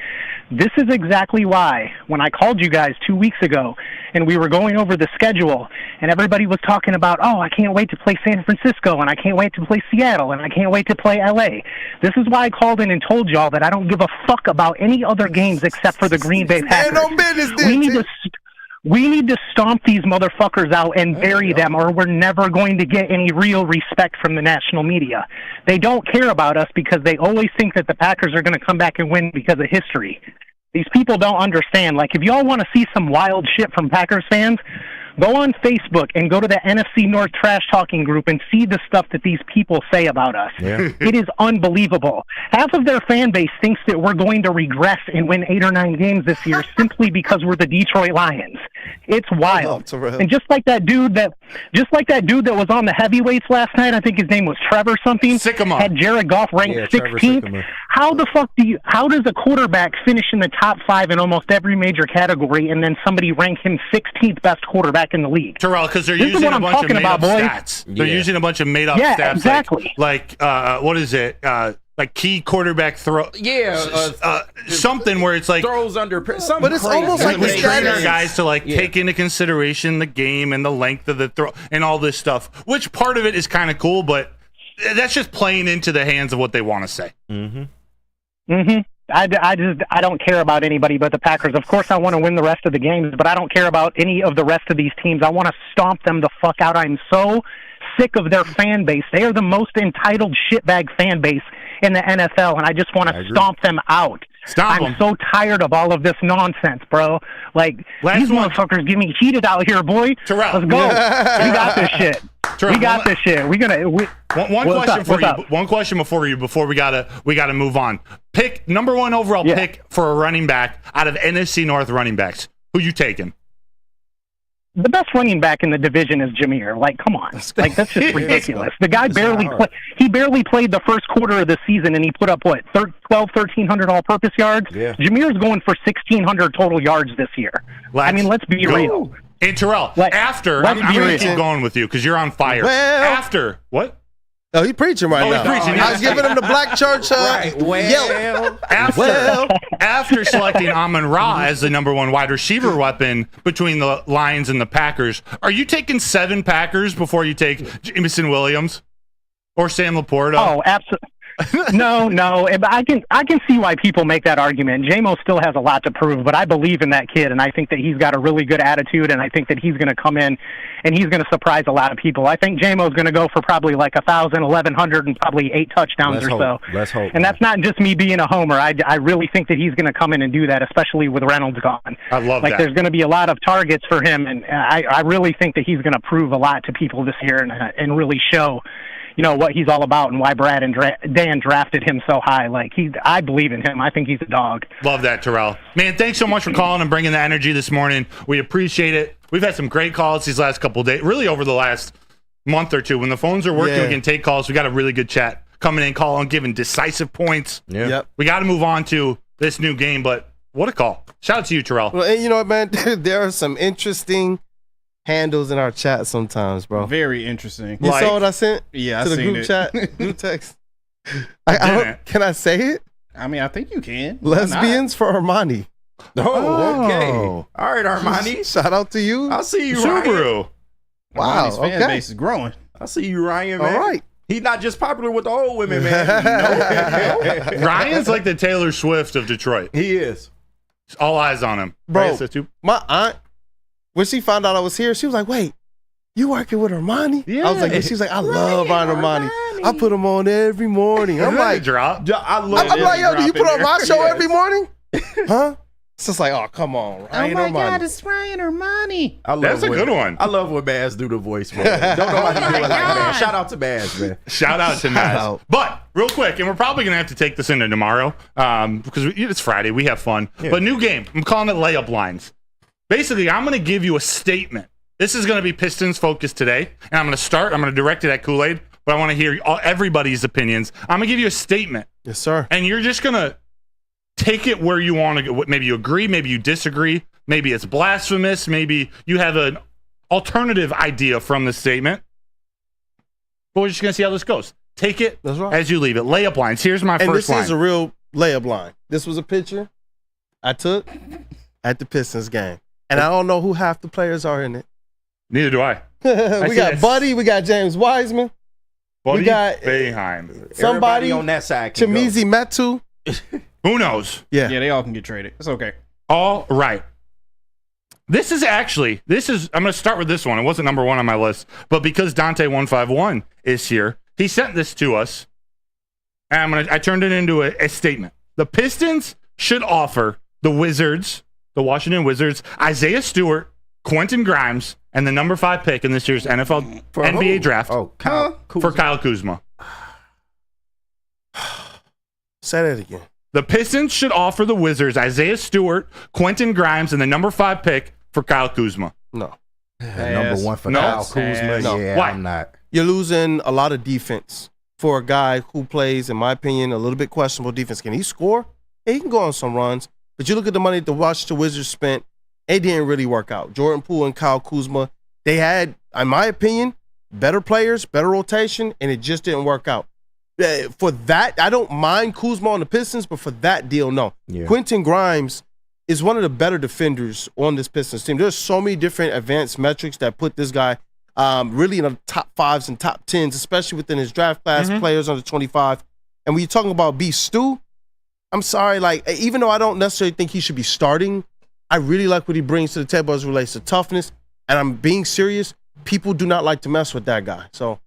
Speaker 18: this is exactly why when I called you guys 2 weeks ago and we were going over the schedule and everybody was talking about, oh, I can't wait to play San Francisco and I can't wait to play Seattle and I can't wait to play LA. This is why I called in and told y'all that I don't give a fuck about any other games except for the Green Bay Packers.
Speaker 3: Ain't no business,
Speaker 18: we need to stomp these motherfuckers out and bury them, or we're never going to get any real respect from the national media. They don't care about us because they always think that the Packers are going to come back and win because of history. These people don't understand. Like, if y'all want to see some wild shit from Packers fans, go on Facebook and go to the NFC North Trash Talking group and see the stuff that these people say about us. Yeah. It is unbelievable. Half of their fan base thinks that we're going to regress and win 8 or 9 games this year simply because we're the Detroit Lions. It's wild. And just like that dude that was on the heavyweights last night, I think his name was Trevor something.
Speaker 2: Sycamore.
Speaker 18: Had Jared Goff ranked 16th. How does a quarterback finish in the top 5 in almost every major category and then somebody rank him 16th best quarterback in the league?
Speaker 2: Terrell, because they're using a bunch of made-up stats. They're using a bunch of made-up stats.
Speaker 18: Exactly.
Speaker 2: Like what is it? Like key quarterback throw. Something where it's like
Speaker 4: throws under.
Speaker 3: But it's almost like
Speaker 2: we
Speaker 3: the
Speaker 2: train our
Speaker 3: stats.
Speaker 2: guys to take into consideration the game and the length of the throw and all this stuff. Which part of it is kind of cool, but that's just playing into the hands of what they want to say.
Speaker 18: I don't care about anybody but the Packers. Of course, I want to win the rest of the games, but I don't care about any of the rest of these teams. I want to stomp them the fuck out. I'm so sick of their fan base. They are the most entitled shitbag fan base in the NFL, and I just want to stomp them out. I'm so tired of all of this nonsense, bro. Like, these motherfuckers get me heated out here, boy.
Speaker 2: Terrell.
Speaker 18: Let's go. We got this shit.
Speaker 2: Terrell,
Speaker 18: we got this shit.
Speaker 2: One question before we gotta move on. Pick number 1 overall pick for a running back out of NFC North running backs. Who you taking?
Speaker 18: The best running back in the division is Jameer. Like, come on. Like, that's just ridiculous. The guy barely played the first quarter of the season, and he put up, 1,300 all-purpose yards? Yeah. Jameer's going for 1,600 total yards this year. Let's be real.
Speaker 2: Hey, Terrell, I'm going to keep going with you because you're on fire. What?
Speaker 3: Oh, he's preaching right now.
Speaker 2: He's preaching.
Speaker 3: I was giving him the black church yell.
Speaker 2: After selecting Amon-Ra as the number 1 wide receiver weapon between the Lions and the Packers, are you taking 7 Packers before you take Jameson Williams or Sam Laporta?
Speaker 18: Oh, absolutely. No. I can see why people make that argument. J-Mo still has a lot to prove, but I believe in that kid, and I think that he's got a really good attitude, and I think that he's going to come in and he's going to surprise a lot of people. I think J-Mo's going to go for probably 1,000, 1,100, and probably 8 touchdowns so.
Speaker 4: Let's hope.
Speaker 18: And that's not just me being a homer. I really think that he's going to come in and do that, especially with Reynolds gone.
Speaker 2: I love that.
Speaker 18: There's going to be a lot of targets for him, and I really think that he's going to prove a lot to people this year and really show what he's all about and why Brad and Dan drafted him so high. I believe in him. I think he's a dog.
Speaker 2: Love that, Terrell. Man, thanks so much for calling and bringing the energy this morning. We appreciate it. We've had some great calls these last couple of days, really over the last month or two. When the phones are working, we can take calls. We got a really good chat coming in, calling, giving decisive points.
Speaker 3: Yeah. Yep.
Speaker 2: We got to move on to this new game, but what a call. Shout out to you, Terrell.
Speaker 3: Well, and you know what, man? There are some interesting handles in our chat sometimes, bro.
Speaker 5: Very interesting.
Speaker 3: You saw what I sent?
Speaker 5: Yeah,
Speaker 3: to the group chat, group text. Can I say it?
Speaker 5: I mean, I think you can.
Speaker 3: Lesbians for Armani.
Speaker 4: Oh, okay. All right, Armani.
Speaker 3: Shout out to you.
Speaker 4: I'll see you,
Speaker 2: Subaru.
Speaker 3: Wow.
Speaker 5: Armani's fan base is growing.
Speaker 4: I see you, Ryan, man.
Speaker 3: All right.
Speaker 4: He's not just popular with the old women, man.
Speaker 2: Ryan's like the Taylor Swift of Detroit.
Speaker 4: He is.
Speaker 2: All eyes on him.
Speaker 3: Bro, my aunt, when she found out I was here, she was like, wait, you working with Armani?
Speaker 2: Yeah.
Speaker 3: I was like, she was like, I love Armani. I put them on every morning. I'm like,
Speaker 2: drop.
Speaker 3: I'm like, yo, do you put on my show every morning? Huh? It's just like, oh, come on, Ryan Armani.
Speaker 5: God, it's Ryan Armani.
Speaker 2: That's a good one.
Speaker 4: I love when Maz do the voice, man. Don't nobody do it like that. Shout out to Maz, man.
Speaker 2: Shout out to Maz. But real quick, and we're probably going to have to take this into tomorrow because it's Friday. We have fun. Yeah. But new game. I'm calling it layup lines. Basically, I'm going to give you a statement. This is going to be Pistons focused today. And I'm going to direct it at Kool-Aid, but I want to hear everybody's opinions. I'm going to give you a statement.
Speaker 3: Yes, sir.
Speaker 2: And you're just going to take it where you want to go. Maybe you agree, maybe you disagree, maybe it's blasphemous, maybe you have an alternative idea from the statement. But we're just going to see how this goes. Take it as you leave it. Layup lines. Here's my first line.
Speaker 3: And this is a real layup line. This was a picture I took at the Pistons game. And I don't know who half the players are in it.
Speaker 2: Neither do I.
Speaker 3: We got Buddy. We got James Wiseman.
Speaker 2: Buddy,
Speaker 3: we got
Speaker 2: Boeheim.
Speaker 3: Somebody
Speaker 4: on that side.
Speaker 3: Chimizi Metu.
Speaker 2: Who knows?
Speaker 3: Yeah,
Speaker 5: they all can get traded. It's okay.
Speaker 2: All right. This is I'm going to start with this one. It wasn't number 1 on my list, but because Dante151 is here, he sent this to us, and I turned it into a statement. The Pistons should offer the Washington Wizards, Isaiah Stewart, Quentin Grimes, and the number 5 pick in this year's NBA draft for Kyle Kuzma.
Speaker 3: Say that again.
Speaker 2: The Pistons should offer the Wizards Isaiah Stewart, Quentin Grimes, and the number 5 pick for Kyle Kuzma.
Speaker 3: No.
Speaker 4: Number one for
Speaker 2: No?
Speaker 4: Kyle Kuzma.
Speaker 3: No.
Speaker 4: Yeah,
Speaker 2: Why?
Speaker 4: I'm not.
Speaker 3: You're losing a lot of defense for a guy who plays, in my opinion, a little bit questionable defense. Can he score? Yeah, he can go on some runs. But you look at the money the Washington Wizards spent, it didn't really work out. Jordan Poole and Kyle Kuzma, they had, in my opinion, better players, better rotation, and it just didn't work out. For that, I don't mind Kuzma on the Pistons, but for that deal, no.
Speaker 4: Yeah.
Speaker 3: Quentin Grimes is one of the better defenders on this Pistons team. There's so many different advanced metrics that put this guy really in the top 5s and top 10s, especially within his draft class, players under 25. And when you're talking about B. Stu, I'm sorry, like, even though I don't necessarily think he should be starting, I really like what he brings to the table as it relates to toughness. And I'm being serious. People do not like to mess with that guy. So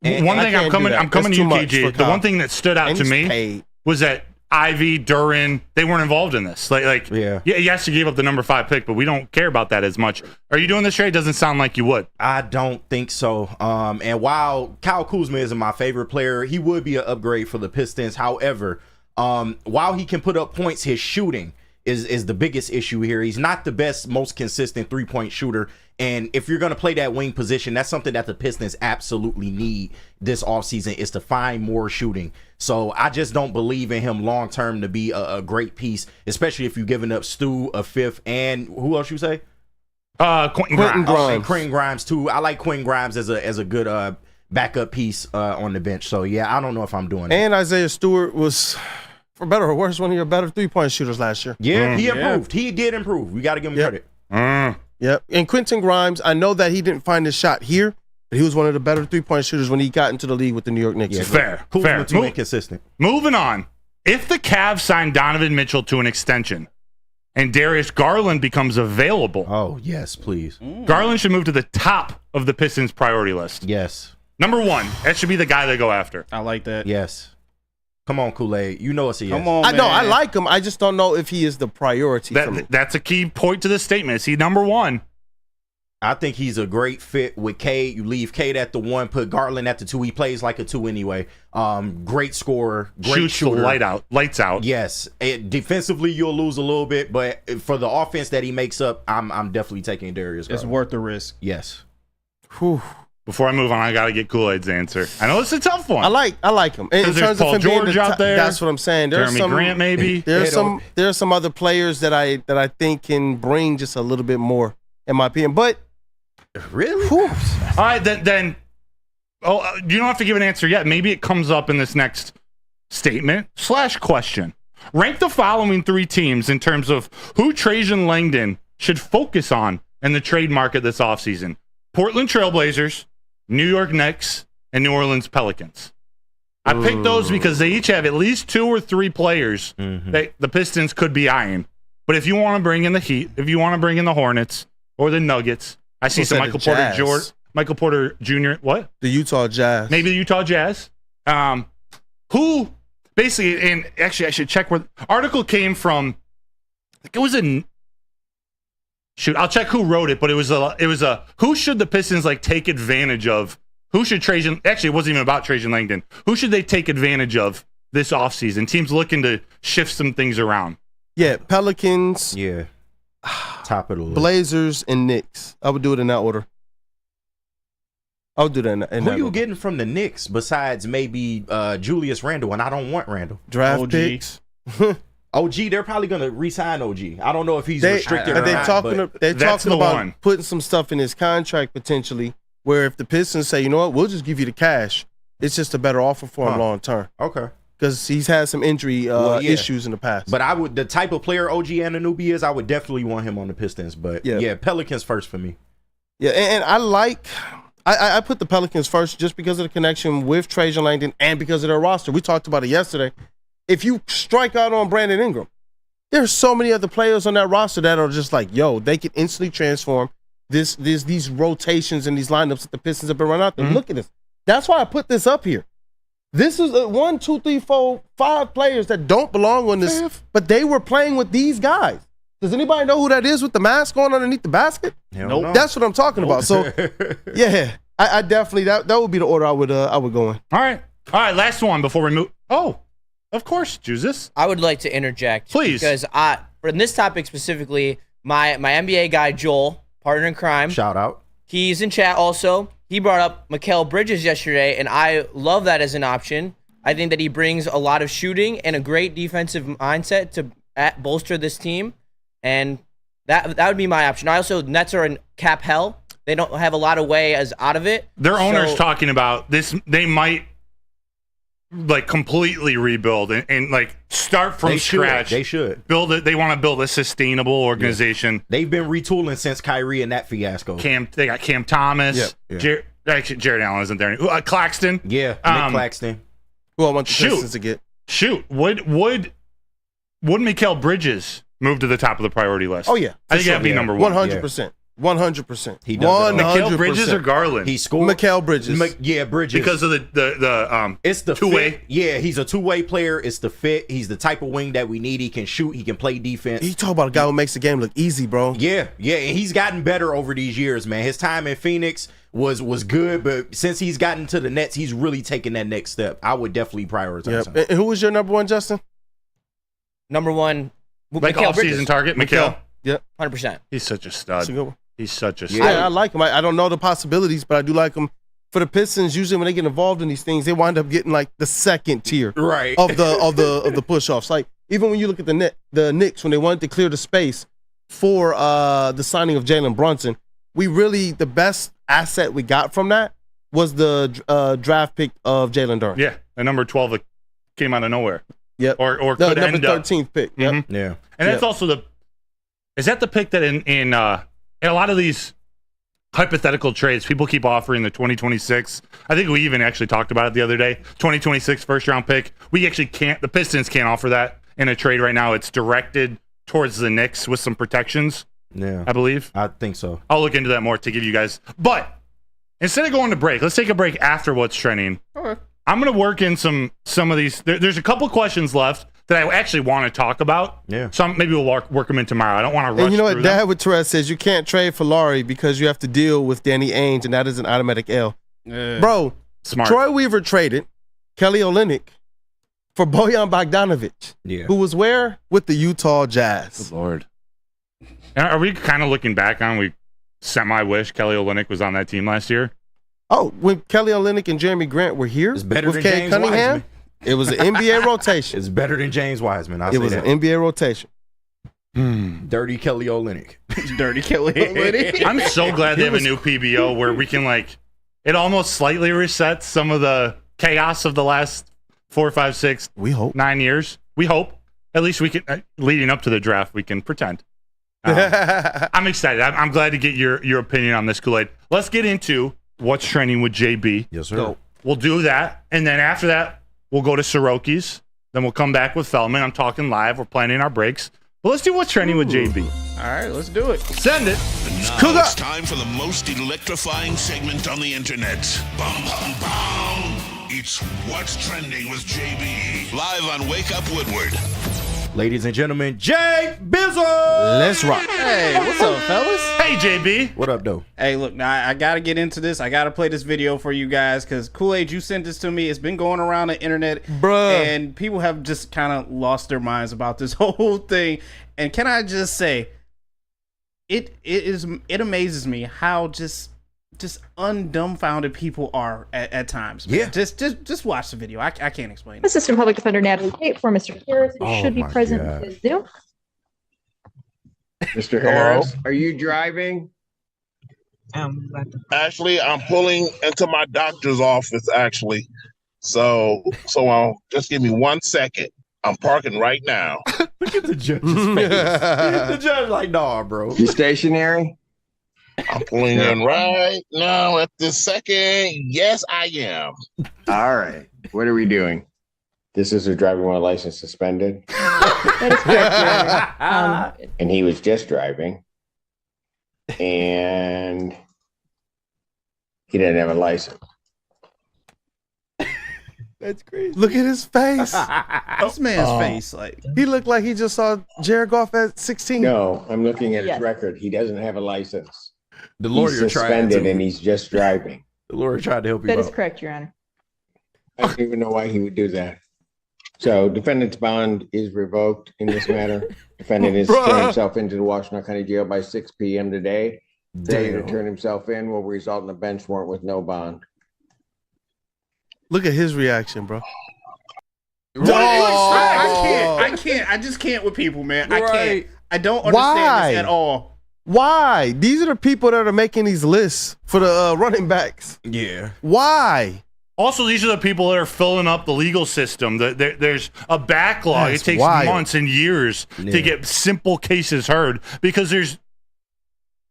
Speaker 2: one thing I'm coming to you, KG. The one thing that stood out to me was that Ivy, Duran, they weren't involved in this. Yes, you gave up the number 5 pick, but we don't care about that as much. Are you doing this trade? Doesn't sound like you would.
Speaker 4: I don't think so. And while Kyle Kuzma isn't my favorite player, he would be an upgrade for the Pistons. However, while he can put up points, his shooting is the biggest issue here. He's not the best, most consistent three-point shooter. And if you're going to play that wing position, that's something that the Pistons absolutely need this offseason, is to find more shooting. So I just don't believe in him long-term to be a great piece, especially if you're giving up Stu, a 5th, and who else you say?
Speaker 2: Quentin Grimes.
Speaker 4: And Quentin Grimes, too. I like Quentin Grimes as a good backup piece on the bench. So, yeah, I don't know if I'm doing that.
Speaker 3: And Isaiah Stewart was, for better or worse, one of your better three-point shooters last year.
Speaker 4: Yeah, he improved. He did improve. We got to give him credit.
Speaker 3: Yep. And Quentin Grimes, I know that he didn't find his shot here, but he was one of the better three-point shooters when he got into the league with the New York Knicks.
Speaker 2: Yeah, fair.
Speaker 4: Too inconsistent.
Speaker 2: Moving on. If the Cavs sign Donovan Mitchell to an extension and Darius Garland becomes available.
Speaker 4: Oh, yes, please.
Speaker 2: Garland should move to the top of the Pistons priority list.
Speaker 4: Yes.
Speaker 2: Number 1. That should be the guy they go after.
Speaker 5: I like that.
Speaker 4: Yes. Come on, Kool-Aid. You know it's a yes.
Speaker 5: Come on,
Speaker 3: I know. I like him. I just don't know if he is the priority for me.
Speaker 2: That's a key point to this statement. Is he number 1?
Speaker 4: I think he's a great fit with Cade. You leave Cade at the 1, put Garland at the 2. He plays like a 2 anyway. Great scorer, great shooter.
Speaker 2: Lights out.
Speaker 4: Yes. Defensively, you'll lose a little bit, but for the offense that he makes up, I'm definitely taking Darius Garland.
Speaker 5: It's worth the risk.
Speaker 4: Yes.
Speaker 3: Whew.
Speaker 2: Before I move on, I got to get Kool-Aid's answer. I know it's a tough one.
Speaker 3: I like him. In
Speaker 2: there's Paul George out there.
Speaker 3: That's what I'm saying. There's
Speaker 2: Jeremy Grant, maybe.
Speaker 3: There's some other players that I think can bring just a little bit more, in my opinion. But
Speaker 4: really,
Speaker 2: all right, then. Oh, you don't have to give an answer yet. Maybe it comes up in this next statement / question. Rank the following 3 teams in terms of who Trajan Langdon should focus on in the trade market this offseason. Portland Trailblazers, New York Knicks, and New Orleans Pelicans. I picked those because they each have at least 2 or 3 players that the Pistons could be eyeing. But if you want to bring in the Heat, if you want to bring in the Hornets or the Nuggets, I see some Michael Porter Jr. What?
Speaker 3: The Utah Jazz.
Speaker 2: Maybe the Utah Jazz. Who basically, and actually I should check where the article came from. It was I'll check who wrote it, but it was a who should the Pistons take advantage of? Who should Trajan? Actually, it wasn't even about Trajan Langdon. Who should they take advantage of this offseason? Teams looking to shift some things around.
Speaker 3: Yeah, Pelicans.
Speaker 4: Yeah, top of the list.
Speaker 3: Blazers and Knicks. I would do it in that order. I would do that in that
Speaker 4: Who you
Speaker 3: order.
Speaker 4: getting from the Knicks besides maybe Julius Randle? And I don't want Randle.
Speaker 3: Draft picks.
Speaker 4: OG, they're probably going to re-sign OG. I don't know if he's restricted or not.
Speaker 3: They're talking about putting some stuff in his contract potentially, where if the Pistons say, you know what, we'll just give you the cash, it's just a better offer for him long term.
Speaker 4: Okay.
Speaker 3: Because he's had some injury issues in the past.
Speaker 4: But the type of player OG Anunoby is, I would definitely want him on the Pistons. But yeah Pelicans first for me.
Speaker 3: Yeah, and I put the Pelicans first just because of the connection with Trajan Langdon and because of their roster. We talked about it yesterday. If you strike out on Brandon Ingram, there's so many other players on that roster that are just they can instantly transform these rotations and these lineups that the Pistons have been running out there. Look at this. That's why I put this up here. This is 1, 2, 3, 4, 5 players that don't belong on this, but they were playing with these guys. Does anybody know who that is with the mask on underneath the basket?
Speaker 4: Nope.
Speaker 3: That's what I'm talking about. So, yeah, I definitely that would be the order I would go in.
Speaker 2: All right, last one before we move. Oh, of course, Jesus.
Speaker 6: I would like to interject.
Speaker 2: Please.
Speaker 6: Because in this topic specifically, my NBA guy, Joel, partner in crime.
Speaker 4: Shout out.
Speaker 6: He's in chat also. He brought up Mikal Bridges yesterday, and I love that as an option. I think that he brings a lot of shooting and a great defensive mindset to bolster this team, and that would be my option. Nets are in cap hell. They don't have a lot of way as out of it.
Speaker 2: Their owner's talking about this. They might like completely rebuild and like start from scratch.
Speaker 4: They should
Speaker 2: build it. They want to build a sustainable organization.
Speaker 4: Yeah. They've been retooling since Kyrie and that fiasco.
Speaker 2: They got Cam Thomas.
Speaker 4: Yep.
Speaker 2: Actually, Jared Allen isn't there. Claxton.
Speaker 4: Yeah, Nick Claxton.
Speaker 3: Who I want the Pistons to get.
Speaker 2: Would Mikal Bridges move to the top of the priority list?
Speaker 3: Oh yeah,
Speaker 2: I think that'd be number one.
Speaker 3: 100%. 100%.
Speaker 2: He does. Mikal Bridges or Garland?
Speaker 4: He scored.
Speaker 3: Mikal Bridges.
Speaker 4: Bridges.
Speaker 2: Because of the
Speaker 4: it's the
Speaker 2: two-way.
Speaker 4: Fit. Yeah, he's a two-way player. It's the fit. He's the type of wing that we need. He can shoot. He can play defense.
Speaker 3: You talk about a guy who makes the game look easy, bro.
Speaker 4: Yeah. And he's gotten better over these years, man. His time in Phoenix was good, but since he's gotten to the Nets, he's really taken that next step. I would definitely prioritize him.
Speaker 3: And who was your number one, Justin?
Speaker 6: Number one,
Speaker 2: like off-season target, Mikal.
Speaker 3: Yep,
Speaker 6: 100%.
Speaker 2: He's such a stud.
Speaker 3: That's a good one.
Speaker 2: He's such a stud.
Speaker 3: Yeah, I like him. I don't know the possibilities, but I do like him. For the Pistons, usually when they get involved in these things, they wind up getting like the second tier of the push-offs. Like even when you look at the Knicks, when they wanted to clear the space for the signing of Jalen Brunson, the best asset we got from that was the draft pick of Jalen Durant.
Speaker 2: Yeah, a number 12 that came out of nowhere.
Speaker 3: Yep.
Speaker 2: Or
Speaker 3: the
Speaker 2: could
Speaker 3: number
Speaker 2: end up.
Speaker 3: 13th pick. Yep.
Speaker 2: Mm-hmm.
Speaker 4: Yeah.
Speaker 2: And that's also is that the pick that in a lot of these hypothetical trades, people keep offering the 2026. I think we even actually talked about it the other day. 2026 first round pick. We actually can't. The Pistons can't offer that in a trade right now. It's directed towards the Knicks with some protections.
Speaker 4: Yeah,
Speaker 2: I believe.
Speaker 4: I think so.
Speaker 2: I'll look into that more to give you guys. But instead of going to break, let's take a break after what's trending.
Speaker 5: Okay.
Speaker 2: I'm going to work in some of these. There's a couple questions left that I actually want to talk about.
Speaker 4: Yeah.
Speaker 2: So maybe we'll work them in tomorrow. I don't want to rush.
Speaker 3: And you know what?
Speaker 2: through
Speaker 3: Dad
Speaker 2: them.
Speaker 3: with Torres says you can't trade for Laurie because you have to deal with Danny Ainge, and that is an automatic L. Bro,
Speaker 2: smart.
Speaker 3: Troy Weaver traded Kelly Olynyk for Bojan Bogdanovic, who was where? With the Utah Jazz.
Speaker 2: Good Lord. And are we kind of looking back on we semi-wish Kelly Olynyk was on that team last year?
Speaker 3: Oh, when Kelly Olynyk and Jeremy Grant were here
Speaker 4: It's better
Speaker 3: with
Speaker 4: than
Speaker 3: Cade
Speaker 4: James
Speaker 3: Cunningham,
Speaker 4: Wiseman.
Speaker 3: it was an NBA rotation.
Speaker 4: It's better than James Wiseman.
Speaker 3: It was an NBA rotation.
Speaker 4: Dirty Kelly Olynyk.
Speaker 5: Dirty Kelly Olynyk.
Speaker 2: I'm so glad they have a new PBO where we can it almost slightly resets some of the chaos of the last 4, 5, 6, 9 years. We hope. At least we can, leading up to the draft, we can pretend. I'm excited. I'm glad to get your opinion on this, Kool-Aid. Let's get into what's trending with JB.
Speaker 4: Yes, sir.
Speaker 2: We'll do that. And then after that, we'll go to Soroki's. Then we'll come back with Feldman. I'm talking live. We're planning our breaks. But let's do what's trending with JB.
Speaker 5: All right, let's do it.
Speaker 2: Send it.
Speaker 1: Now it's time for the most electrifying segment on the internet. Bum, bum, bum. It's What's Trending with JB. Live on Wake Up Woodward.
Speaker 4: Ladies and gentlemen, Jay Bizzle.
Speaker 3: Let's rock.
Speaker 5: Hey, what's up, fellas?
Speaker 2: Hey, JB.
Speaker 4: What up, though?
Speaker 5: Hey, look, now I got to get into this. I got to play this video for you guys because Kool-Aid, you sent this to me. It's been going around the internet.
Speaker 3: Bruh.
Speaker 5: And people have just kind of lost their minds about this whole thing. And can I just say, it amazes me how just undumbfounded people are at times. Man.
Speaker 4: Yeah.
Speaker 5: Just watch the video. I can't explain it.
Speaker 17: Assistant Public Defender Natalie Tate for Mr. Harris, who should be present
Speaker 4: God.
Speaker 17: with Zoom.
Speaker 19: Mr. Harris, are you driving?
Speaker 20: Actually, I'm pulling into my doctor's office, actually. So just give me 1 second. I'm parking right now.
Speaker 4: Look at the judge's face. The judge like, nah, bro.
Speaker 19: You stationary?
Speaker 20: I'm pulling in right now at this second. Yes, I am.
Speaker 19: All right. What are we doing? This is a driving while license suspended.
Speaker 17: That is correct, Your Honor.
Speaker 19: And he was just driving. And he didn't have a license.
Speaker 3: That's crazy. Look at his face.
Speaker 5: This man's face,
Speaker 3: he looked like he just saw Jared Goff at 16.
Speaker 19: No, I'm looking at his record. He doesn't have a license.
Speaker 4: The lawyer
Speaker 19: he's
Speaker 4: tried
Speaker 19: suspended
Speaker 4: to.
Speaker 19: and he's just driving.
Speaker 4: The lawyer tried to help you
Speaker 17: That
Speaker 4: out.
Speaker 17: is correct, Your Honor.
Speaker 19: I don't even know why he would do that. So defendant's bond is revoked in this matter. Defendant is turning himself into the Washington County Jail by 6 p.m. today. Failure to turn himself in will result in a bench warrant with no bond.
Speaker 3: Look at his reaction, bro.
Speaker 5: I can't. I just can't with people, man. I can't. I don't understand this at all.
Speaker 3: Why? These are the people that are making these lists for the running backs.
Speaker 4: Yeah.
Speaker 3: Why?
Speaker 2: Also, these are the people that are filling up the legal system. There's a backlog.
Speaker 3: That's
Speaker 2: it takes
Speaker 3: wild.
Speaker 2: months and years to get simple cases heard because there's,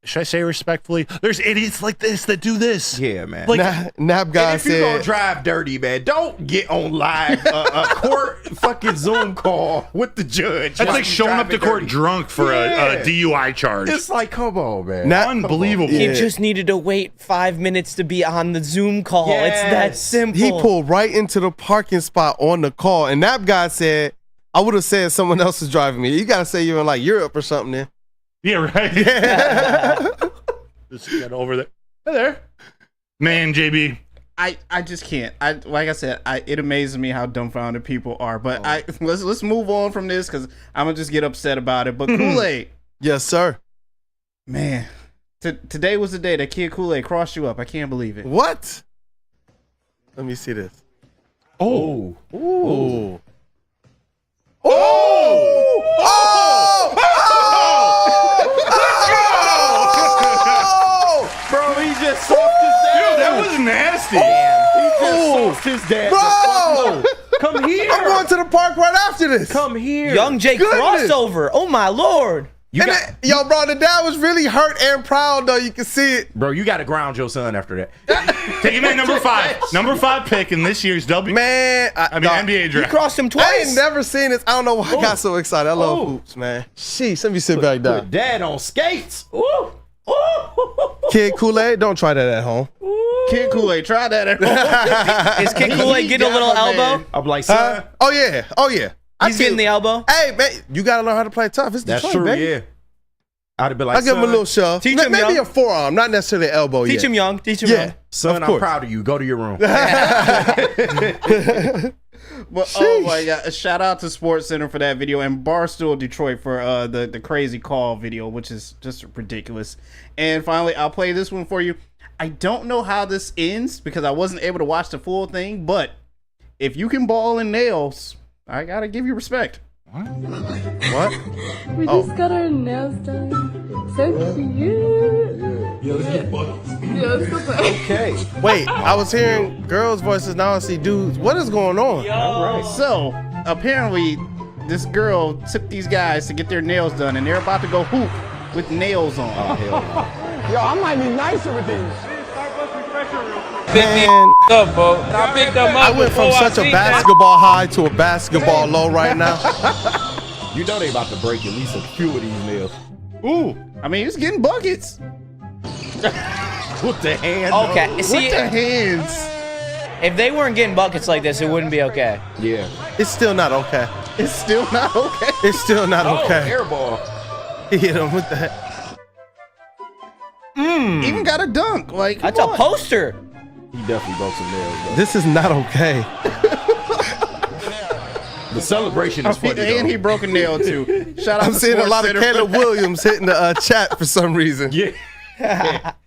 Speaker 2: should I say respectfully, there's idiots like this that do this.
Speaker 4: Yeah, man.
Speaker 3: Like, Nap guy
Speaker 4: if you gonna drive dirty, man, don't get on live a court fucking Zoom call with the judge.
Speaker 2: That's like showing up to court drunk for a DUI charge.
Speaker 4: It's like, come on, man.
Speaker 2: Unbelievable.
Speaker 6: He just needed to wait 5 minutes to be on the Zoom call. It's that simple.
Speaker 3: He pulled right into the parking spot on the call, and Nap guy said, I would have said someone else is driving me. You gotta say you're in like Europe or something then.
Speaker 2: Yeah, right. Yeah. Just get over there. Hey there. Man, JB.
Speaker 5: I just can't. Like I said, it amazes me how dumbfounded people are. But let's move on from this because I'm gonna just get upset about it. But Kool-Aid.
Speaker 3: Yes, sir.
Speaker 5: Man, today was the day that Kid Kool-Aid crossed you up. I can't believe it.
Speaker 3: What? Let me see this.
Speaker 4: Oh.
Speaker 3: Ooh. Oh!
Speaker 4: Bro, he just soft his dad.
Speaker 2: Dude, that was nasty.
Speaker 4: He just soft his dad.
Speaker 3: Bro!
Speaker 4: Come here.
Speaker 3: I'm going to the park right after this.
Speaker 4: Come here.
Speaker 6: Young Jay crossover. Oh my lord.
Speaker 3: Yo, bro, the dad was really hurt and proud, though. You can see it.
Speaker 4: Bro, you got to ground your son after that.
Speaker 2: Take him at number 5. Number 5 pick in this year's W.
Speaker 3: Man,
Speaker 2: NBA draft.
Speaker 6: He crossed him twice.
Speaker 3: I ain't never seen this. I don't know why I got so excited. I love hoops, man. Sheesh, let me sit back down.
Speaker 4: Put dad on skates.
Speaker 5: Ooh.
Speaker 3: Kid Kool-Aid, don't try that at home.
Speaker 5: Kid Kool-Aid, try that at home.
Speaker 6: Is Kid Kool-Aid getting a little elbow?
Speaker 4: I'm like, son.
Speaker 3: Oh, yeah.
Speaker 6: He's getting the elbow.
Speaker 3: Hey, man, you got to learn how to play tough. It's
Speaker 4: That's
Speaker 3: Detroit,
Speaker 4: true,
Speaker 3: baby.
Speaker 4: yeah. I'd have been like,
Speaker 3: I'll give him a little shove.
Speaker 6: Teach him
Speaker 3: Maybe
Speaker 6: young.
Speaker 3: a forearm, not necessarily an elbow
Speaker 6: Teach
Speaker 3: yet.
Speaker 6: him young. Teach him young.
Speaker 4: Son, I'm proud of you. Go to your room.
Speaker 5: But oh my god! Shout out to Sports Center for that video and Barstool Detroit for the crazy call video, which is just ridiculous. And finally, I'll play this one for you. I don't know how this ends because I wasn't able to watch the full thing, but if you can ball in nails, I gotta give you respect.
Speaker 3: What?
Speaker 21: We just got our nails done. So cute.
Speaker 3: Yeah, let's get
Speaker 21: Okay.
Speaker 3: Wait, I was hearing girls' voices. Now I see dudes. What is going on?
Speaker 5: All right. So apparently, this girl took these guys to get their nails done, and they're about to go hoop with nails on.
Speaker 4: Oh hell.
Speaker 21: Yo, I might be nicer with these.
Speaker 3: Man,
Speaker 21: up, bro. I picked them up.
Speaker 3: I went from such a basketball high to a basketball low right now.
Speaker 4: You know they about to break at least a few of these nails.
Speaker 5: Ooh, I mean, it's getting buckets.
Speaker 4: With the hands.
Speaker 6: Okay, see,
Speaker 5: with the hands.
Speaker 6: If they weren't getting buckets like this, it wouldn't be okay.
Speaker 4: Yeah.
Speaker 3: It's still not okay.
Speaker 5: It's still not okay.
Speaker 3: It's still not okay.
Speaker 4: Airball.
Speaker 3: He hit him with that.
Speaker 5: Even got a dunk. Like
Speaker 6: That's a poster.
Speaker 4: He definitely broke some nails, though.
Speaker 3: This is not okay.
Speaker 4: The celebration is funny,
Speaker 5: And
Speaker 4: though.
Speaker 5: he broke a nail too. Shout out
Speaker 3: I'm
Speaker 5: to
Speaker 3: seeing a
Speaker 5: Sports
Speaker 3: lot of
Speaker 5: Center
Speaker 3: Caleb
Speaker 5: for that.
Speaker 3: Williams hitting the chat for some reason.
Speaker 4: Yeah.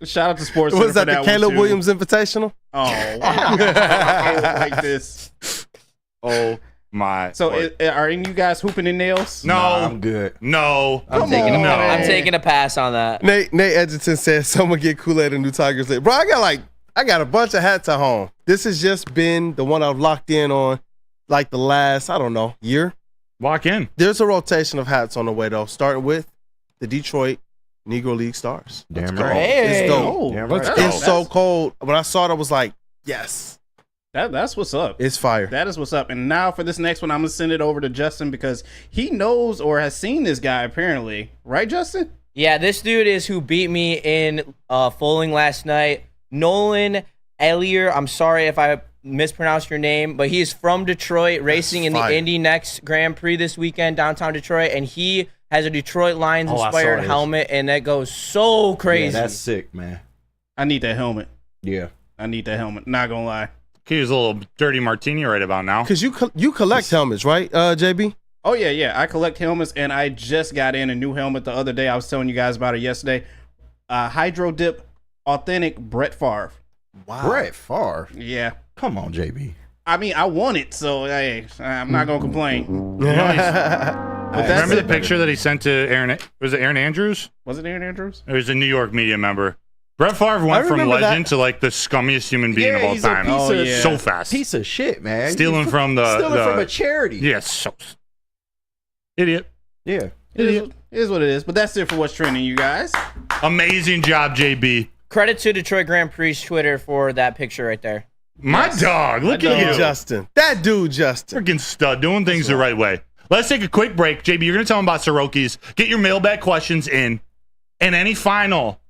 Speaker 5: Shout out to Sports Center
Speaker 3: Was that
Speaker 5: for
Speaker 3: the
Speaker 5: one,
Speaker 3: Caleb
Speaker 5: too.
Speaker 3: Williams Invitational?
Speaker 5: Oh, like this.
Speaker 2: Oh my.
Speaker 5: So,
Speaker 2: Lord.
Speaker 5: are any of you guys hooping in nails?
Speaker 2: No.
Speaker 4: Nah, I'm good.
Speaker 2: No.
Speaker 5: Come on,
Speaker 6: I'm
Speaker 5: man.
Speaker 6: taking a pass on that.
Speaker 3: Nate Edgerton said someone get Kool-Aid and new Tigers. Bro, I got a bunch of hats at home. This has just been the one I've locked in on like the last, I don't know, year.
Speaker 2: Lock in.
Speaker 3: There's a rotation of hats on the way though, starting with the Detroit Negro League Stars.
Speaker 4: Damn
Speaker 3: Let's
Speaker 4: right.
Speaker 3: go. It's dope.
Speaker 4: Damn right.
Speaker 3: It's so cold. When I saw it, I was like, yes.
Speaker 5: That's what's up.
Speaker 3: It's fire.
Speaker 5: That is what's up. And now for this next one, I'm gonna send it over to Justin because he knows or has seen this guy apparently, right, Justin?
Speaker 6: Yeah, this dude is who beat me in Fulling last night. Nolan Ellier. I'm sorry if I mispronounced your name, but he is from Detroit, racing in the Indy Next Grand Prix this weekend, downtown Detroit, and he has a Detroit Lions inspired helmet, and that goes so crazy.
Speaker 4: Yeah, that's sick, man.
Speaker 5: I need that helmet.
Speaker 4: Yeah.
Speaker 5: I need that helmet. Not gonna lie.
Speaker 2: Here's a little dirty martini right about now.
Speaker 3: Because you collect helmets, right, JB?
Speaker 5: Oh, yeah. I collect helmets, and I just got in a new helmet the other day. I was telling you guys about it yesterday. Hydro Dip Authentic Brett Favre.
Speaker 4: Wow. Brett Favre?
Speaker 5: Yeah.
Speaker 4: Come on, JB.
Speaker 5: I mean, I want it, so hey, I'm not going to complain.
Speaker 2: Remember the picture that he sent to Aaron? Was it Aaron Andrews?
Speaker 5: Was it Aaron Andrews?
Speaker 2: It was a New York media member. Brett Favre went from legend to like the scummiest human being of all time. So fast.
Speaker 4: Piece of shit, man.
Speaker 2: Stealing from
Speaker 4: a charity.
Speaker 2: Yes. Idiot.
Speaker 4: Yeah.
Speaker 5: It is what it is. But that's it for what's trending, you guys.
Speaker 2: Amazing job, JB.
Speaker 6: Credit to Detroit Grand Prix Twitter for that picture right there.
Speaker 2: My dog. Look at you.
Speaker 3: Justin. That dude, Justin.
Speaker 2: Freaking stud. Doing things the right way. Let's take a quick break. JB, you're going to tell them about Soroki's. Get your mailbag questions in. And any final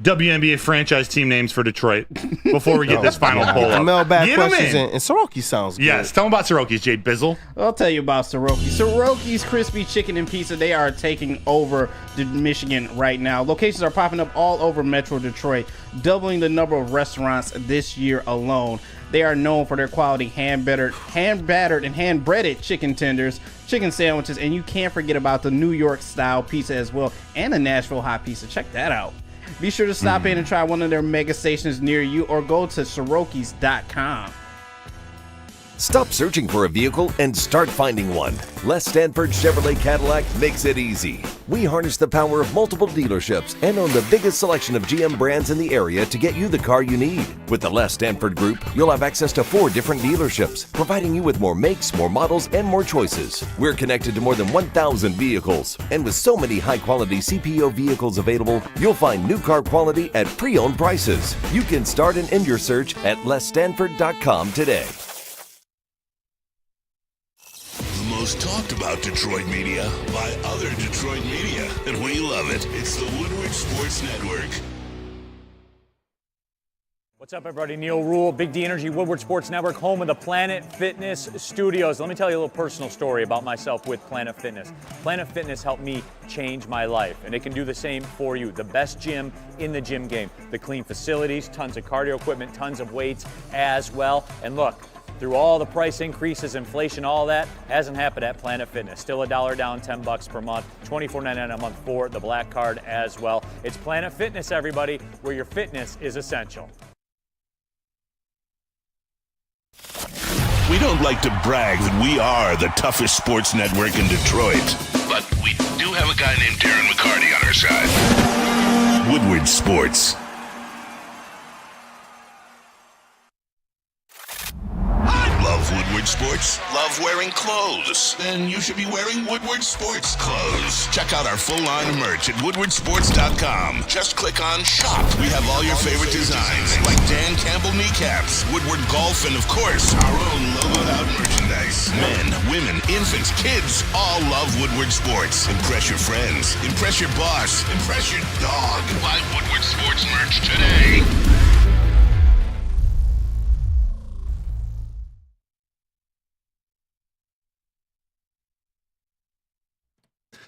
Speaker 2: WNBA franchise team names for Detroit before we get this final poll up.
Speaker 3: Mailbag questions in. And Soroki sounds good.
Speaker 2: Yes. Tell them about Soroki's, Jay Bizzle.
Speaker 5: I'll tell you about Soroki. Soroki's Crispy Chicken and Pizza. They are taking over Michigan right now. Locations are popping up all over Metro Detroit, doubling the number of restaurants this year alone. They are known for their quality hand-battered, and hand-breaded chicken tenders, chicken sandwiches, and you can't forget about the New York-style pizza as well, and the Nashville hot pizza. Check that out. Be sure to stop in and try one of their mega stations near you, or go to Sorokis.com.
Speaker 12: Stop searching for a vehicle and start finding one. Les Stanford Chevrolet Cadillac makes it easy. We harness the power of multiple dealerships and own the biggest selection of GM brands in the area to get you the car you need. With the Les Stanford Group, you'll have access to 4 different dealerships, providing you with more makes, more models, and more choices. We're connected to more than 1,000 vehicles, and with so many high-quality CPO vehicles available, you'll find new car quality at pre-owned prices. You can start and end your search at lesstanford.com today.
Speaker 1: Most talked about Detroit media by other Detroit media, and we love it. It's the Woodward Sports Network.
Speaker 10: What's up, everybody? Neil Rule, Big D Energy, Woodward Sports Network, home of the Planet Fitness Studios. Let me tell you a little personal story about myself with Planet Fitness. Planet Fitness helped me change my life, and it can do the same for you. The best gym in the gym game. The clean facilities, tons of cardio equipment, tons of weights as well. And look, through all the price increases, inflation, all that, hasn't happened at Planet Fitness. Still $1 down, $10 per month, $24.99 a month for the Black Card as well. It's Planet Fitness, everybody, where your fitness is essential.
Speaker 1: We don't like to brag that we are the toughest sports network in Detroit, but we do have a guy named Darren McCarty on our side. Woodward Sports. Love Woodward Sports? Love wearing clothes? Then you should be wearing Woodward Sports clothes. Check out our full line of merch at woodwardsports.com. Just click on Shop. We have all your favorite designs, like Dan Campbell kneecaps, Woodward Golf, and of course, our own logoed out merchandise. Men, women, infants, kids all love Woodward Sports. Impress your friends. Impress your boss. Impress your dog. Buy Woodward Sports merch today.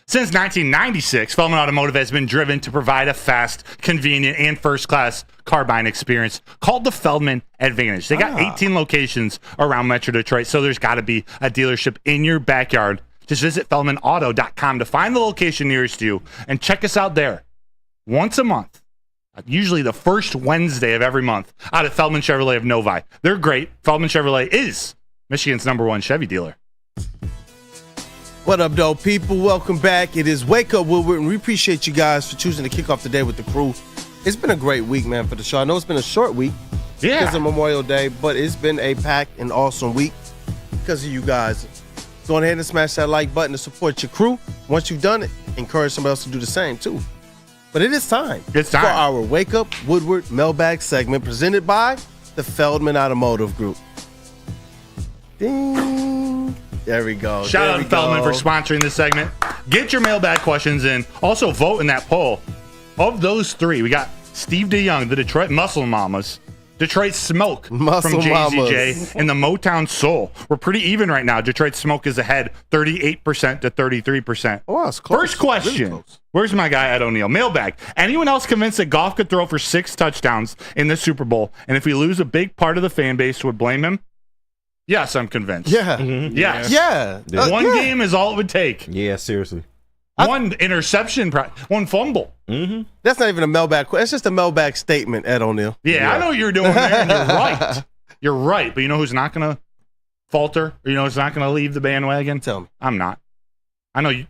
Speaker 2: Since 1996, Feldman Automotive has been driven to provide a fast, convenient, and first-class car buying experience called the Feldman Advantage. They got 18 locations around Metro Detroit, so there's got to be a dealership in your backyard. Just visit feldmanauto.com to find the location nearest you and check us out there once a month, usually the first Wednesday of every month, out at Feldman Chevrolet of Novi. They're great. Feldman Chevrolet is Michigan's #1 Chevy dealer.
Speaker 3: What up, though, people? Welcome back. It is Wake Up Woodward, and we appreciate you guys for choosing to kick off the day with the crew. It's been a great week, man, for the show. I know it's been a short week because of Memorial Day, but it's been a packed and awesome week because of you guys. Go ahead and smash that like button to support your crew. Once you've done it, encourage somebody else to do the same, too. But it is time.
Speaker 2: It's time
Speaker 3: for our Wake Up Woodward mailbag segment presented by the Feldman Automotive Group. Ding. There we go.
Speaker 2: Shout out to Feldman for sponsoring this segment. Get your mailbag questions in. Also, vote in that poll. Of those 3, we got Steve DeYoung, the Detroit Muscle Mamas, Detroit Smoke
Speaker 3: Muscle
Speaker 2: from JZJ
Speaker 3: Mamas.
Speaker 2: and the Motown Soul. We're pretty even right now. Detroit Smoke is ahead 38% to 33%.
Speaker 3: Oh, it's close.
Speaker 2: First question.
Speaker 3: Really close.
Speaker 2: Where's my guy Ed O'Neill? Mailbag. Anyone else convinced that Goff could throw for 6 touchdowns in the Super Bowl? And if we lose, a big part of the fan base would blame him? Yes, I'm convinced.
Speaker 3: Yeah.
Speaker 2: Mm-hmm. Yes.
Speaker 3: Yeah.
Speaker 2: One game is all it would take.
Speaker 4: Yeah, seriously.
Speaker 2: One interception, one fumble.
Speaker 4: Mm-hmm.
Speaker 3: That's not even a mailbag. It's just a mailbag statement, Ed O'Neill.
Speaker 2: Yeah, I know what you're doing there, and you're right. You're right, but you know who's not going to falter? Or you know who's not going to leave the bandwagon?
Speaker 3: Tell me.
Speaker 2: I'm not. I know you.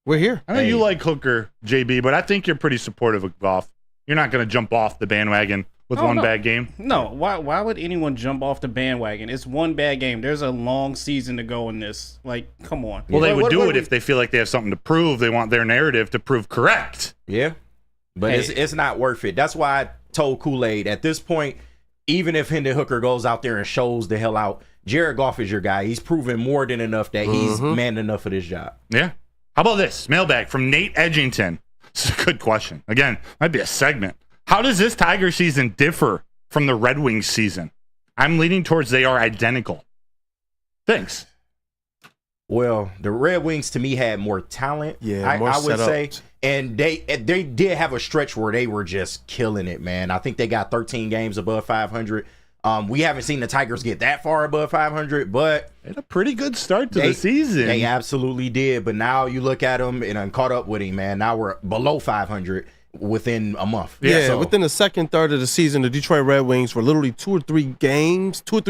Speaker 3: We're here.
Speaker 2: I know you like Hooker, JB, but I think you're pretty supportive of Goff. You're not going to jump off the bandwagon with one bad game.
Speaker 5: No, why would anyone jump off the bandwagon? It's one bad game. There's a long season to go in this. Like, come on.
Speaker 2: Well, they would do it if they feel like they have something to prove. They want their narrative to prove correct.
Speaker 4: Yeah, but it's not worth it. That's why I told Kool-Aid at this point, even if Hendon Hooker goes out there and shows the hell out, Jared Goff is your guy. He's proven more than enough that he's man enough for this job.
Speaker 2: Yeah. How about this? Mailbag from Nate Edgington. This is a good question. Again, might be a segment. How does this Tiger season differ from the Red Wings season? I'm leaning towards they are identical. Thanks.
Speaker 4: Well, the Red Wings to me had more talent.
Speaker 3: Yeah,
Speaker 4: I would say, and they did have a stretch where they were just killing it, man. I think they got 13 games above 500. We haven't seen the Tigers get that far above 500, but
Speaker 2: they had a pretty good start to the season.
Speaker 4: They absolutely did, but now you look at them and I'm caught up with him, man. Now we're below 500 within a month.
Speaker 3: Yeah,
Speaker 4: so,
Speaker 3: within the second third of the season, the Detroit Red Wings were literally 2 or 3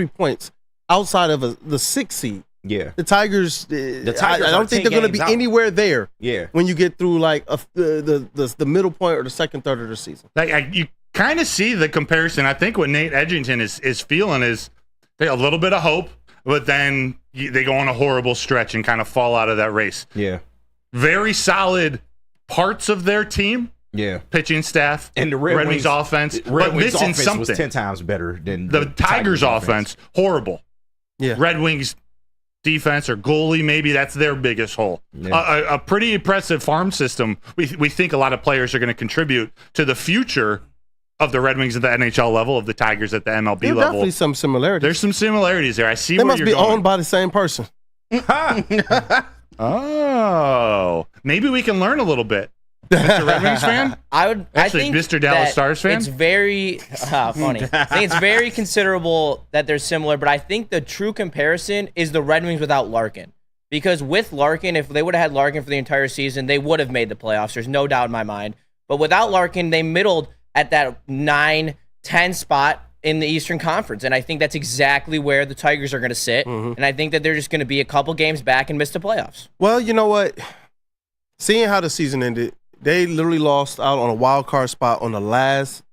Speaker 3: points outside of the 6th seed.
Speaker 4: Yeah,
Speaker 3: the Tigers. I don't think they're going to be anywhere there.
Speaker 4: Yeah,
Speaker 3: when you get through like the middle point or the second third of the season,
Speaker 2: you kind of see the comparison. I think what Nate Edgington is feeling is a little bit of hope, but then they go on a horrible stretch and kind of fall out of that race.
Speaker 4: Yeah,
Speaker 2: very solid parts of their team.
Speaker 4: Yeah,
Speaker 2: pitching staff
Speaker 4: and the
Speaker 2: Red Wings offense, but missing something.
Speaker 4: Was 10 times better than
Speaker 2: the Tigers offense. Horrible.
Speaker 3: Yeah,
Speaker 2: Red Wings defense or goalie, maybe that's their biggest hole. Yeah. A pretty impressive farm system. We think a lot of players are going to contribute to the future of the Red Wings at the NHL level, of the Tigers at the MLB
Speaker 3: There's
Speaker 2: level.
Speaker 3: Definitely some similarities.
Speaker 2: There's some similarities there. I see.
Speaker 3: They
Speaker 2: where
Speaker 3: must
Speaker 2: you're
Speaker 3: be
Speaker 2: going.
Speaker 3: owned by the same person.
Speaker 2: Oh, maybe we can learn a little bit. Mr. Red Wings fan?
Speaker 6: I think
Speaker 2: Mr. Dallas Stars fan?
Speaker 6: It's very funny. I think it's very considerable that they're similar, but I think the true comparison is the Red Wings without Larkin. Because with Larkin, if they would have had Larkin for the entire season, they would have made the playoffs. There's no doubt in my mind. But without Larkin, they middled at that 9-10 spot in the Eastern Conference. And I think that's exactly where the Tigers are going to sit. And I think that they're just going to be a couple games back and miss the playoffs.
Speaker 3: Well, you know what? Seeing how the season ended, they literally lost out on a wild card spot on the last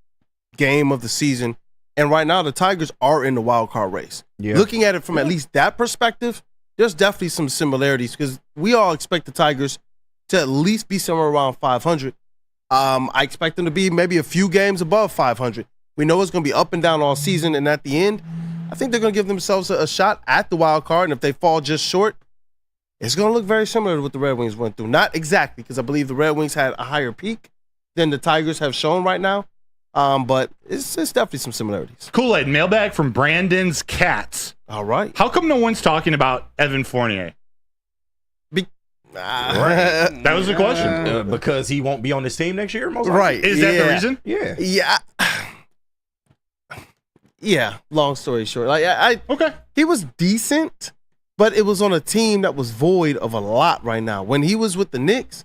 Speaker 3: game of the season. And right now, the Tigers are in the wild card race.
Speaker 4: Yeah.
Speaker 3: Looking at it from at least that perspective, there's definitely some similarities because we all expect the Tigers to at least be somewhere around 500. I expect them to be maybe a few games above 500. We know it's going to be up and down all season. And at the end, I think they're going to give themselves a shot at the wild card. And if they fall just short, it's going to look very similar to what the Red Wings went through. Not exactly, because I believe the Red Wings had a higher peak than the Tigers have shown right now. But it's definitely some similarities.
Speaker 2: Kool-Aid mailbag from Brandon's Cats.
Speaker 3: All right.
Speaker 2: How come no one's talking about Evan Fournier?
Speaker 4: Right.
Speaker 2: That was the question.
Speaker 4: Because he won't be on this team next year, most
Speaker 3: right.
Speaker 4: likely.
Speaker 2: Is that the reason?
Speaker 4: Yeah.
Speaker 3: Yeah. Yeah. Long story short. Okay. He was decent, but it was on a team that was void of a lot right now. When he was with the Knicks,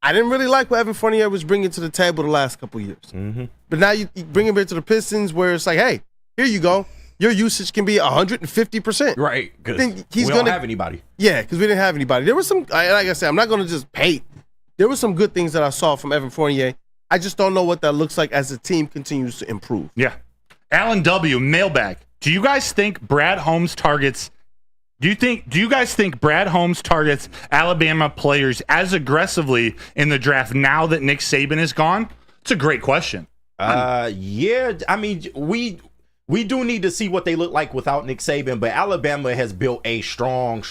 Speaker 3: I didn't really like what Evan Fournier was bringing to the table the last couple years.
Speaker 4: Mm-hmm.
Speaker 3: But now you bring him into the Pistons where it's like, hey, here you go. Your usage can be 150%.
Speaker 4: Right. Because we don't have anybody.
Speaker 3: Yeah, because we didn't have anybody. There was some, like I said, I'm not going to just hate. There were some good things that I saw from Evan Fournier. I just don't know what that looks like as the team continues to improve.
Speaker 2: Yeah. Alan W. mailbag. Do you guys think Brad Holmes targets Alabama players as aggressively in the draft now that Nick Saban is gone? It's a great question.
Speaker 4: Yeah. I mean, we do need to see what they look like without Nick Saban, but Alabama has built a strong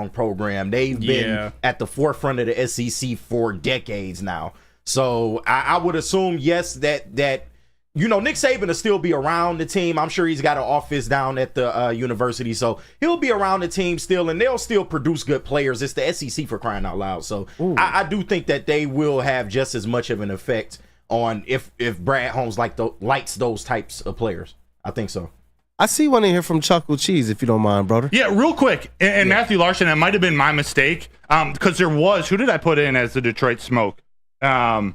Speaker 4: program. They've been at the forefront of the SEC for decades now. So I would assume, yes, that Nick Saban will still be around the team. I'm sure he's got an office down at the university, so he'll be around the team still, and they'll still produce good players. It's the SEC for crying out loud. So I do think that they will have just as much of an effect on if Brad Holmes likes those types of players. I think so.
Speaker 3: I see one in here from Chuckle Cheese, if you don't mind, brother.
Speaker 2: Yeah, real quick. And Matthew Larson, that might have been my mistake, because there was, who did I put in as the Detroit Smoke? I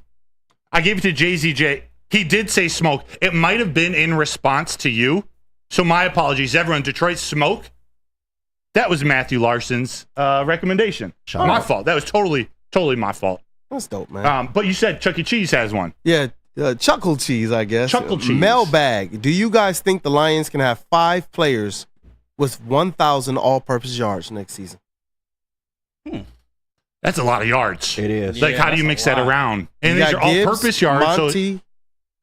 Speaker 2: gave it to JZJ. He did say Smoke. It might have been in response to you. So my apologies, everyone. Detroit Smoke, that was Matthew Larson's recommendation. My fault. That was totally my fault.
Speaker 3: That's dope, man.
Speaker 2: But you said Chuck E. Cheese has one.
Speaker 3: Yeah, Chuckle Cheese, I guess.
Speaker 2: Chuckle Cheese.
Speaker 3: Mailbag. Do you guys think the Lions can have 5 players with 1,000 all-purpose yards next season?
Speaker 2: That's a lot of yards.
Speaker 4: It is.
Speaker 2: Like, how do you mix that around? And these are all-purpose yards.
Speaker 3: Monty,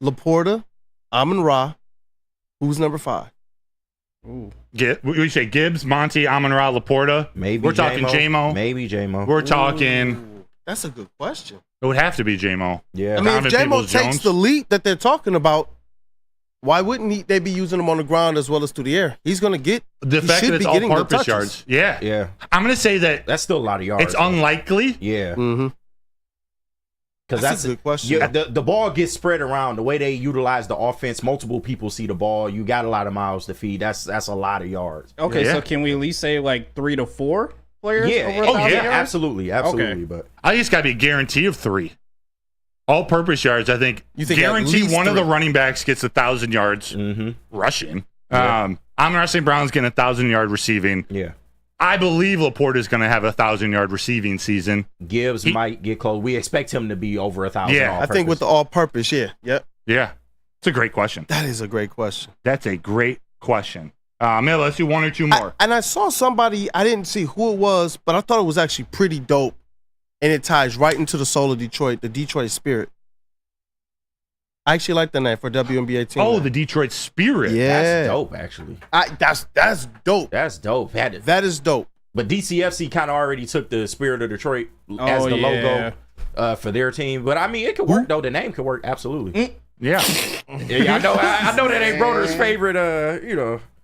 Speaker 3: Laporta, Amon-Ra. Who's number 5?
Speaker 2: We say Gibbs, Monty, Amon-Ra, Laporta.
Speaker 4: Maybe
Speaker 2: we're talking J-Mo.
Speaker 4: Maybe J-Mo.
Speaker 2: We're talking.
Speaker 3: That's a good question.
Speaker 2: It would have to be J-Mo.
Speaker 4: Yeah.
Speaker 3: I mean, if J-Mo takes the leap that they're talking about, why wouldn't they be using him on the ground as well as through the air? He's going to get
Speaker 2: the fact that it's all-purpose yards. Yeah.
Speaker 4: Yeah.
Speaker 2: I'm going to say
Speaker 4: that's still a lot of yards.
Speaker 2: It's unlikely.
Speaker 4: Yeah.
Speaker 3: Mm-hmm.
Speaker 4: Because
Speaker 3: that's a good question.
Speaker 4: Yeah, the ball gets spread around. The way they utilize the offense, multiple people see the ball. You got a lot of miles to feed. That's a lot of yards.
Speaker 5: Okay, so can we at least say like 3 to 4 players?
Speaker 4: Yeah.
Speaker 5: Over 1,000 yards?
Speaker 4: Absolutely.
Speaker 5: Okay.
Speaker 4: But
Speaker 2: I just got to be a guarantee of 3. All-purpose yards, I think.
Speaker 3: You think
Speaker 2: guarantee one of the running backs gets 1,000 yards rushing. Amon-Ra St. Brown's getting 1,000-yard receiving.
Speaker 4: Yeah.
Speaker 2: I believe Laporta is going to have a 1,000-yard receiving season.
Speaker 4: Gibbs might get close. We expect him to be over 1,000.
Speaker 2: Yeah,
Speaker 3: I think with the all-purpose, Yep.
Speaker 2: Yeah. It's a great question.
Speaker 3: That is a great question.
Speaker 2: That's a great question. Mel, let's do 1 or 2 more.
Speaker 3: I saw somebody, I didn't see who it was, but I thought it was actually pretty dope, and it ties right into the soul of Detroit, the Detroit Spirit. I actually like the name for WNBA team.
Speaker 2: Oh, the Detroit Spirit.
Speaker 3: Yeah.
Speaker 4: That's dope, actually.
Speaker 3: That's dope.
Speaker 4: That's dope.
Speaker 3: That is dope.
Speaker 4: But DCFC kind of already took the Spirit of Detroit as the logo for their team. But, I mean, it could work, though. The name could work, absolutely.
Speaker 2: Yeah.
Speaker 4: I know that ain't Broder's favorite,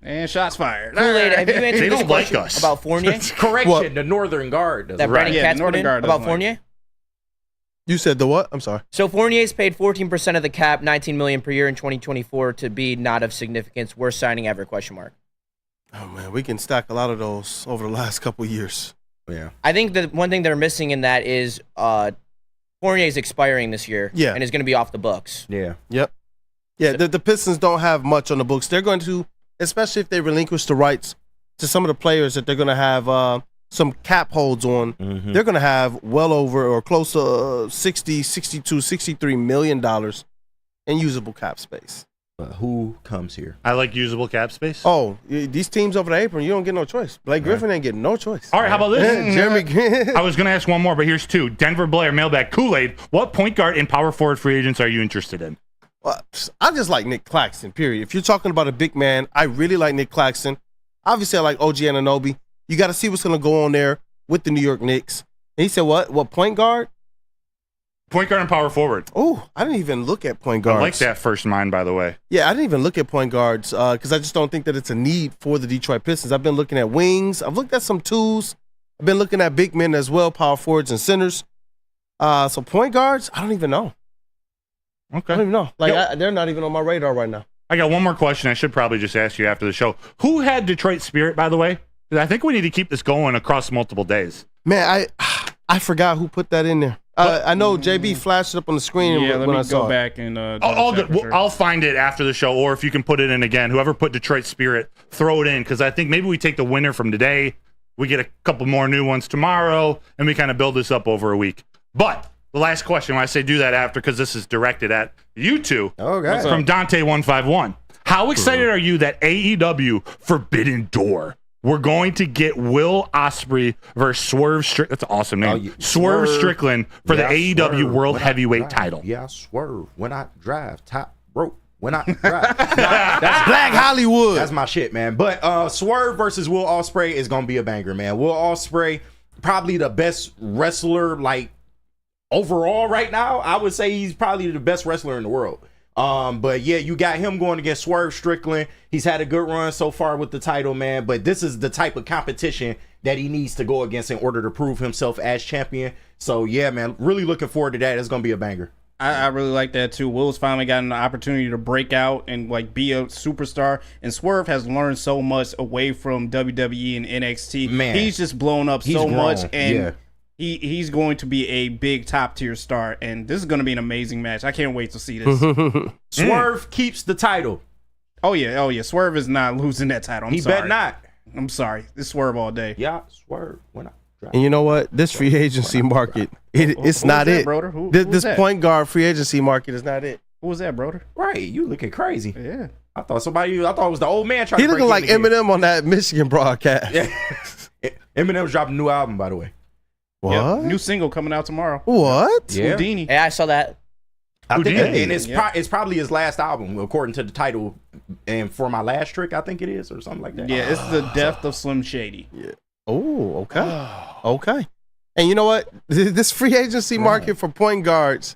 Speaker 5: And shots fired.
Speaker 6: Kool-Aid, have you answered
Speaker 2: They
Speaker 6: this
Speaker 2: don't like
Speaker 6: question
Speaker 2: us.
Speaker 6: about Fournier?
Speaker 4: Correction, the Northern Guard.
Speaker 6: That Brandon Katz put in about Fournier?
Speaker 3: You said the what? I'm sorry.
Speaker 6: So Fournier's paid 14% of the cap, $19 million per year in 2024 to be not of significance. Worst signing ever, ?
Speaker 3: Oh, man, we can stack a lot of those over the last couple of years.
Speaker 4: Yeah.
Speaker 6: I think the one thing they're missing in that is Fournier's expiring this year and is going to be off the books.
Speaker 4: Yeah.
Speaker 3: Yep. Yeah, the Pistons don't have much on the books. They're going to, especially if they relinquish the rights to some of the players that they're going to have some cap holds on, they're going to have well over or close to 60, 62, 63 million dollars in usable cap space.
Speaker 4: Who comes here?
Speaker 2: I like usable cap space.
Speaker 3: Oh, these teams over the apron, you don't get no choice. Blake Griffin ain't getting no choice.
Speaker 2: All right, how about this?
Speaker 3: Jeremy Green.
Speaker 2: I was going to ask one more, but here's 2. Denver Blair, mailbag, Kool-Aid. What point guard and power forward free agents are you interested in?
Speaker 3: Well, I just like Nick Claxton, period. If you're talking about a big man, I really like Nick Claxton. Obviously, I like OG Anunoby. You got to see what's going to go on there with the New York Knicks. And he said, what? What, point guard?
Speaker 2: Point guard and power forward.
Speaker 3: Oh, I didn't even look at point guards.
Speaker 2: I like that first mind, by the way.
Speaker 3: Yeah, I didn't even look at point guards because I just don't think that it's a need for the Detroit Pistons. I've been looking at wings. I've looked at some twos. I've been looking at big men as well, power forwards and centers. So point guards, I don't even know.
Speaker 2: Okay.
Speaker 3: I don't even know. They're not even on my radar right now.
Speaker 2: I got one more question I should probably just ask you after the show. Who had Detroit Spirit, by the way? I think we need to keep this going across multiple days.
Speaker 3: Man, I forgot who put that in there. I know JB flashed it up on the screen
Speaker 5: let
Speaker 3: when
Speaker 5: me
Speaker 3: I saw
Speaker 5: go
Speaker 3: it.
Speaker 5: back and
Speaker 2: I'll find it after the show, or if you can put it in again. Whoever put Detroit Spirit, throw it in, because I think maybe we take the winner from today, we get a couple more new ones tomorrow, and we kind of build this up over a week. But the last question, when I say do that after, because this is directed at you two,
Speaker 4: okay.
Speaker 2: From Dante151. How excited are you that AEW Forbidden Door, we're going to get Will Ospreay versus Swerve Strickland? That's an awesome name. Swerve Strickland for the AEW World Heavyweight title.
Speaker 4: Yeah, Swerve when I drive, top rope when I drive.
Speaker 3: That's Black Hollywood.
Speaker 4: That's my shit, man. But Swerve versus Will Ospreay is going to be a banger, man. Will Ospreay, probably the best wrestler, overall right now. I would say he's probably the best wrestler in the world. But yeah, you got him going against Swerve Strickland. He's had a good run so far with the title, man. But this is the type of competition that he needs to go against in order to prove himself as champion. So yeah, man, really looking forward to that. It's gonna be a banger.
Speaker 5: I really like that too. Will's finally gotten the opportunity to break out and like be a superstar. And Swerve has learned so much away from WWE and NXT.
Speaker 4: Man,
Speaker 5: he's just blown up so
Speaker 4: grown.
Speaker 5: much, and he's going to be a big top tier star. And this is going to be an amazing match. I can't wait to see this.
Speaker 4: Swerve keeps the title.
Speaker 5: Oh yeah. Swerve is not losing that title.
Speaker 4: He bet not.
Speaker 5: I'm sorry. It's Swerve all day.
Speaker 4: Yeah, Swerve. When I
Speaker 3: And you know what? This free agency market, it's not
Speaker 5: that,
Speaker 3: it.
Speaker 5: Broder? Who
Speaker 3: This
Speaker 5: was that?
Speaker 3: point guard free agency market is not it.
Speaker 5: Who was that, Broder?
Speaker 4: Right, you looking crazy.
Speaker 5: Yeah.
Speaker 4: I thought it was the old man trying
Speaker 3: He
Speaker 4: to break
Speaker 3: looking like
Speaker 4: in again.
Speaker 3: Eminem on that Michigan broadcast.
Speaker 4: Yeah. Eminem's dropping a new album, by the way.
Speaker 3: What?
Speaker 5: Yep. New single coming out tomorrow.
Speaker 3: What?
Speaker 4: Yeah.
Speaker 5: Houdini.
Speaker 6: Yeah, I saw that.
Speaker 4: I think,
Speaker 3: Houdini.
Speaker 4: and it's probably his last album, according to the title. And For My Last Trick, I think it is, or something like that.
Speaker 5: Yeah, it's the death of Slim Shady.
Speaker 3: Yeah. Oh, okay. Okay. And you know what? This free agency market for point guards,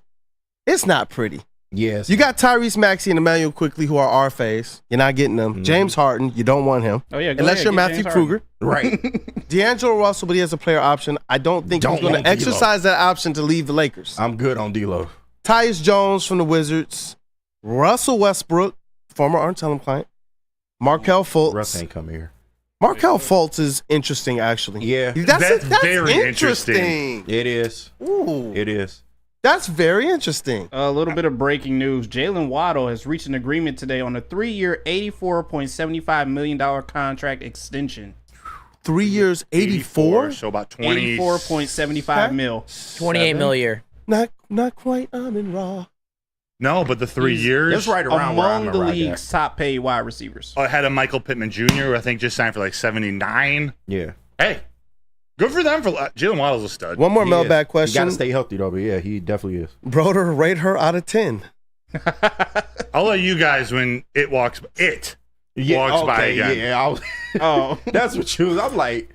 Speaker 3: it's not pretty.
Speaker 4: Yes.
Speaker 3: You got Tyrese Maxey and Emmanuel Quickly, who are RFAs. You're not getting them. James Harden, you don't want him.
Speaker 5: Oh, yeah. Go
Speaker 3: Unless
Speaker 5: ahead,
Speaker 3: you're
Speaker 5: get
Speaker 3: Matthew
Speaker 5: James
Speaker 3: Kruger.
Speaker 4: Right.
Speaker 3: D'Angelo Russell, but he has a player option. I don't think he's going to exercise that option to leave the Lakers.
Speaker 4: I'm good on D-Lo.
Speaker 3: Tyus Jones from the Wizards. Russell Westbrook, former Arn Tellem client. Markelle Fultz.
Speaker 4: Russ ain't come here.
Speaker 3: Markelle Fultz is interesting, actually.
Speaker 4: Yeah.
Speaker 3: That's
Speaker 2: very interesting.
Speaker 4: It is.
Speaker 3: Ooh.
Speaker 4: It is.
Speaker 3: That's very interesting.
Speaker 5: A little bit of breaking news. Jalen Waddle has reached an agreement today on a 3-year, $84.75 million contract extension.
Speaker 3: 3 years, 84?
Speaker 2: So about 20.
Speaker 5: 84.75 mil.
Speaker 6: 28 mil a year.
Speaker 3: Not quite. I'm in raw.
Speaker 2: No, but the 3 years.
Speaker 4: That's right around where I'm
Speaker 5: Among the
Speaker 4: right
Speaker 5: league's top paid wide receivers.
Speaker 2: Ahead of Michael Pittman Jr., who I think just signed for like 79.
Speaker 4: Yeah.
Speaker 2: Hey, good for them. For Jalen Waddle's a stud.
Speaker 3: One more mailbag
Speaker 4: You
Speaker 3: question.
Speaker 4: got to stay healthy, though, but yeah, he definitely is.
Speaker 3: Broder, rate her out of 10.
Speaker 2: I'll let you guys when it walks by again.
Speaker 4: Yeah,
Speaker 5: Oh,
Speaker 4: that's what you was. I'm like,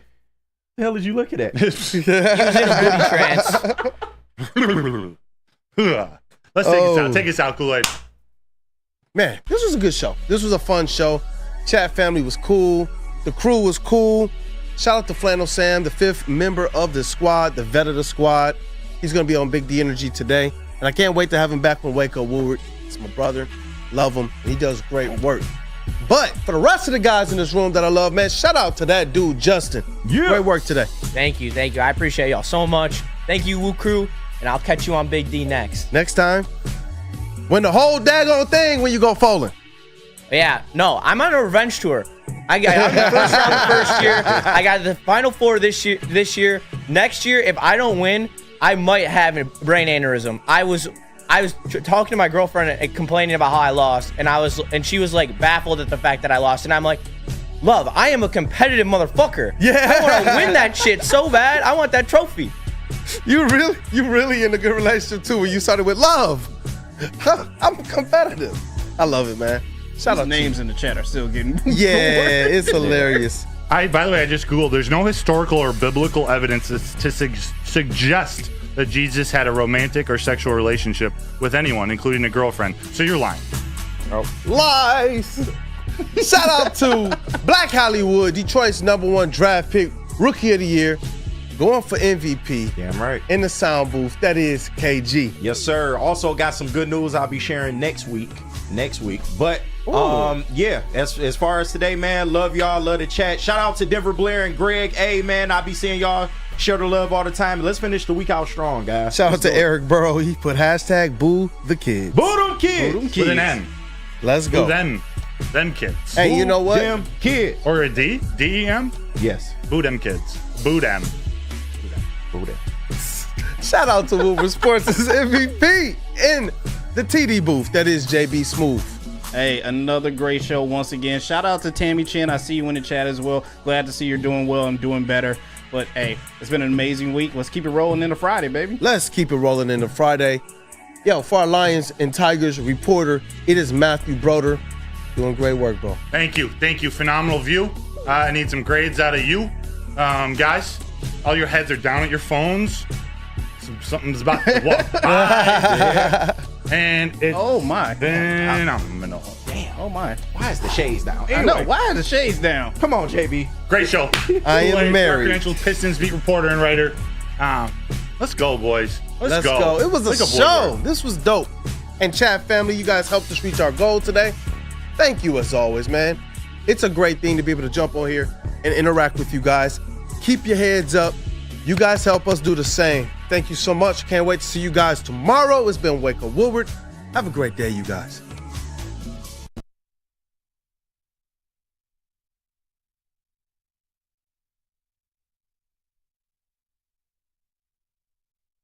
Speaker 4: the hell did you look at that?
Speaker 6: He was in a booty trance.
Speaker 2: Let's take us out. Take us out, Kool-Aid.
Speaker 3: Man, this was a good show. This was a fun show. Chat family was cool. The crew was cool. Shout out to Flannel Sam, the 5th member of the squad, the vet of the squad. He's going to be on Big D Energy today. And I can't wait to have him back on Wake Up Woodward. It's my brother. Love him. He does great work. But for the rest of the guys in this room that I love, man, shout out to that dude, Justin. Yeah. Great work today.
Speaker 6: Thank you. I appreciate y'all so much. Thank you, Woo Crew. And I'll catch you on Big D next.
Speaker 3: Next time, win the whole daggone thing when you go Folan.
Speaker 6: Yeah, no, I'm on a revenge tour. I'm the first round the first year. I got the Final Four this year. Next year, if I don't win, I might have a brain aneurysm. I was talking to my girlfriend and complaining about how I lost, and she was like baffled at the fact that I lost, and I'm like, love, I am a competitive motherfucker. Yeah, I want to win that shit so bad. I want that trophy.
Speaker 3: You really in a good relationship too when you started with love. I'm competitive. I love it, man.
Speaker 5: Shout out names in the chat are still getting
Speaker 3: yeah, it's hilarious.
Speaker 2: By the way, I just Googled. There's no historical or biblical evidence to suggest that Jesus had a romantic or sexual relationship with anyone, including a girlfriend. So you're lying.
Speaker 3: Oh. Lies. Shout out to Black Hollywood, Detroit's #1 draft pick, Rookie of the Year. Going for MVP.
Speaker 4: Damn right.
Speaker 3: In the sound booth. That is KG.
Speaker 4: Yes, sir. Also got some good news I'll be sharing next week. But yeah, as far as today, man, love y'all, love the chat. Shout out to Denver Blair and Greg. Hey, man, I'll be seeing y'all. Share the love all the time. Let's finish the week out strong, guys.
Speaker 3: Shout out to Eric Burrow. He put hashtag boo the kids.
Speaker 4: Boo them kids.
Speaker 2: With an N.
Speaker 3: Let's go.
Speaker 2: Boo them kids.
Speaker 3: Hey, you know what?
Speaker 4: Them kids.
Speaker 2: Or a D? D-E-M?
Speaker 4: Yes.
Speaker 2: Boo them kids. Boo them.
Speaker 4: Boo them.
Speaker 3: Shout out to Woodward Sports' MVP in the TD booth. That is JBSMOOOOOV.
Speaker 5: Hey, another great show once again. Shout out to Tammy Chin. I see you in the chat as well. Glad to see you're doing well and doing better. But hey, it's been an amazing week. Let's keep it rolling into Friday, baby.
Speaker 3: Let's keep it rolling into Friday. Yo, for our Lions and Tigers reporter, it is Matthew Broder. Doing great work, bro.
Speaker 2: Thank you. Phenomenal view. I need some grades out of you. Guys, all your heads are down at your phones. Something's about to walk by. And it's phenomenal.
Speaker 4: Damn.
Speaker 5: Oh my.
Speaker 4: Why is the shades down?
Speaker 5: I know. Why are the shades down?
Speaker 4: Come on, JB.
Speaker 2: Great show.
Speaker 3: I am married.
Speaker 2: Credentialed Pistons beat reporter and writer. Let's go, boys. Let's go.
Speaker 3: It was a show. This was dope. And chat family, you guys helped us reach our goal today. Thank you as always, man. It's a great thing to be able to jump on here and interact with you guys. Keep your heads up. You guys help us do the same. Thank you so much. Can't wait to see you guys tomorrow. It's been Wake Up Woodward. Have a great day, you guys.